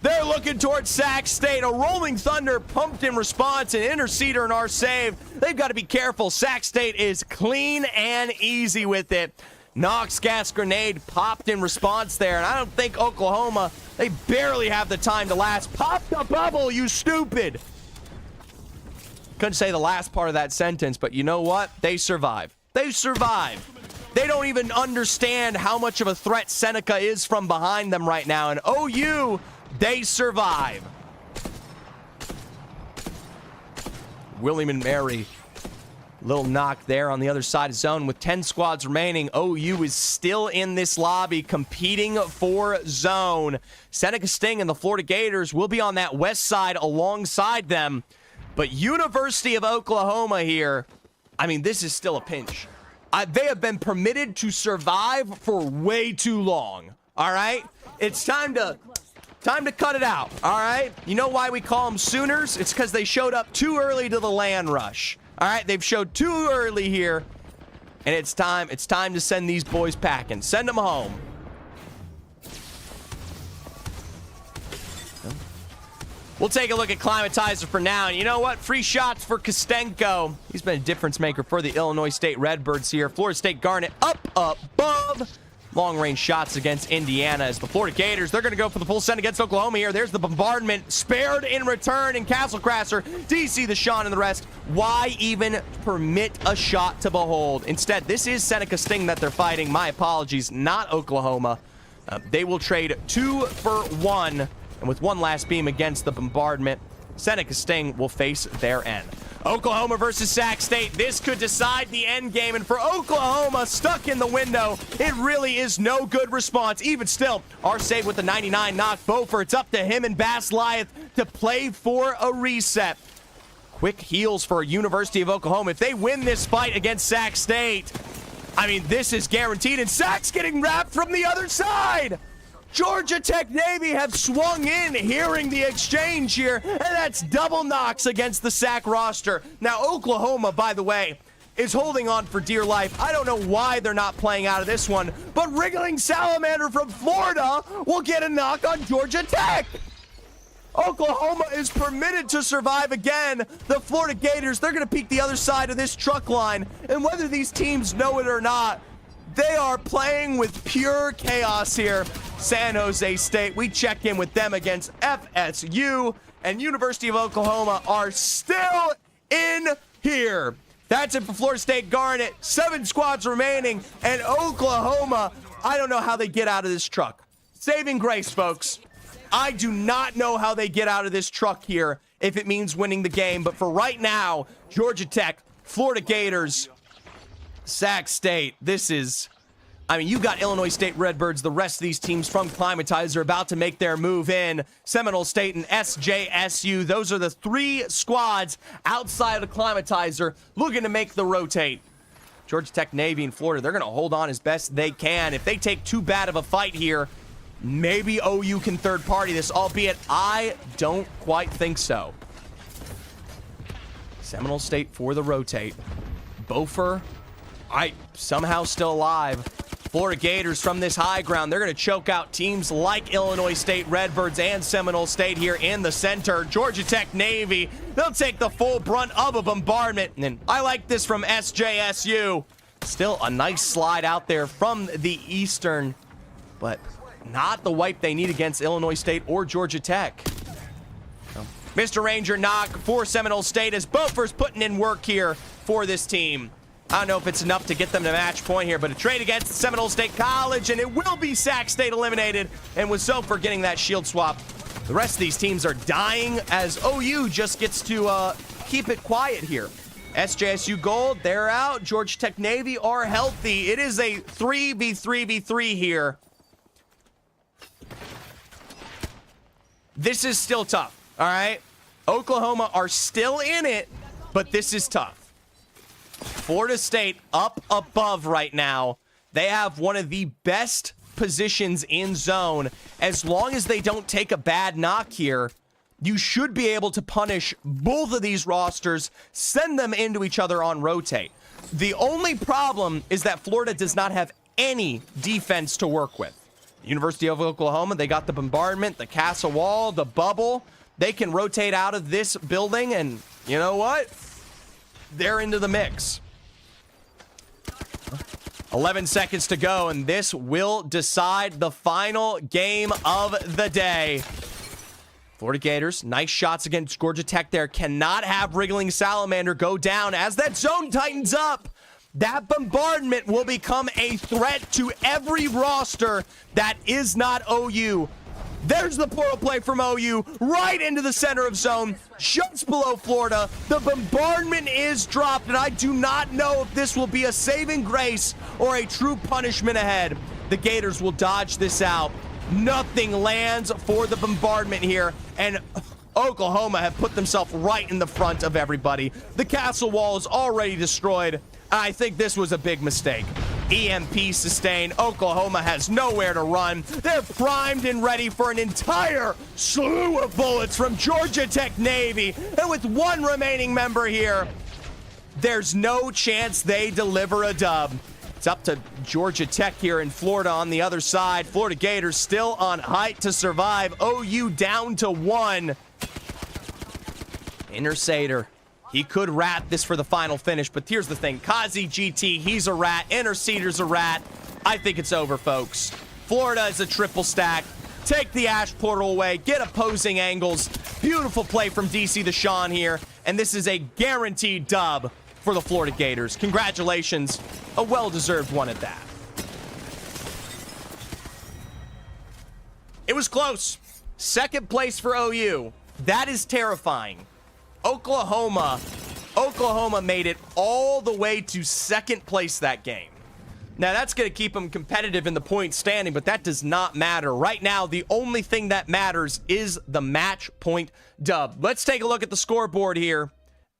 A: they're looking towards Sac State. A Rolling Thunder pumped in response, an interceder in our save. They've got to be careful. Sac State is clean and easy with it. Nox gas grenade popped in response there, and I don't think Oklahoma, they barely have the time to last. Pop the bubble, you stupid! Couldn't say the last part of that sentence, but you know what? They survive. They survive. They don't even understand how much of a threat Seneca is from behind them right now. And OU, they survive. William and Mary. Little knock there on the other side of zone. With 10 squads remaining, OU is still in this lobby competing for zone. Seneca Sting and the Florida Gators will be on that west side alongside them. But University of Oklahoma here, I mean, this is still a pinch. They have been permitted to survive for way too long, all right? It's time to cut it out, all right? You know why we call them Sooners? It's because they showed up too early to the land rush, all right? They've showed too early here, and it's time to send these boys packing. Send them home. We'll take a look at Climatizer for now. And you know what? Free shots for Kostenko. He's been a difference maker for the Illinois State Redbirds here. Florida State Garnet up above. Long-range shots against Indiana as the Florida Gators, they're going to go for the full send against Oklahoma here. There's the bombardment. Spared in return, and Castle Crasher, DC, the Sean, and the rest. Why even permit a shot to behold? Instead, this is Seneca Sting that they're fighting. My apologies, not Oklahoma. They will trade 2 for 1. And with one last beam against the bombardment, Seneca Sting will face their end. Oklahoma versus Sac State. This could decide the end game. And for Oklahoma, stuck in the window, it really is no good response. Even still, our save with the 99 knock. Beaufort, it's up to him and Bass Lyeth to play for a reset. Quick heals for University of Oklahoma. If they win this fight against Sac State, I mean, this is guaranteed. And Sac's getting wrapped from the other side. Georgia Tech Navy have swung in, hearing the exchange here, and that's double knocks against the Sac roster. Now, Oklahoma, by the way, is holding on for dear life. I don't know why they're not playing out of this one, but Wriggling Salamander from Florida will get a knock on Georgia Tech. Oklahoma is permitted to survive again. The Florida Gators, they're going to peek the other side of this truck line, and whether these teams know it or not, they are playing with pure chaos here. San Jose State, we check in with them against FSU, and University of Oklahoma are still in here. That's it for Florida State Garnet. 7 squads remaining, and Oklahoma, I don't know how they get out of this truck. Saving grace, folks. I do not know how they get out of this truck here if it means winning the game, but for right now, Georgia Tech, Florida Gators, Sac State, this is, I mean, you got Illinois State Redbirds, the rest of these teams from Climatizer about to make their move in. Seminole State and SJSU, those are the 3 squads outside of Climatizer looking to make the rotate. Georgia Tech, Navy, and Florida, they're going to hold on as best they can. If they take too bad of a fight here, maybe OU can third party this, albeit I don't quite think so. Seminole State for the rotate. Beaufort, somehow still alive. Florida Gators from this high ground, they're going to choke out teams like Illinois State Redbirds and Seminole State here in the center. Georgia Tech Navy, they'll take the full brunt of a bombardment. And I like this from SJSU. Still a nice slide out there from the Eastern, but not the wipe they need against Illinois State or Georgia Tech. Mr. Ranger knock for Seminole State as Beaufort's putting in work here for this team. I don't know if it's enough to get them to match point here, but a trade against Seminole State College, and it will be Sac State eliminated, and with Zofer getting that shield swap. The rest of these teams are dying as OU just gets to keep it quiet here. SJSU Gold, they're out. Georgia Tech Navy are healthy. It is a 3v3v3 here. This is still tough, all right? Oklahoma are still in it, but this is tough. Florida State up above right now. They have one of the best positions in zone. As long as they don't take a bad knock here, you should be able to punish both of these rosters, send them into each other on rotate. The only problem is that Florida does not have any defense to work with. University of Oklahoma, they got the bombardment, the castle wall, the bubble. They can rotate out of this building, and you know what? They're into the mix. 11 seconds to go, and this will decide the final game of the day. Florida Gators, nice shots against Georgia Tech there. Cannot have Wriggling Salamander go down as that zone tightens up. That bombardment will become a threat to every roster that is not OU. There's the portal play from OU, right into the center of zone, just below Florida. The bombardment is dropped, and I do not know if this will be a saving grace or a true punishment ahead. The Gators will dodge this out. Nothing lands for the bombardment here, and Oklahoma have put themselves right in the front of everybody. The castle wall is already destroyed. I think this was a big mistake. EMP sustained. Oklahoma has nowhere to run. They're primed and ready for an entire slew of bullets from Georgia Tech Navy. And with one remaining member here, there's no chance they deliver a dub. It's up to Georgia Tech here in Florida on the other side. Florida Gators still on height to survive. OU down to 1. Intersator. He could rat this for the final finish, but here's the thing. Kazi GT, he's a rat. Interceder's a rat. I think it's over, folks. Florida is a triple stack. Take the Ash Portal away. Get opposing angles. Beautiful play from DC the Sean here. And this is a guaranteed dub for the Florida Gators. Congratulations. A well-deserved one at that. It was close. Second place for OU. That is terrifying. Oklahoma made it all the way to second place that game. Now, that's going to keep them competitive in the point standing, but that does not matter. Right now, the only thing that matters is the match point dub. Let's take a look at the scoreboard here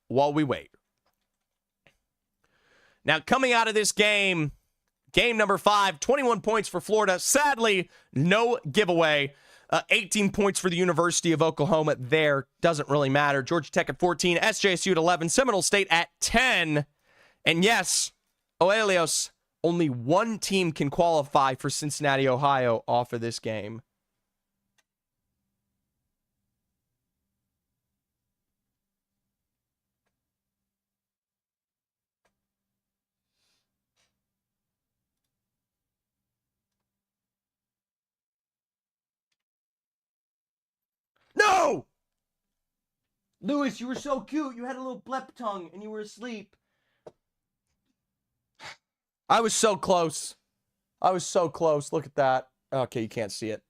A: while we wait. Now, coming out of this game, game number 5, 21 points for Florida. Sadly, no giveaway. 18 points for the University of Oklahoma there. Doesn't really matter. Georgia Tech at 14, SJSU at 11, Seminole State at 10. And yes, Oelios, only one team can qualify for Cincinnati, Ohio off of this game. No! Lewis, you were so cute. You had a little blep tongue and you were asleep. I was so close. I was so close. Look at that. Okay, you can't see it.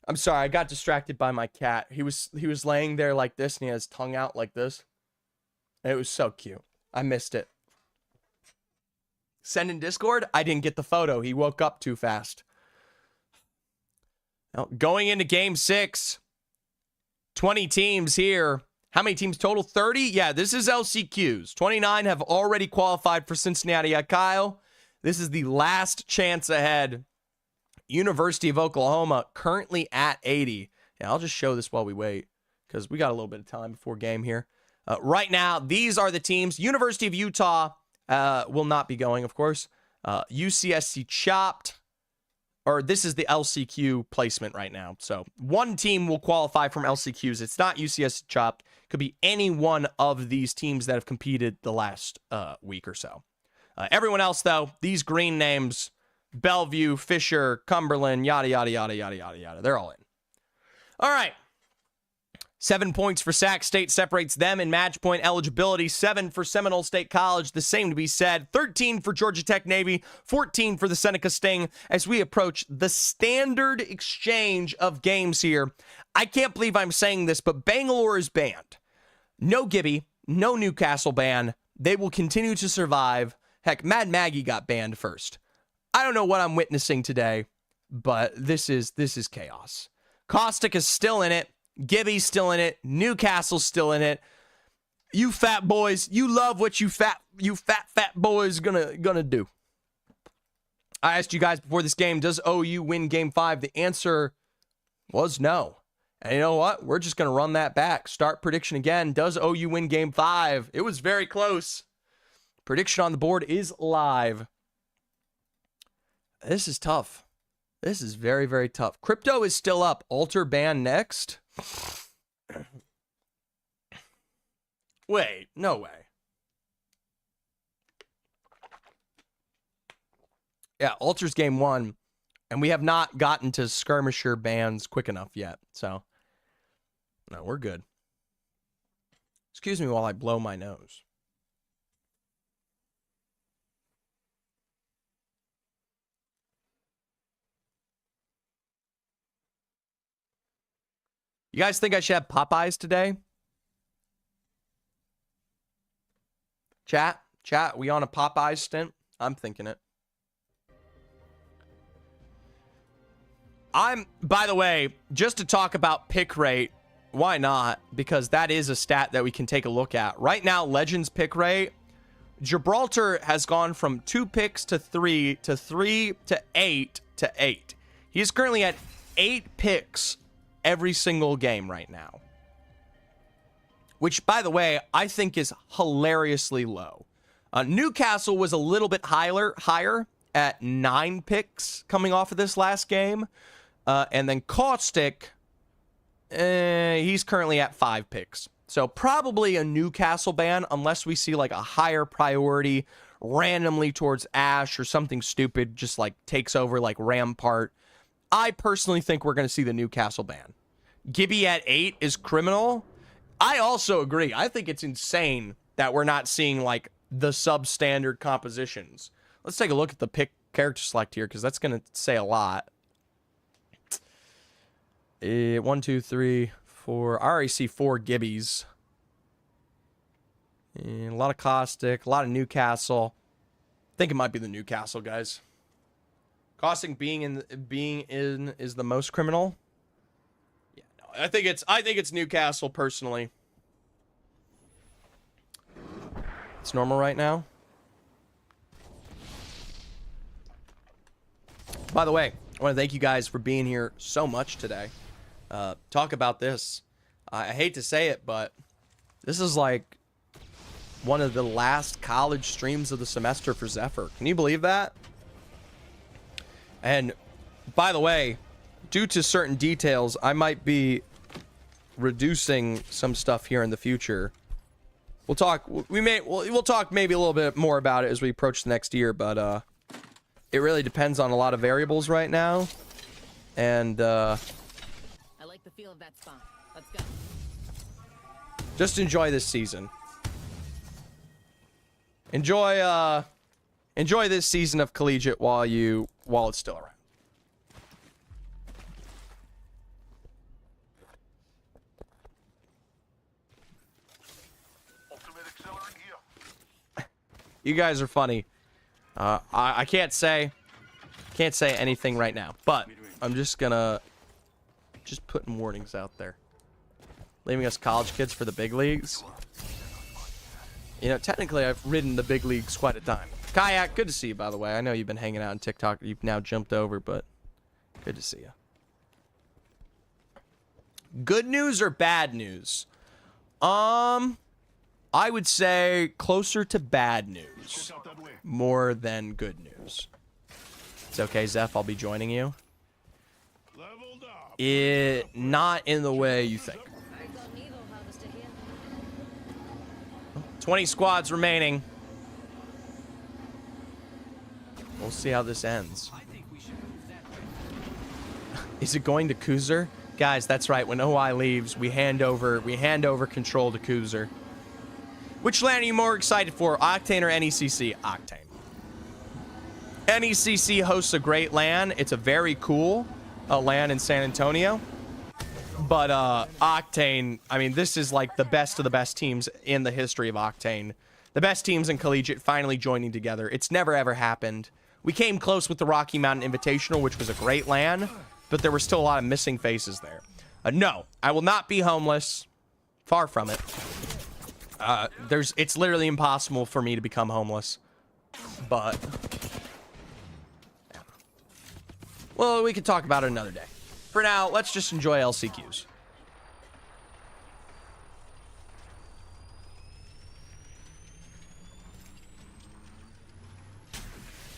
A: I'm sorry. I got distracted by my cat. He was laying there like this and he had his tongue out like this. It was so cute. I missed it. Send in Discord. I didn't get the photo. He woke up too fast. Now, going into game 6, 20 teams here. How many teams total? 30? Yeah, this is LCQs. 29 have already qualified for Cincinnati at Kyle. This is the last chance ahead. University of Oklahoma currently at 80. Yeah, I'll just show this while we wait because we got a little bit of time before game here. Right now, these are the teams. University of Utah will not be going, of course. UCSC chopped. Or this is the LCQ placement right now. So one team will qualify from LCQs. It's not UCSC chopped. It could be any one of these teams that have competed the last week or so. Everyone else, though, these green names, Bellevue, Fisher, Cumberland, yada, yada, yada, yada, yada, yada. They're all in. All right. 7 points for Sac State separates them in match point eligibility. 7 for Seminole State College, the same to be said. 13 for Georgia Tech Navy. 14 for the Seneca Sting as we approach the standard exchange of games here. I can't believe I'm saying this, but Bangalore is banned. No Gibby, no Newcastle ban. They will continue to survive. Heck, Mad Maggie got banned first. I don't know what I'm witnessing today, but this is chaos. Caustic is still in it. Gibby's still in it. Newcastle's still in it. You fat boys, you love what you fat boys gonna do. I asked you guys before this game, does OU win game 5? The answer was no. And you know what? We're just gonna run that back. Start prediction again. Does OU win game 5? It was very close. Prediction on the board is live. This is tough. This is very, very tough. Crypto is still up. Alter ban next. Wait, no way. Yeah, Alter's game 1, and we have not gotten to skirmisher bans quick enough yet. So, no, we're good. Excuse me while I blow my nose. You guys think I should have Popeyes today? Chat, we on a Popeyes stint? I'm thinking it. By the way, just to talk about pick rate, why not? Because that is a stat that we can take a look at. Right now, Legends pick rate, Gibraltar has gone from 2 picks to 3 to 3 to 8 to 8. He is currently at 8 picks every single game right now, which, by the way, I think is hilariously low. Newcastle was a little bit higher at 9 picks coming off of this last game, and then Caustic, he's currently at 5 picks. So probably a Newcastle ban unless we see like a higher priority randomly towards Ash or something stupid just like takes over like Rampart. I personally think we're going to see the Newcastle ban. Gibby at 8 is criminal. I also agree. I think it's insane that we're not seeing like the substandard compositions. Let's take a look at the pick character select here because that's going to say a lot. 1, 2, 3, 4. I already see 4 Gibbies. And a lot of Caustic, a lot of Newcastle. I think it might be the Newcastle guys. Caustic being in is the most criminal. Yeah, no, I think it's Newcastle personally. It's normal right now. By the way, I want to thank you guys for being here so much today. Talk about this. I hate to say it, but this is like one of the last college streams of the semester for Zephyr. Can you believe that? And by the way, due to certain details, I might be reducing some stuff here in the future. We'll talk. We'll talk maybe a little bit more about it as we approach the next year, but it really depends on a lot of variables right now. And
C: I like the feel of that spot. Let's go.
A: Just enjoy this season. Enjoy this season of Collegiate while it's still around.
B: Ultimate accelerant here.
A: You guys are funny. I can't say anything right now, but I'm just putting warnings out there. leaving us college kids for the big leagues. You know, technically, I've ridden the big leagues quite a time. Kayak, good to see you, by the way. I know you've been hanging out on TikTok. You've now jumped over, but good to see you. Good news or bad news? I would say closer to bad news more than good news. It's okay, Zeph. I'll be joining you. Not in the way you think. 20 squads remaining. We'll see how this ends. Is it going to Kuzer? Guys, that's right. When OI leaves, we hand over control to Kuzer. Which LAN are you more excited for, Octane or NECC? Octane. NECC hosts a great LAN. It's a very cool LAN in San Antonio. But Octane, I mean, this is like the best of the best teams in the history of Octane. The best teams in Collegiate finally joining together. It's never, ever happened. We came close with the Rocky Mountain Invitational, which was a great LAN, but there were still a lot of missing faces there. No, I will not be homeless. Far from it. It's literally impossible for me to become homeless. But, well, we could talk about it another day. For now, let's just enjoy LCQs.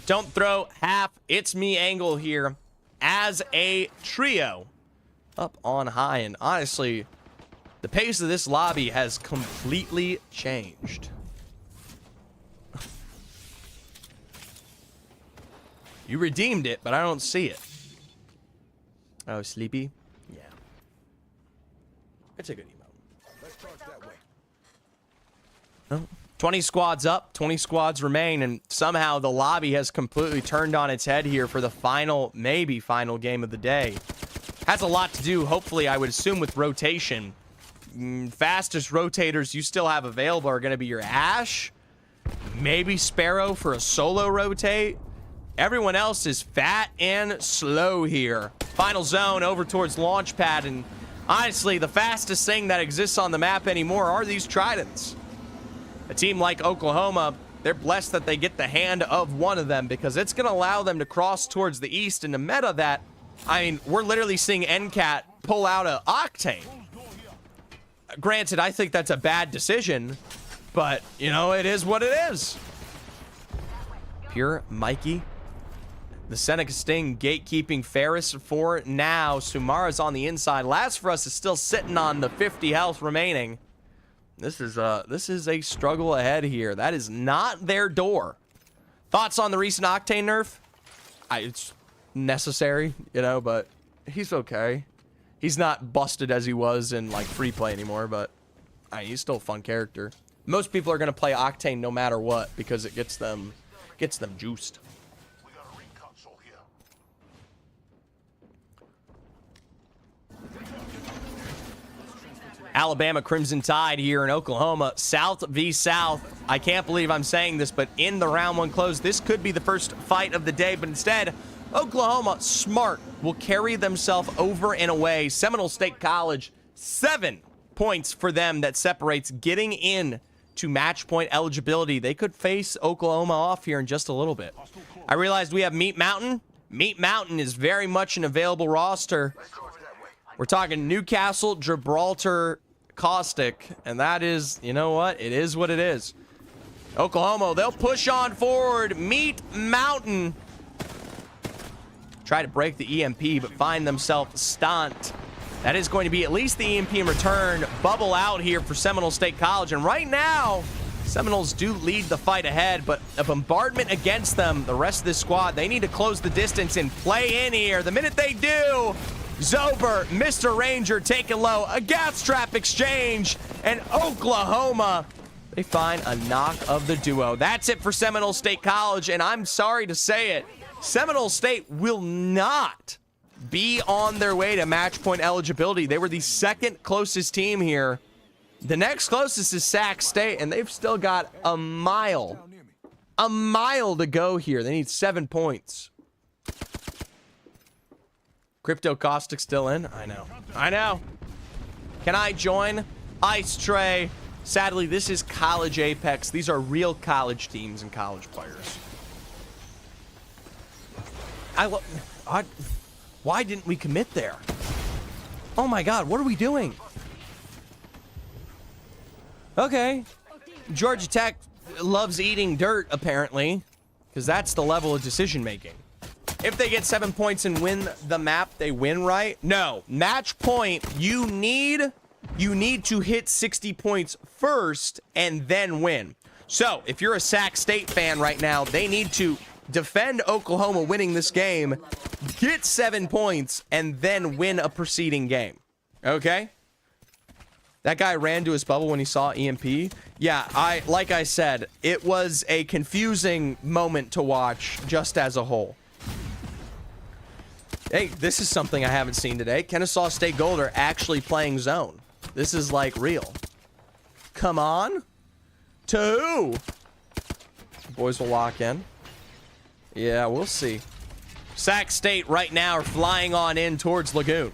A: Don't throw half. It's me angle here as a trio up on high. And honestly, the pace of this lobby has completely changed. You redeemed it, but I don't see it. Oh, sleepy? Yeah. It's a good emote.
B: Let's talk that way.
A: Oh. 20 squads up, 20 squads remain, and somehow the lobby has completely turned on its head here for the final, maybe final game of the day. Has a lot to do, hopefully, I would assume, with rotation. Fastest rotators you still have available are going to be your Ashe, maybe Sparrow for a solo rotate. Everyone else is fat and slow here. Final zone over towards Launchpad, and honestly, the fastest thing that exists on the map anymore are these Tridents. A team like Oklahoma, they're blessed that they get the hand of one of them because it's going to allow them to cross towards the east. And the meta that, I mean, we're literally seeing NCAT pull out a Octane. Granted, I think that's a bad decision, but, you know, it is what it is. Pure Mikey. The Seneca Sting gatekeeping Ferris for now. Sumara's on the inside. Last for us is still sitting on the 50 health remaining. This is a struggle ahead here. That is not their door. Thoughts on the recent Octane nerf? It's necessary, you know, but he's okay. He's not busted as he was in like free play anymore, but he's still a fun character. Most people are gonna play Octane no matter what because it gets them juiced.
B: We got a ring console here.
A: Alabama Crimson Tide here in Oklahoma. South v South. I can't believe I'm saying this, but in the round one close, this could be the first fight of the day. But instead, Oklahoma, smart, will carry themselves over and away. Seminole State College, 7 points for them that separates getting in to match point eligibility. They could face Oklahoma off here in just a little bit. I realized we have Meat Mountain. Meat Mountain is very much an available roster. We're talking Newcastle, Gibraltar, Caustic, and that is, you know what? It is what it is. Oklahoma, they'll push on forward. Meat Mountain. Try to break the EMP, but find themselves stunned. That is going to be at least the EMP in return. Bubble out here for Seminole State College, and right now, Seminoles do lead the fight ahead, but a bombardment against them. The rest of this squad, they need to close the distance and play in here. The minute they do, Zober, Mr. Ranger taken low, a gas trap exchange, and Oklahoma, they find a knock of the duo. That's it for Seminole State College, and I'm sorry to say it, Seminole State will not be on their way to match point eligibility. They were the second closest team here. The next closest is Sac State, and they've still got a mile to go here. They need 7 points. Crypto Caustic still in? I know. Can I join? Ice Tray. Sadly, this is college Apex. These are real college teams and college players. Why didn't we commit there? Oh my god, what are we doing? Okay. Georgia Tech loves eating dirt, apparently, because that's the level of decision making. If they get 7 points and win the map, they win, right? No. Match point, you need to hit 60 points first and then win. So, if you're a Sac State fan right now, they need to defend Oklahoma winning this game, get 7 points, and then win a preceding game. Okay? That guy ran to his bubble when he saw EMP. Yeah, like I said, it was a confusing moment to watch just as a whole. Hey, this is something I haven't seen today. Kennesaw State Gold are actually playing zone. This is like real. Come on. To who? The boys will lock in. Yeah, we'll see. Sac State right now are flying on in towards Lagoon.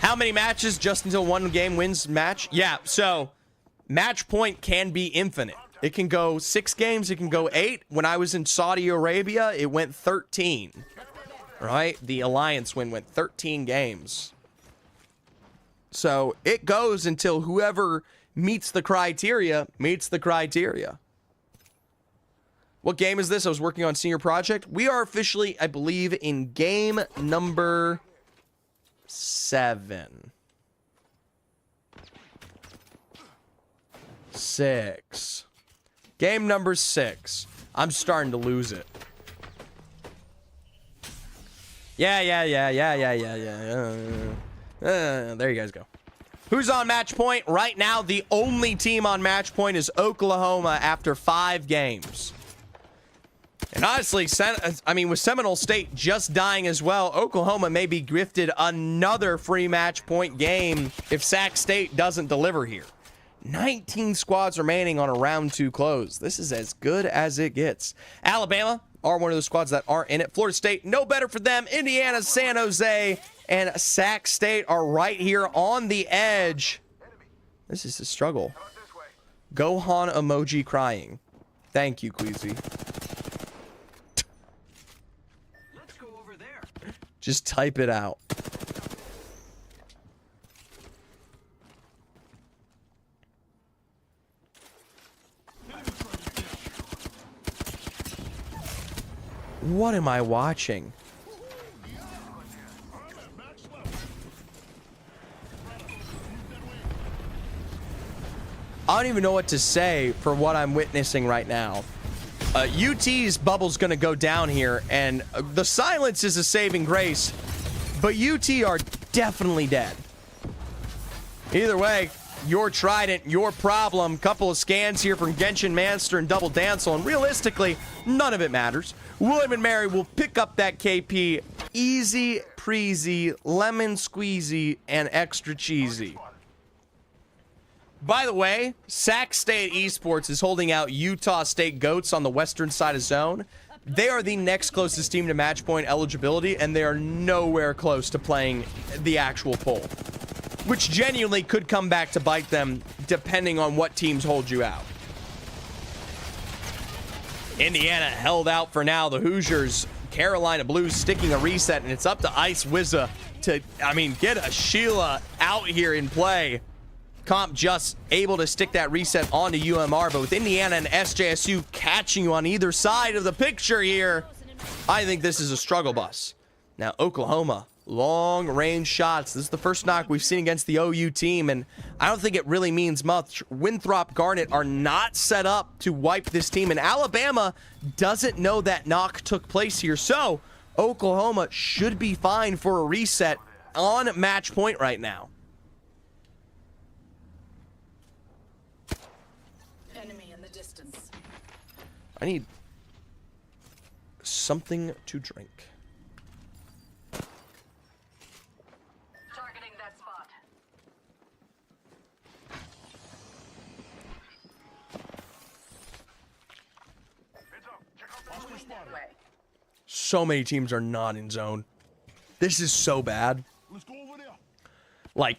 A: How many matches just until one game wins match? Yeah, so match point can be infinite. It can go 6 games. It can go 8. When I was in Saudi Arabia, it went 13. Right? The Alliance went 13 games. So it goes until whoever meets the criteria meets the criteria. What game is this? I was working on senior project. We are officially, I believe, in game number 7. 6. Game number 6. I'm starting to lose it. Yeah. There you guys go. Who's on match point? Right now, the only team on match point is Oklahoma after 5 games. And honestly, with Seminole State just dying as well, Oklahoma may be gifted another free match point game if Sac State doesn't deliver here. 19 squads remaining on a round 2 close. This is as good as it gets. Alabama are one of the squads that aren't in it. Florida State, no better for them. Indiana, San Jose, and Sac State are right here on the edge. This is a struggle. Gohan emoji crying. Thank you, Queasy.
D: Let's go over there.
A: Just type it out. What am I watching? I don't even know what to say for what I'm witnessing right now. UT's bubble's going to go down here, and the silence is a saving grace, but UT are definitely dead. Either way, your Trident, your problem. Couple of scans here from Genshin Manster and Double Dancel, and realistically, none of it matters. William and Mary will pick up that KP easy preasy, lemon squeezy, and extra cheesy. By the way, Sac State Esports is holding out Utah State Goats on the western side of zone. They are the next closest team to match point eligibility, and they are nowhere close to playing the actual poll, which genuinely could come back to bite them depending on what teams hold you out. Indiana held out for now. The Hoosiers, Carolina Blues sticking a reset, and it's up to Ice Wizza to, get a Sheila out here in play. Comp just able to stick that reset onto UMR, but with Indiana and SJSU catching you on either side of the picture here, I think this is a struggle bus. Now, Oklahoma, long range shots. This is the first knock we've seen against the OU team, and I don't think it really means much. Winthrop Garnet are not set up to wipe this team, and Alabama doesn't know that knock took place here. So Oklahoma should be fine for a reset on match point right now.
C: Enemy in the distance.
A: I need something to drink.
C: Targeting that spot.
A: So many teams are not in zone. This is so bad.
B: Let's go over there.
A: Like,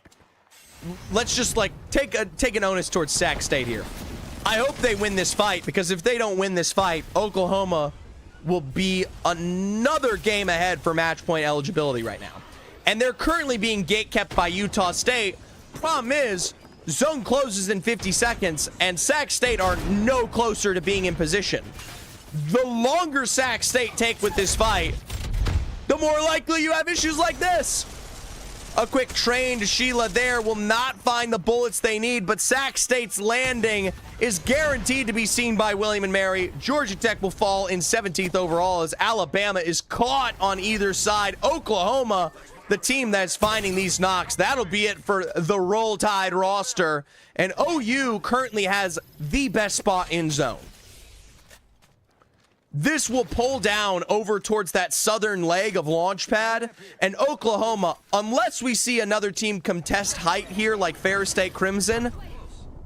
A: let's just like take an onus towards Sac State here. I hope they win this fight, because if they don't win this fight, Oklahoma will be another game ahead for match point eligibility right now. And they're currently being gatekept by Utah State. Problem is, zone closes in 50 seconds, and Sac State are no closer to being in position. The longer Sac State take with this fight, the more likely you have issues like this. A quick train to Sheila there will not find the bullets they need, but Sac State's landing is guaranteed to be seen by William & Mary. Georgia Tech will fall in 17th overall as Alabama is caught on either side. Oklahoma, the team that's finding these knocks. That'll be it for the Roll Tide roster. And OU currently has the best spot in zone. This will pull down over towards that southern leg of Launchpad, and Oklahoma, unless we see another team contest height here like Ferris State Crimson,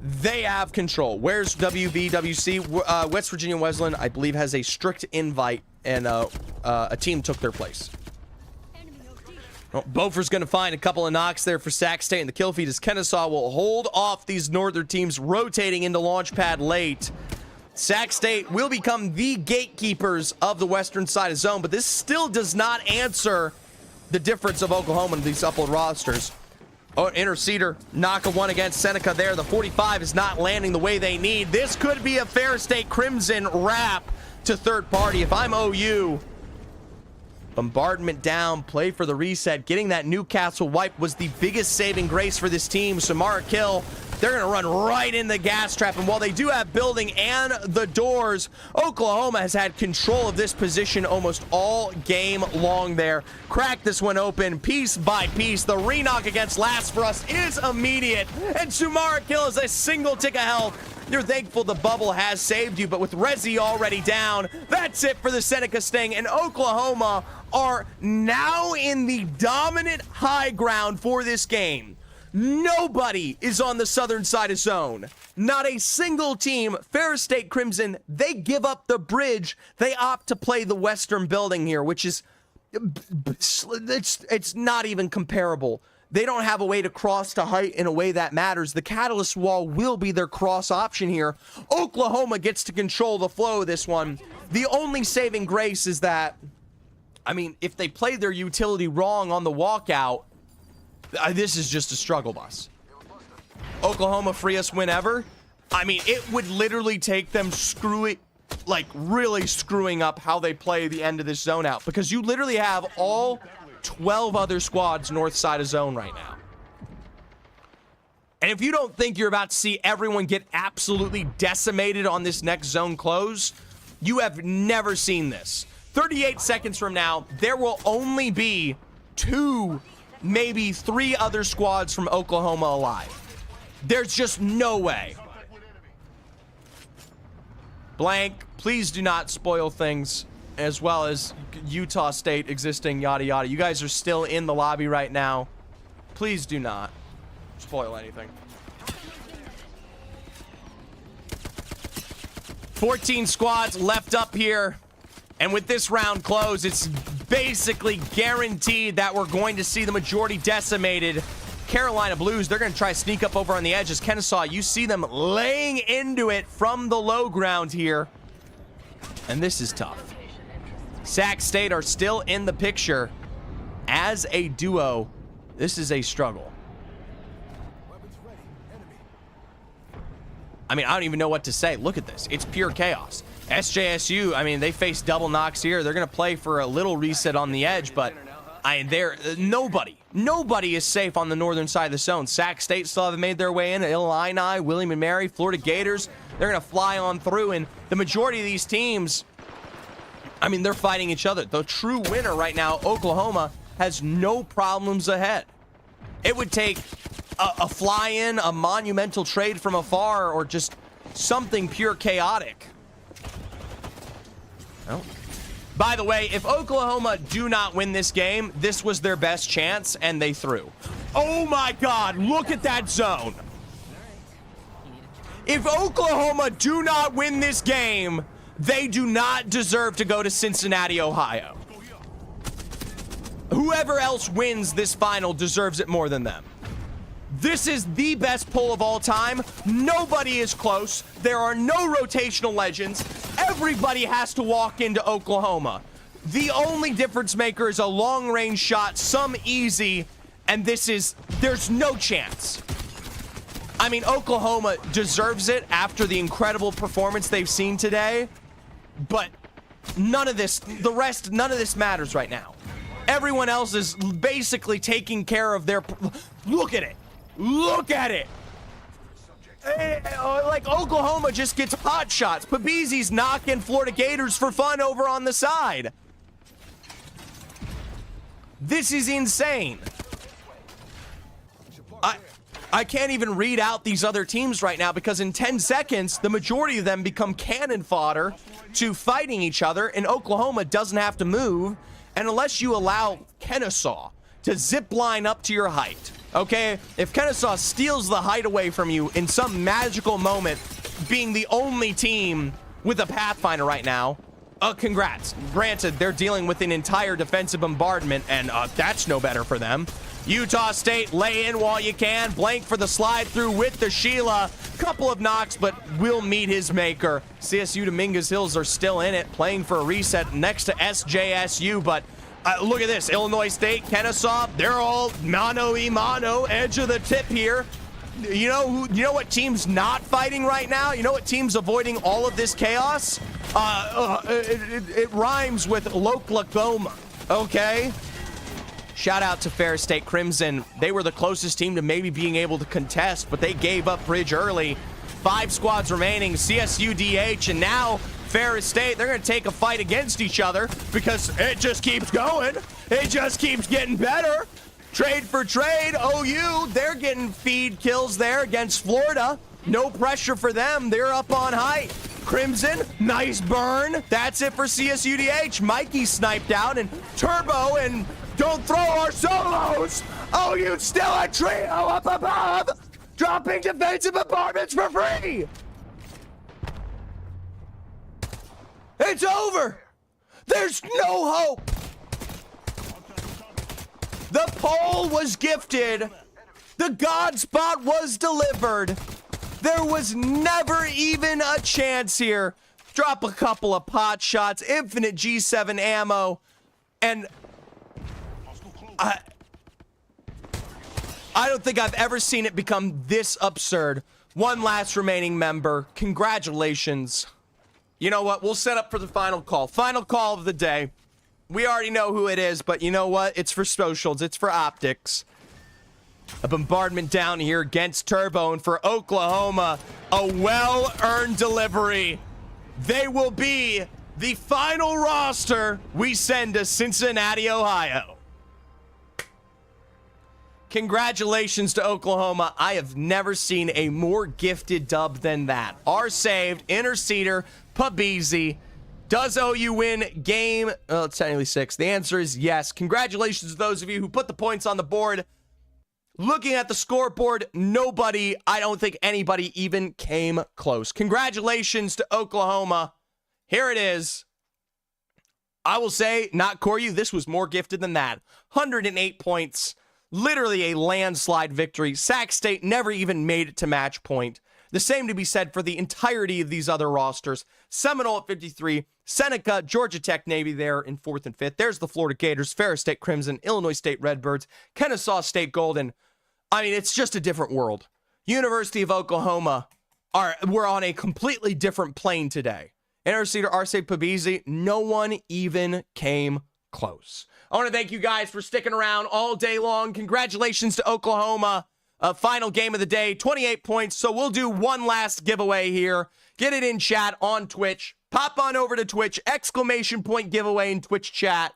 A: they have control. Where's WVWC? West Virginia Wesleyan, I believe, has a strict invite, and a team took their place. Well, Beaufort's going to find a couple of knocks there for Sac State, and the kill feed as Kennesaw will hold off these northern teams rotating into Launchpad late. Sac State will become the gatekeepers of the western side of zone, but this still does not answer the difference of Oklahoma in these upper rosters. Oh, Interceder, knock of one against Seneca there. The 45 is not landing the way they need. This could be a Ferris State Crimson wrap to third party. If I'm OU, bombardment down, play for the reset. Getting that Newcastle wipe was the biggest saving grace for this team. Samara kill. They're going to run right in the gas trap. And while they do have building and the doors, Oklahoma has had control of this position almost all game long there. Crack this one open piece by piece. The re-knock against Last for Us is immediate. And Sumara kill is a single tick of health. You're thankful the bubble has saved you, but with Rezi already down, that's it for the Seneca Sting. And Oklahoma are now in the dominant high ground for this game. Nobody is on the southern side of zone. Not a single team. Ferris State Crimson, they give up the bridge. They opt to play the western building here, which is, it's not even comparable. They don't have a way to cross to height in a way that matters. The Catalyst Wall will be their cross option here. Oklahoma gets to control the flow of this one. The only saving grace is that, I mean, if they play their utility wrong on the walkout, this is just a struggle bus. Oklahoma free us whenever. I mean, it would literally take them really screwing up how they play the end of this zone out, because you literally have all 12 other squads north side of zone right now. And if you don't think you're about to see everyone get absolutely decimated on this next zone close, you have never seen this. 38 seconds from now, there will only be 2, maybe 3 other squads from Oklahoma alive. There's just no way. Blank, please do not spoil things, as well as Utah State existing, yada yada. You guys are still in the lobby right now. Please do not spoil anything. 14 squads left up here. And with this round closed, it's basically guaranteed that we're going to see the majority decimated. Carolina Blues, they're going to try to sneak up over on the edges. Kennesaw, you see them laying into it from the low ground here. And this is tough. Sac State are still in the picture as a duo. This is a struggle. I mean, I don't even know what to say. Look at this. It's pure chaos. SJSU, I mean, they face double knocks here. They're going to play for a little reset on the edge, but nobody is safe on the northern side of the zone. Sac State still haven't made their way in. Illini, William & Mary, Florida Gators, they're going to fly on through, and the majority of these teams, I mean, they're fighting each other. The true winner right now, Oklahoma, has no problems ahead. It would take a fly-in, a monumental trade from afar, or just something pure chaotic. Oh. By the way, if Oklahoma do not win this game, this was their best chance, and they threw. Oh my God, look at that zone. If Oklahoma do not win this game, they do not deserve to go to Cincinnati, Ohio. Whoever else wins this final deserves it more than them. This is the best poll of all time. Nobody is close. There are no rotational legends. Everybody has to walk into Oklahoma. The only difference maker is a long-range shot, some easy, and there's no chance. I mean, Oklahoma deserves it after the incredible performance they've seen today, but none of this matters right now. Everyone else is basically taking care of their... Look at it. Look at it. Like, Oklahoma just gets hot shots. Pabizi's knocking Florida Gators for fun over on the side. This is insane. I can't even read out these other teams right now because in 10 seconds, the majority of them become cannon fodder to fighting each other, and Oklahoma doesn't have to move. And unless you allow Kennesaw to zip line up to your height, okay? If Kennesaw steals the height away from you in some magical moment, being the only team with a Pathfinder right now, congrats. Granted, they're dealing with an entire defensive bombardment, and that's no better for them. Utah State, lay in while you can. Blank for the slide through with the Sheila. Couple of knocks, but will meet his maker. CSU Dominguez Hills are still in it, playing for a reset next to SJSU, but look at this. Illinois State, Kennesaw, they're all mano-a-mano, edge of the tip here. You know what team's not fighting right now? You know what team's avoiding all of this chaos? It rhymes with Loklahoma, okay? Shout out to Ferris State Crimson. They were the closest team to maybe being able to contest, but they gave up bridge early. 5 squads remaining, CSU, DH, and now Ferris State, they're going to take a fight against each other because it just keeps going. It just keeps getting better. Trade for trade. OU, they're getting feed kills there against Florida. No pressure for them. They're up on height. Crimson, nice burn. That's it for CSU, DH. Mikey sniped out, and Turbo, and don't throw our solos. OU still a trio up above, dropping defensive apartments for free. It's over. There's no hope. The poll was gifted. The God spot was delivered. There was never even a chance here. Drop a couple of pot shots, infinite G7 ammo, and I don't think I've ever seen it become this absurd. One last remaining member. Congratulations. You know what? We'll set up for the final call. Final call of the day. We already know who it is, but you know what? It's for socials. It's for optics. A bombardment down here against Turbo, and for Oklahoma, a well-earned delivery. They will be the final roster we send to Cincinnati, Ohio. Congratulations to Oklahoma. I have never seen a more gifted dub than that. R saved, Interceder, Pabizi. Does OU win game? Well, it's technically 6. The answer is yes. Congratulations to those of you who put the points on the board. Looking at the scoreboard, nobody, I don't think anybody even came close. Congratulations to Oklahoma. Here it is. I will say, not Koryu, this was more gifted than that. 108 points. Literally a landslide victory. Sac State never even made it to match point. The same to be said for the entirety of these other rosters. Seminole at 53, Seneca, Georgia Tech Navy there in 4th and 5th. There's the Florida Gators, Ferris State Crimson, Illinois State Redbirds, Kennesaw State Golden. I mean, it's just a different world. University of Oklahoma, we're on a completely different plane today. Interceder, Arce, Pabizi, no one even came close. I want to thank you guys for sticking around all day long. Congratulations to Oklahoma. Final game of the day, 28 points. So we'll do one last giveaway here. Get it in chat on Twitch. Pop on over to Twitch, ! giveaway in Twitch chat.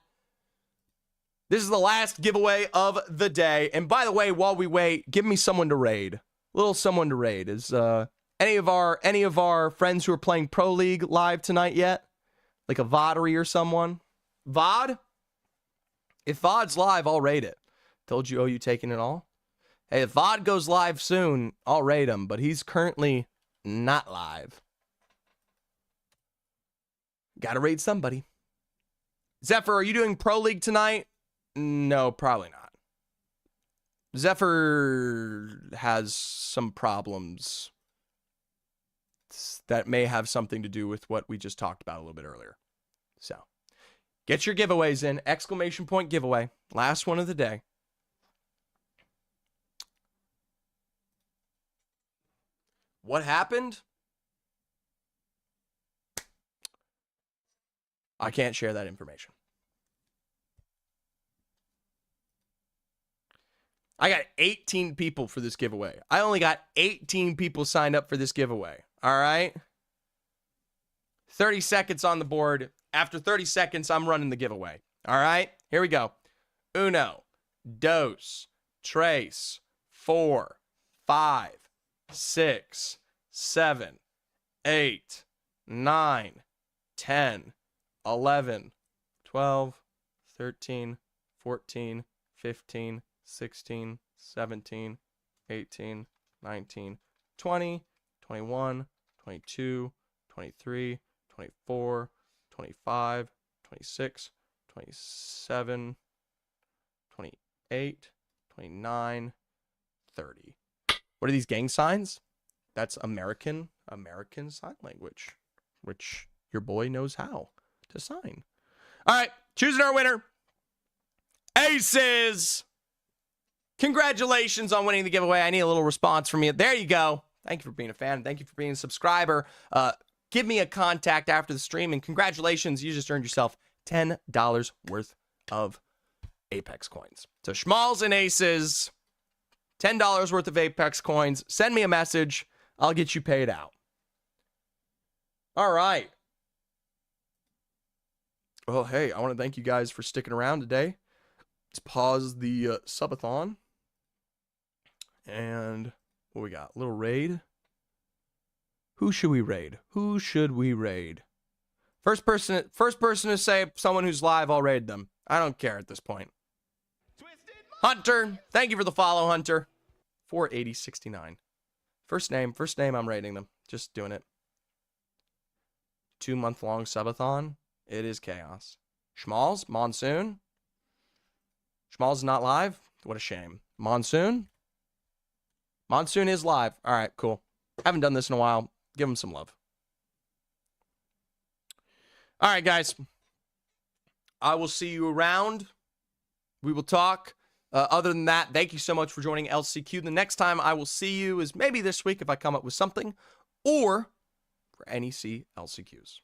A: This is the last giveaway of the day. And by the way, while we wait, give me someone to raid. Little someone to raid. Is any of our friends who are playing Pro League live tonight yet? Like a Voddery or someone? VOD? If VOD's live, I'll raid it. Told you, OU taking it all. Hey, if VOD goes live soon, I'll raid him, but he's currently not live. Gotta raid somebody. Zephyr, are you doing Pro League tonight? No, probably not. Zephyr has some problems that may have something to do with what we just talked about a little bit earlier. So, get your giveaways in. Exclamation point giveaway. Last one of the day. What happened? I can't share that information. I got 18 people for this giveaway. I only got 18 people signed up for this giveaway. All right? 30 seconds on the board. After 30 seconds, I'm running the giveaway. All right? Here we go. Uno, dos, tres, 4, 5, 6, 7, 8, 9, 10, 11, 12, 13, 14, 15, 16, 17, 18, 19, 20, 21, 22, 23, 24, 25, 26, 27, 28, 29, 30. What are these gang signs? That's American Sign Language, which your boy knows how to sign. All right, choosing our winner. Aces. Congratulations on winning the giveaway. I need a little response from you. There you go. Thank you for being a fan. Thank you for being a subscriber. Give me a contact after the stream, and congratulations. You just earned yourself $10 worth of Apex coins. So Schmalls and Aces, $10 worth of Apex coins. Send me a message. I'll get you paid out. All right. Well, hey, I want to thank you guys for sticking around today. Let's pause the subathon. And what we got? A little raid. Who should we raid? Who should we raid? First person to say someone who's live, I'll raid them. I don't care at this point. Hunter, thank you for the follow, Hunter. 48069. First name, I'm raiding them. Just doing it. 2-month-long subathon. It is chaos. Schmalls, Monsoon. Schmalls is not live. What a shame. Monsoon. Monsoon is live. All right, cool. Haven't done this in a while. Give him some love. All right, guys. I will see you around. We will talk. Other than that, thank you so much for joining LCQ. The next time I will see you is maybe this week if I come up with something, or for NEC LCQs.